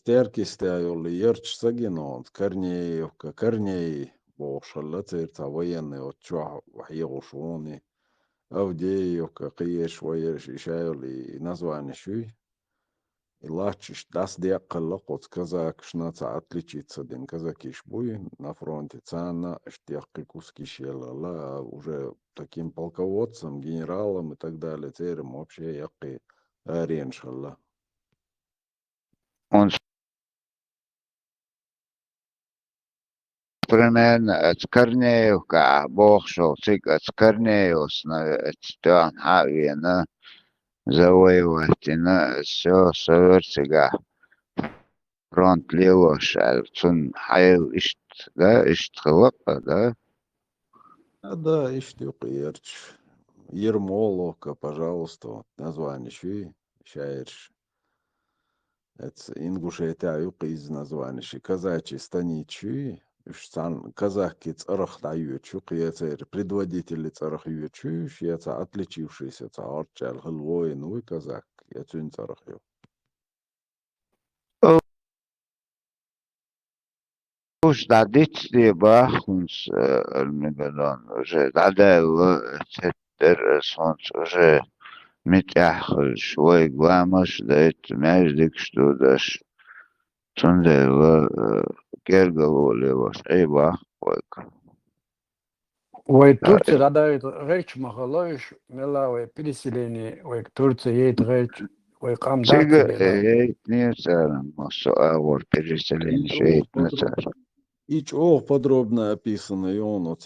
Терки стояли, ярч сагинон, Корнеевка, Корней, бошалла царь военный от чуа вахьегушуни. Авдеевка, Киеш, Ваерш, Ишайли, название шуй. И лачиш дас диаккалла коц казак шнаца отличиться ден казаки шбуй на фронте цана штяхки куски шелала уже таким полководцем, генералом и так далее. Терем вообще яки ареншалла. Он примерно от Корнеевка бошо цик от Корнеевс на стан хавина завоевать на все совершига фронт левошал цун хайл ишт да ишт хлопа да Да, иштюк ерч. Ермоловка, пожалуйста, вот название шуй, шаерш. Это Ингушетия юк из названия ши. Казачий станичуй. Сам казахки царах дают чук, предводители царах ючу, яца отличившийся царчал хлвой, ну и казак, я цюнь царах ю. уж дадить ли бахунс المجالون уже дадал тетер сонс уже متأخر شوي قامش دايت ماجدك شتو داش تندل كيرقلو لي وش عيبا ويك Ой, Турция радает речь махалоиш, мела, ой, переселение, ой, Турция едет речь, ой, камдат سيجا тебе, да. هيت نيسان مصو أول переселение شيت نتار Ич ох подробно описано, и он от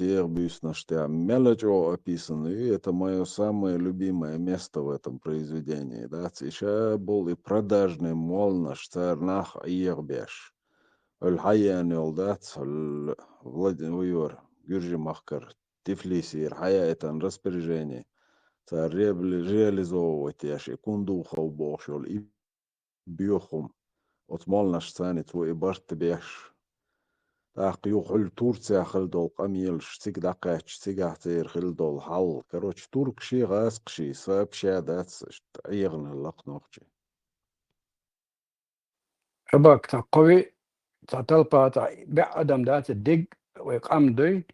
на штя. Мелочь описано, и это мое самое любимое место в этом произведении. Да, еще был и продажный мол наш царнах Иербеш. الحقيقة يولدات Владимир Гюржи Махкар Тифлиси الحقيقة это распоряжение. Царь реализовывать яши кундуха убошел и бьехом. От мол наш цани твой барт беш. تاقيو حل تورتيا خلدول قميل شتيك دقاش شتيك احتير خلدول حل كروش تورك شي غاسق شي ساب شادات عيغن اللق نوخشي شباك تا قوي تا تلقى تا بعدم دات الدق ويقام دوي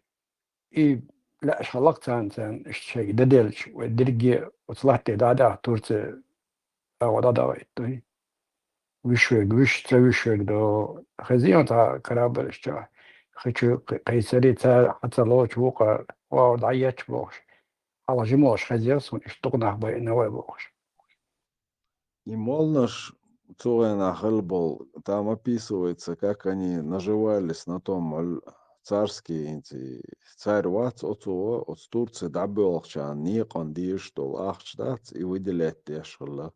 اي لا شلق تان الشيء ددلش والدرجي وصلحت دادا تورتيا او دادا ويتوي وش تسوي دو خزيون تا كرابل الشاه خشو قيسري تا حتى لو شوقا وضعيت بوش على جموش خزيرس ونشتقنا بين ويبوش И молнаш Цуэна Хелбол, там описывается, как они наживались на том царские царь Вац отцу от Турции добелчан никон диштол ахчдац и выделять тешхла.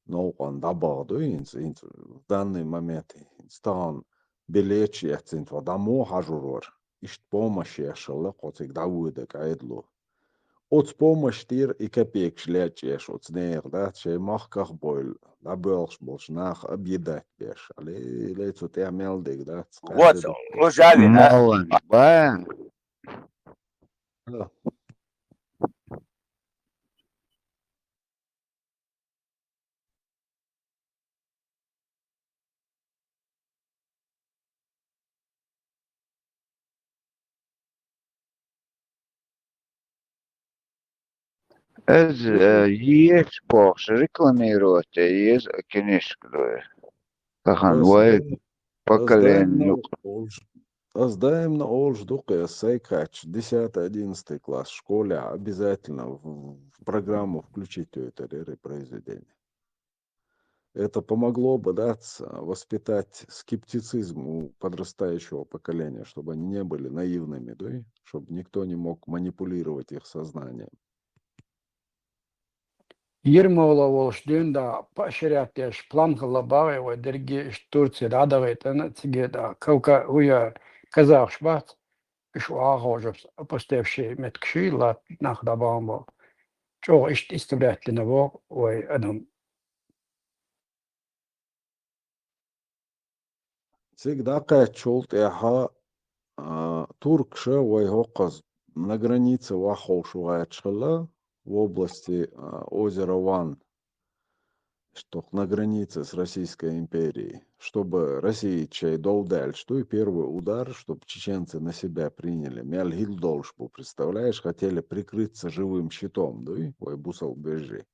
Но он добавил в данный момент стан билечи яцинт вадаму хажурор. Ишт помощи яшла котик давудек айдлу. От помощь тир и копеек шлять еш от снег, да, шей махках бойл, да белш больш нах объедать беш, але лейцо те амелдик, да, Вот, Рожави, да? مالن با از يش بوخش ريكلاميروت يز كنيشكلو تخن واي поколение. Сдаем олж дука сайкач 10-11 класс в школе обязательно в программу включить это произведение. Это помогло бы, да, воспитать скептицизм у подрастающего поколения, чтобы они не были наивными, да, чтобы никто не мог манипулировать их сознанием. 20 волшдюнда поощряттеш план глобавы в дерги Турции радовает она тебе да каука уя казах шбат шуагожов поставший меткши ла нахдабамбо чо истебрят ленаво ой адам Всегда качулт яха туркша вайгоқаз на границе Вахошугачхала в области озера Ван, что на границе с Российской империей, чтобы Россия чей долдаль, что и первый удар, чтобы чеченцы на себя приняли. Мяльгил должбу, представляешь, хотели прикрыться живым щитом, да, ой, бусал бежи.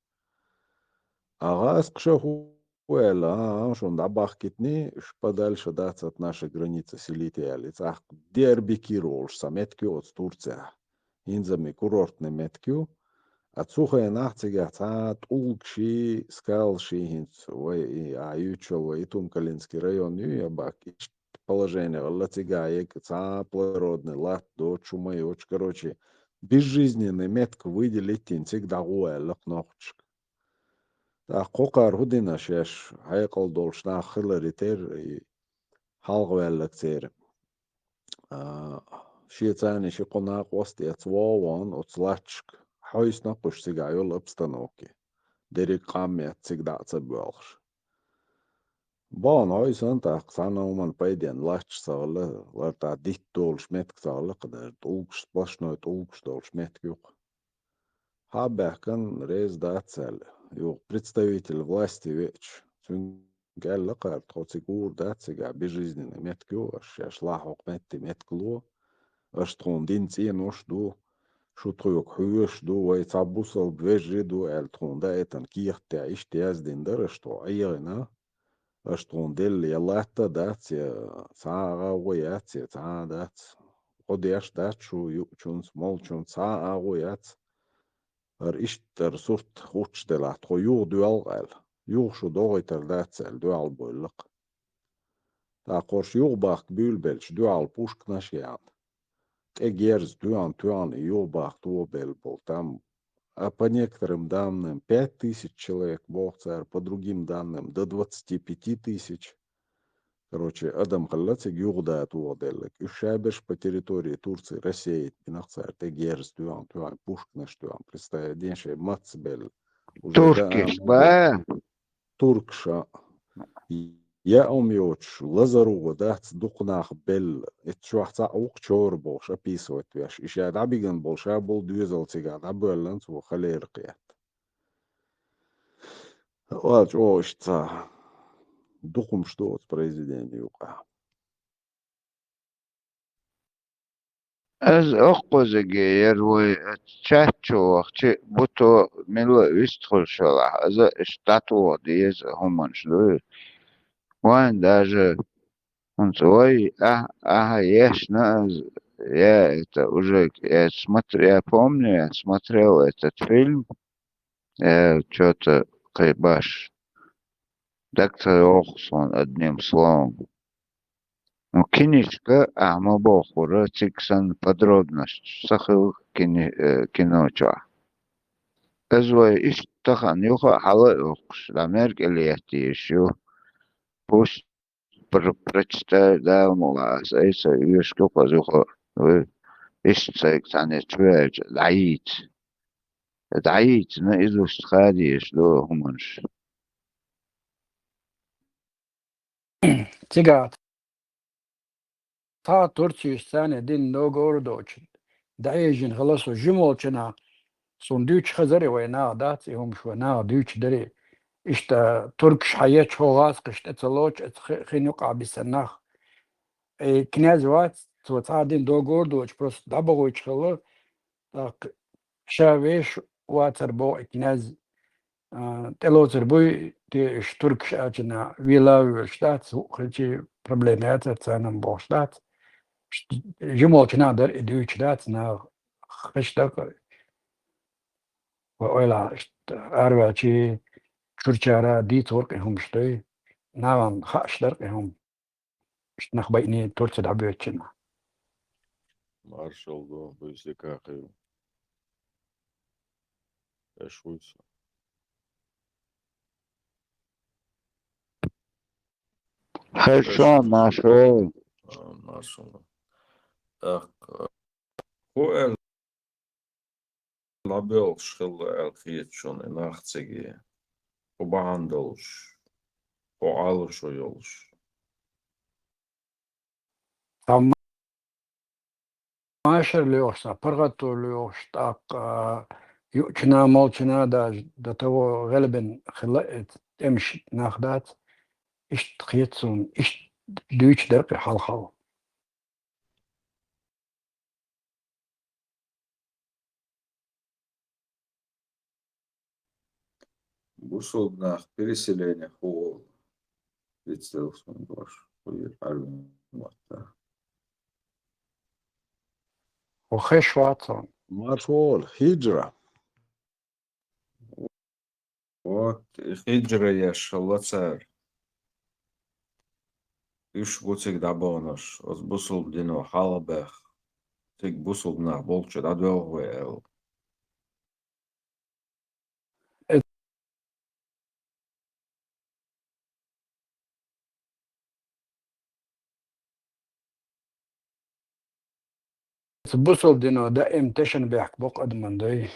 Ага, скшахуэла, что на бахкитни, подальше даться от нашей границы селители. Ах, дербики ролш, саметкю от Турция. Инзами курортный меткю. Отсухая нахцига цат улкши скалши хинц ой аютчел и Тумкалинский район я бак положение латигаек ца плодородный лат до чумай оч короче безжизненный метк выделить всегда гуэлок нохчк. Так кокар худина шеш хайкал долшна хилларитер и халгвэллак цер. Шиецани шиконак васти ацваван оцлачк. حويس نقش سيجا يول ابستنوكي ديري قامي تسيجدا تسبوالش بان حويس انت اقصانا ومن بايدين لاتش ساغلا لارتا ديت دولش متك ساغلا قدر تولكش سباشنو تولكش دولش меткюк хабахкан рез дацел ю представитель власти веч гелла кар троцигур дацега безжизненный меткю аш лахок метти меткло аш трондин ценош ду شطيوك حوش دو ويتعبوصل بفجر دو الترون دا اتن كيخ تا اشتياز دين درشتو ايغنا اشترون ديل يلاتا دات ساعة غويات ساعة دات قديش دات شو يوچون سمول چون ساعة غويات ار اشتر صورت خوش دلات خو يوغ دوال غال يوغ شو دوغيتر دات سال دوال بولق تا قرش يوغ باق بيلبلش دوال بوشك ناشيان Эгерс Туан и Юбах Туобельбол. Там, по некоторым данным, 5000 человек бохцер, по другим данным, до 25 тысяч. Короче, Адам Халлацик Югда Туоделек. И шабеш по территории Турции, России, Пинахцер, Эгерс Туан, Пушкнеш Туан. Представь, деньше Мацбель. Туркиш, ба? Туркша. Я умеюч лазаруга дат духнах бел итчвахца уqчор бош описывать веш иша дабиган болша бол дюзел циган абеллен цу халерqiat вот ошта духум что произведение юка از اقوزگی یروی چهچو وقتی بوتو ملو ویستخل شلا از اشتاتو دیز همان شلوی وان даже он свой ясно я это уже я помню, я смотрел этот фильм, что-то Кайбаш, доктор Охсон, одним словом. Ну, киничка, мы бохура, тиксан подробность, сахил киноча. Эзвой иш тахан юха хала охш, ламерк элияти еще, пусть прочитаю, да, мулас, эйса, юшка позуха, иш цайк тане чвэж, дайит, на изуст хадиш, до хуманш. تيجا تا تركي سنة دين نوغور دوتش دايجين خلاص جمولتنا صندوق خزري وينا دات يوم شو نا دوتش دري إشتا تركش حياة شغاس قشت اتلوش خينوقع بسناخ كناز وات تو تا دين نوغور دوتش بروس دابغوش خلا شاويش واتر بو إكناز تلوتر بوي تي شترك شاتنا ويلا شتات خلشي بروبليمات تسانم بوشتات جمول كنادر إدوي شتات نا خشتك وإلا أرواتي شرچارا دي تورقهم شتي ناوان خاشترقهم نخبيني تورت دعبيتشنا Marshall go بيسكاخي اشويس خشان Marshall Marshall هو لابيلش خل الخيط شون ناختسجي وبعندلش وعالش ويلش طب ماشر ليوشتا برغتو ليوشتا يوكنا مولشنا دا تو غالبا خلقت تمشي ناخدات إيش تخيطسون إيش دويتش درقي حالخال بوصل nach переселение هو представился ваш وقتها وخش واتسون مارشول هجرة هجرة يا شالله صار إيش بوتك دعبانش از بوصل بدينو حالبخ تك بوصل nach بولش دعوه ويل بوصل دينو دائم تشن بيحك بوق أدمن داي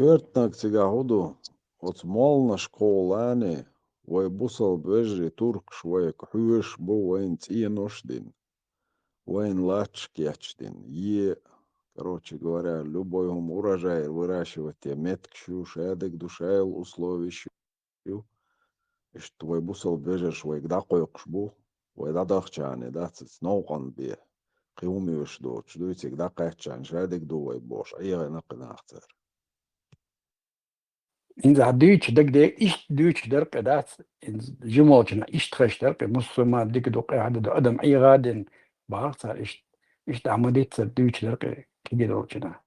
Kjörtnak ciga hudu od molna školane vai busal bežri turkš vai khuiš bu vain cienošdin vain лачкячдин короче говоря любой урожай выращивать я меткшу шадек душайл условищу и что твой бусал бежишь vai гда койкш бу vai да дахчане дацс ноуган би قيومي وش دوت شدويتك دا قاعدشان شادك دو vai boш ايغا نقناختر إن ذا ديتش دك دي إيش ديتش درق دات إن جموتنا إيش تخش درق مسلمات ديك دوق عدد أدم أي غادن بعرصة إيش تعمديت سر ديتش درق كي دوتنا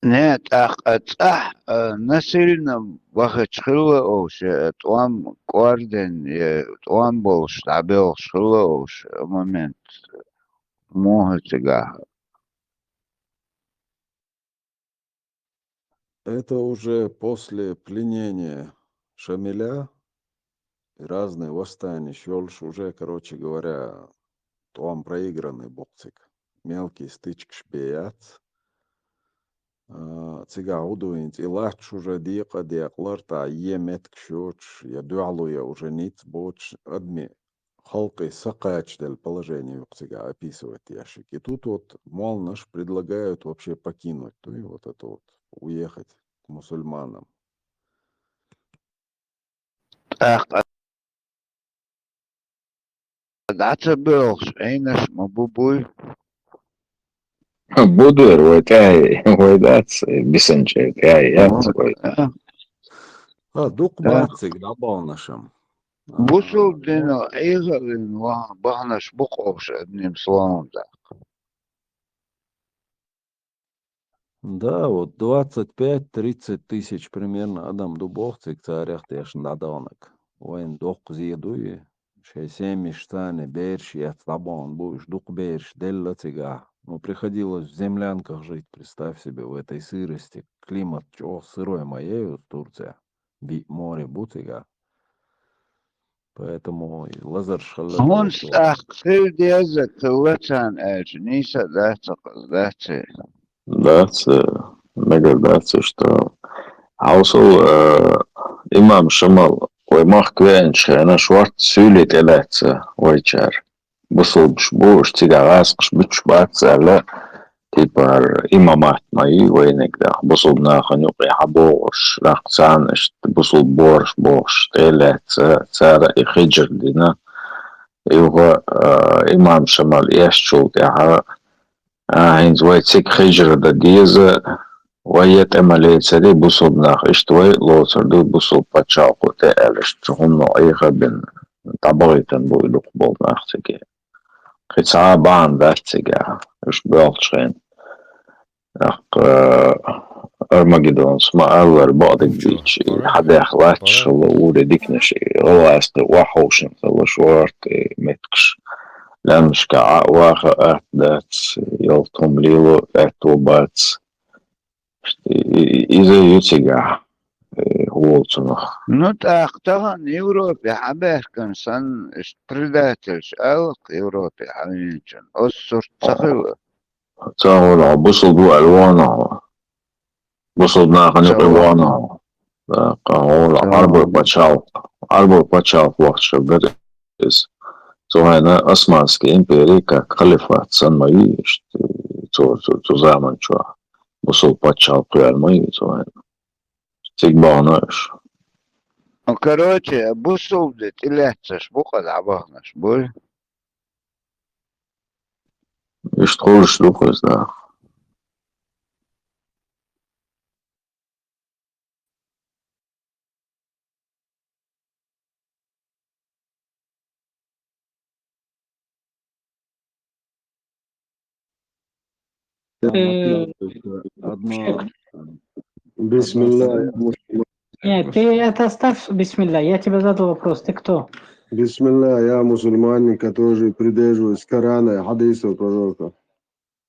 نت أح نسيرنا وقت خلوة أوش توام قاردن توام بولش تعبيلش خلوة أوش момент موه تجاه Это уже после пленения Шамиля и разные восстания, Щелш уже, короче говоря, там проигранный боксик. Мелкий стычки шпеят. Цыга удуинц. И лач уже диqa диaqlar та емет кшоч. Я дуалу я уже ниц боч адми. Халкой сакач del положение цыга описывает ящик. И тут вот Молнаш предлагают вообще покинуть. То и вот это вот. Уехать к мусульманам. دعت بيلش أينش مبوبوي Budur vai tāds bisančēk, jā. Дук бацик дабалнашам. بوصل دينا أيغلين وبغنش بقوش أدنيم слоном да. Да, вот 25-30 тысяч примерно адам дубовцик царях тешн дадонок. Войн док зидуи, шей семиш тане берш, я табон будешь дук берш, делла цига. Ну, приходилось в землянках жить, представь себе, в этой сырости. Климат, чё, сырой моей, Турция, море бутига. Поэтому Лазар Шалат... هونس أخير ديازك كوتان أجنيسة ذاتي Dāca, что Hausel Imam Shamal vai mahkvēns šēna švart sūlīt elēca vai čēr. Busl bšbūš cigā āsqš biču bācēlē Типа имамат мои военника, бусул наханю хабош, рахцанш, бусул борш, теле, цара и хиджр дина. Его имам шамал яшчул тяха, инз вайцик хиджр да диза, вайет эмалей цари бусул нах, иштвай лоцарду бусул пачалку те элеш, чухунно айха бин табайтан буйлук бол нахтиги. Хица бан дартига, уж белчрен. Armageddon ما أول بعض البيتش حدا خلاتش الله ديكنش الله است وحوشن الله شوارت متكش لمش كعواخ أحدات يلتم ليلو أتوبات إذا يتجع هو صنخ نوت أختها يوروبي حبه كان سن استرداتش ألق يوروبي حمينجن أسر تخيل تاول بوصل دو ألوانه بوصل ناخن ألوانه قاول أربع بتشال وقت شبر إس تو هنا أسمانسكي إمبريكا خليفة سن مايش تو زمان شو بوصل بتشال قيال ماي تو هنا تيجبانش короче بوصل دت إلى تشبوق العبانش بول يشتغلش لوكس ده بسم الله. Нет, ты это оставь, бисмилля. Я тебе задал вопрос. Ты кто? بسم الله. Я мусульманин, который придерживаюсь Корана и хадисов пророка.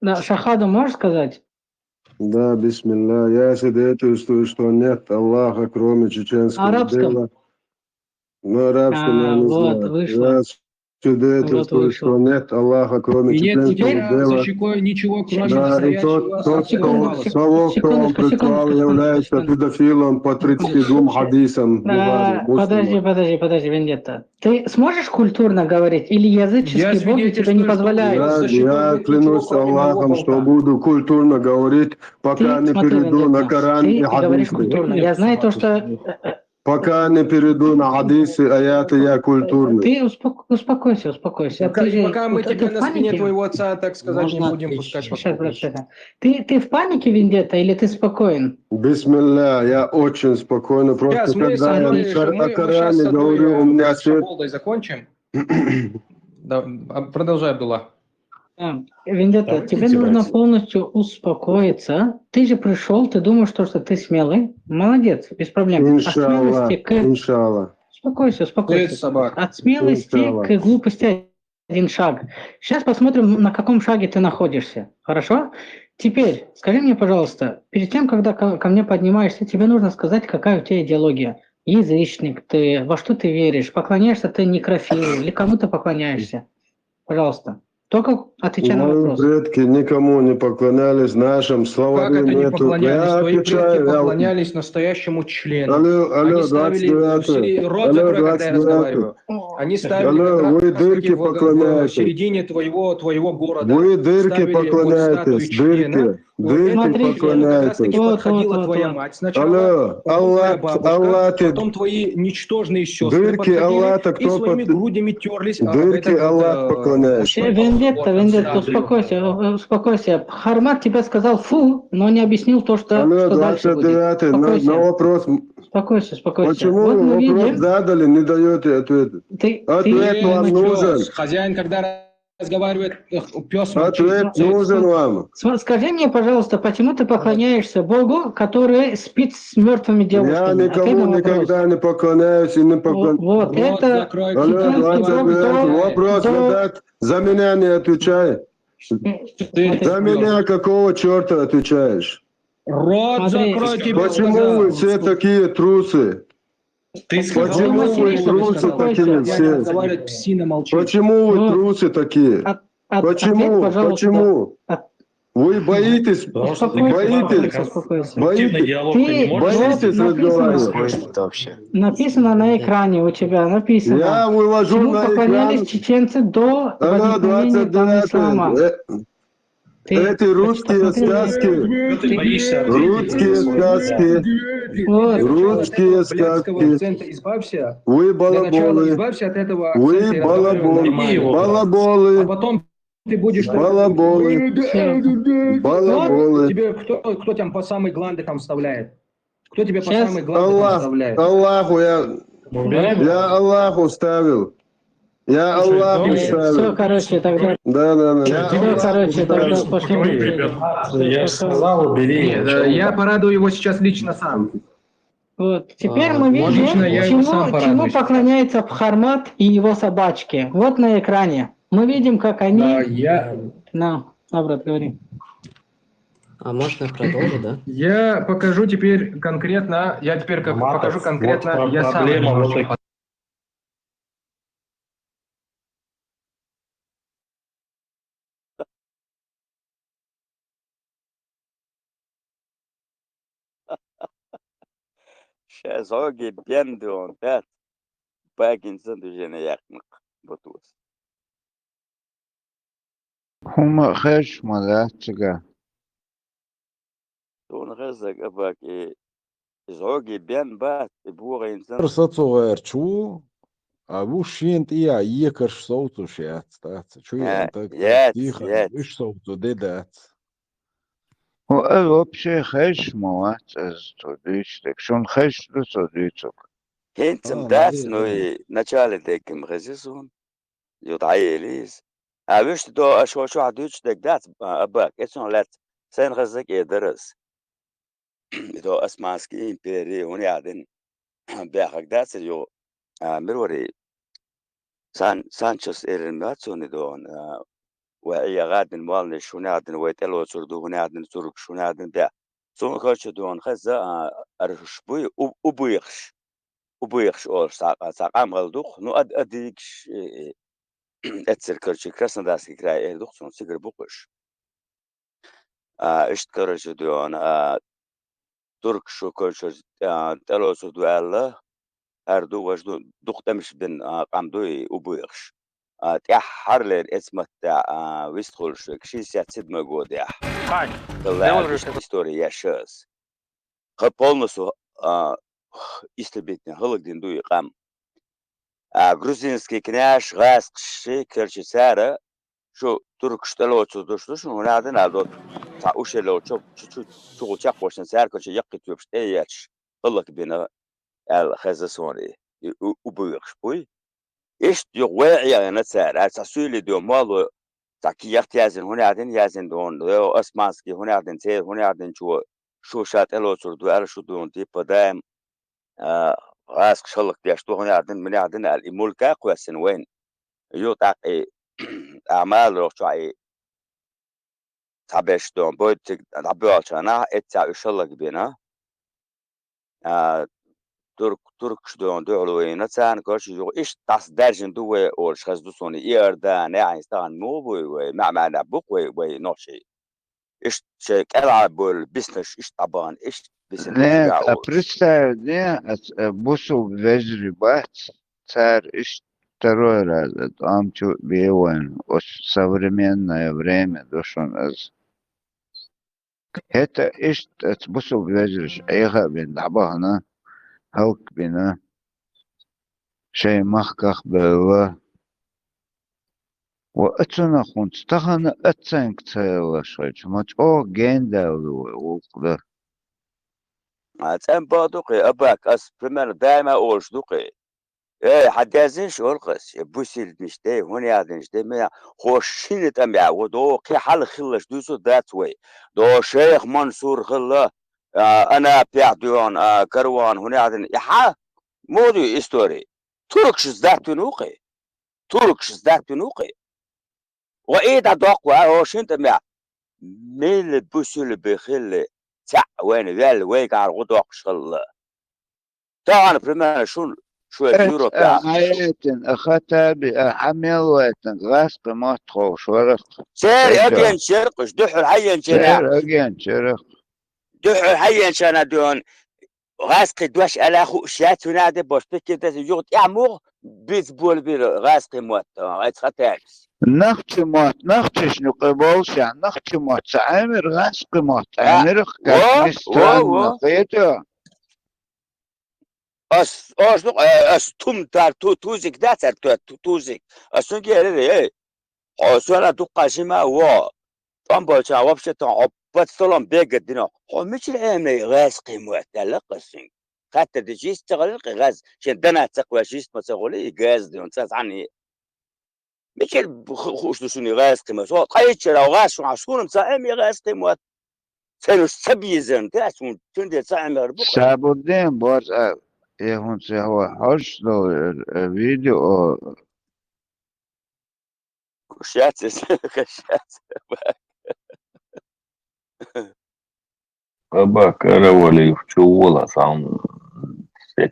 Да, шахаду можешь сказать? Да, бисмилля. Я свидетельствую, что нет Аллаха, кроме чеченского Арабском? дела. На арабском я не вот, знаю. вышло. Я свидетельствую, вышло. что нет Аллаха, кроме И нет чеченского теперь за дела. щекой ничего, кроме Да, и настоящего тот, секундочку, кто он предклал, является педофилом по 32 хадисам Бухари, Муслима. Подожди, Вендетта. Ты сможешь культурно говорить или языческие боги тебе не позволяют? Я клянусь Аллахом, что буду культурно говорить, пока не Смотри, перейду на Вендетта, Коран и ты говоришь хадисы. культурно. Я знаю то, что... Пока не перейду на хадисы, аяты, я культурный. Ты успокойся. Пока мы тебя на спине твоего отца, так сказать, не будем пускать по кругу. Ты в панике, Вендетта, или ты спокоен? Бисмилля, я очень спокойно. Просто Сейчас мы когда я о Коране говорю, у меня свет... Шаболдой закончим. Да, продолжай, Абдулла. Вендетта, тебе нужно полностью успокоиться. Ты же пришел, ты думаешь, что ты смелый. Молодец, без проблем. Иншаллах. Успокойся. От смелости к глупости один шаг. Сейчас посмотрим, на каком шаге ты находишься. Хорошо? Теперь, скажи мне, пожалуйста, перед тем, когда ко мне поднимаешься, тебе нужно сказать, какая у тебя идеология. Язычник ты, во что ты веришь, поклоняешься ты некрофилу или кому ты поклоняешься. Пожалуйста. Только отвечай на вопрос. Мои предки никому не поклонялись, нашим словарем Как это не нету. поклонялись? Твои предки поклонялись настоящему члену. Алло, Они ставили... Рот закрой, когда я разговариваю. Они ставили вы дырки в середине твоего города. Вы дырки поклоняетесь, дырки. Дырки поклоняетесь. Вот ходила твоя мать сначала, Аллах, потом твои ничтожные сестры подходили и своими грудями терлись. Дырки Аллах поклоняется. Вендетта, успокойся. Хармат тебе сказал фу, но не объяснил то, что дальше будет. На вопрос. Успокойся. Почему Вот мы вопрос видим. задали, не даете ответ? Ответ вам нужен. Хозяин, когда разговаривает, пес Ответ нужен вам. Скажи мне, пожалуйста, почему ты поклоняешься Богу, который спит с мертвыми девушками? Я никому никогда не поклоняюсь и не поклоняюсь. Вот это... Вопрос задать, за меня не отвечай. За меня какого черта отвечаешь? Рот закрой, тебе Почему вы все такие трусы? Почему вы трусы такие все? Почему вы трусы такие? Почему? Вы боитесь разговаривать? Написано на экране у тебя, написано. Я вывожу Почему на поклонялись экран. чеченцы до возникновения ислама? Эти русские сказки. Русские сказки. Русские сказки. Избавься. Вы Для начала балаболы. избавься от этого Вы акцента и разговаривай нормально. балаболы. А потом ты будешь... Балаболы. Балаболы. Тебе кто там по самой гланды там вставляет? Кто тебе по самой гланды там вставляет? Аллаху я Аллаху ставил. Я Аллаху ставил. Все, короче, тогда... Да. Все, короче, тогда пошли. Я сказал, убери. Я порадую его сейчас лично сам. Вот. Теперь мы видим, чему поклоняется Бхармат и его собачки. Вот на экране. Мы видим, как они... брат, говори. А можно продолжить, да? Я покажу теперь конкретно, покажу конкретно, вот я сам. Шазоги бендон пят багинсан düzene yakmak botus. هم خيش ملاحظة Don razak abak zogi ben bat buga insan. Persacover chu, a vushint ia iekars sautu šiats, tāds, chu iš sautu dedats. вообще خيش ملاحظة توديشتك شون خيش توديشتك Hensem das noi начале dekim rezizun yudayeliz. Avish do ashwa shu aduch dek dat abak etson let sen razak ederiz. Do asmanski imperi honi adin behak das yo mirwari Sanchez erin don وهي غادن موالني شونادن ويتلو سردو هنادن سرق شونادن ده سون خرش دون خزا أرشبوي وبيخش أول ساقام غلدوخ نو أديكش أتصير كرش كرسنا داسك كراي إردوخ سون سيجر بوكش إشت كرش دون ترك شو كرش تلو سردو الله أردو وجدو دختمش بن قامدوي وبيخش حرلر اسمه ويستخل شيء سياسي موجود يا طلع история شاس полностью истребительно холоден дуй قام грузинский княж غاسقشي كرشسارة شو ترك شتلو تدوش شو نادن هذا تعوش لو تشوف شو تشاق وشن سار كرش يقت يبشتيش خلك بينا الخزسوني وبيخش بوي إيش يغوي أنا سار أساسولي دو مالو تاكي يختيازن هنا عدن يازن دون لو أسمانسكي هنا عدن تير هنا عدن شو شات إلو سردو أل شو دون تي بدايم غاسك شلك ديشتو هنا عدن من عدن الملكة قوسن وين يو تاقي أعمال روشاي تابش دون بود تابعوا شنا إتسا شلك بينا ترك شدون دولوي نتسان كرش جو إيش تاس درجن دوه أول شخص دوسوني إيردان يعني مو بوي مع معنا بوي نوشي إيش شيء ألعب بالبزنس إيش طبعا إيش بزنس لا أبرستار не بوسو вежливать царь إيش второй раз амчу беуэн современное время дошон аз это إيش بوسو вежливать أيها بين دعبهنا هوك بنا شيء مخكخ بوا وأتنا خونت تغنى أتسانك تساوى شوي ماش أو جين داولو وقلا أتسان بادوقي أباك أس بمن دائما أولش دوقي إيه حد يزنش أرقص يبوسي المشتي هون يعدنش دائما خوشين تمع ودوقي حل خلش دوسو ذات واي دو شيخ منصور خلا أنا بيعدون كروان هون يعدن يحا مودي إستوري تركش ذات نوقي وإيدا دوقوا هوشين تمع ميل بوسل بخل تاع وين ذال ويك على غدوق شغل طبعا بريمان شو يورو تاع آياتن أختا بحمل واتن غاسق ما تخوش ورق سير أجين شرقش دحر حيا شنا سير أجين شرق دحر حيا شنا دون غاسقي دوش على خو شات ونادي باش بكده يوت يعمر بيسبول بيل غاسقي موت غايت خاتاكس نختش نقبلش نختش موت عامر غاش قموت و عامر كاتنستان و قيتو اس نو اس توم تار توزيك داتر توزيك اس نجي ايه حوسولا تقاشيما و طن بولشا وبشتا عبت سلام بيقدنا هو مش العامل غاسقي موت لا قسم حتى تجي استغلق غاز شدنا تقوى شيء ما تقولي غاز دي انت عني مش خوش شنو غاز قيمة سو قايتش لو غاز شو عشون مساعمي غاز قيمة سنو سبيزن تاسون تندي ساعمي ربقة سابودين بورز يهون هو حوش لو فيديو كشات كشات Bak arabali çuvala sam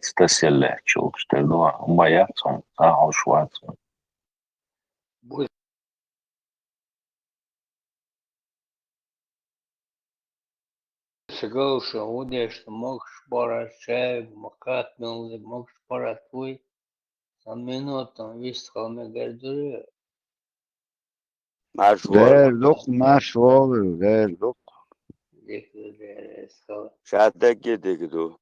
staselle çalıştırdı ama yapsam daha hoş varsın. Шагал, что удешь, что можешь пора чай, макат, можешь пора твой, сам минутом весь холме гордуры. Verdik maşvol verdik. شادك جدو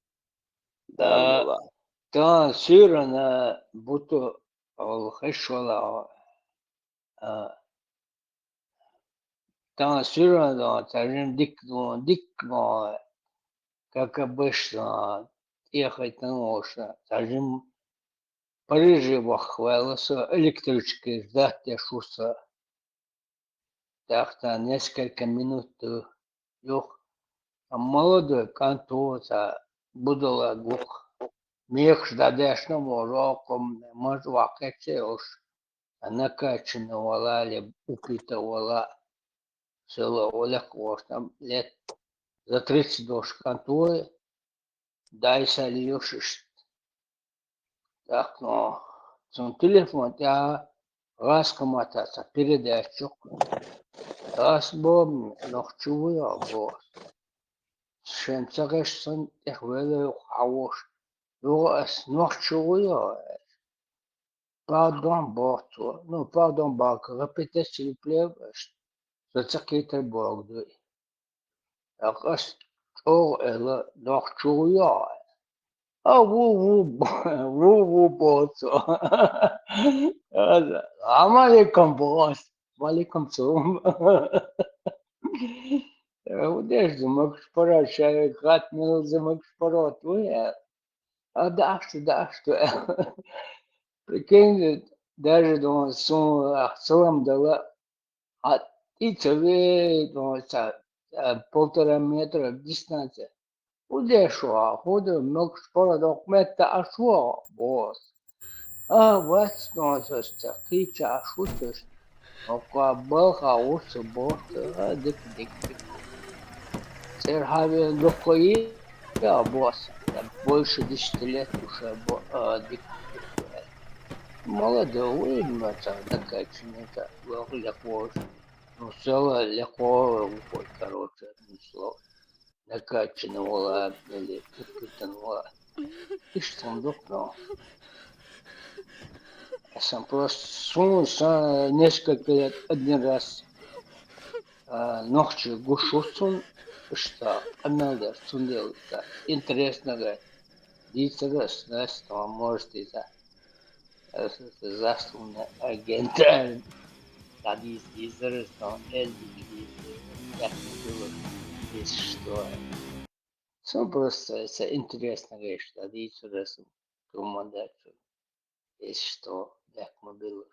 Да, сирана, будто алхешвала, да, сирана, тажим дикно, как обычно, ехать на ночь, тажим Париже вахвалился электричкой, ждать я шуса. Так-то несколько минут юх. А молодой кантуца будала глух. Мех ждадешному роком, мажвакете уж. А накачанного ли упитывала село Олекош, там лет за 30 душ кантуи. Дай сальюшиш. Так, ну, son телефон я раз комататься передачу. Раз бом нахчую бос. Шенцагаш сон эхвеле хавош. Юас нахчую. Pardon борту. Ну, pardon бак. Répétez s'il vous plaît. Зацаките борду. Акас ор эла нахчую. Ву босс. Амаликом босс. Маликом цум. Удешь замок шпарат, шай гат мил замок шпарат. А да что. Прикинь, даже до сон дала. А и тебе до 1,5 метра дистанция. Удешо, ходу много шпора документа ашо, босс. А вас носишься, кича шутишь. Ока баха усы босс, дик. Серхави докои, я босс. Больше 10 лет уже дик. Молодой, мать, накачанный, легко. Ну, целое легко, короче, одним словом. Накачанного или упитанного. И что он докнул? Я сам просто сунулся несколько лет один раз ночью гушуцун, что анналер сундел, интересно, говорит, дицерас, знаешь, что может и засланный агент, один дицерас, но эльдик, как было. Есть что. Сам просто это интересно, говоришь, что один раз командачу. Есть что, как мы было.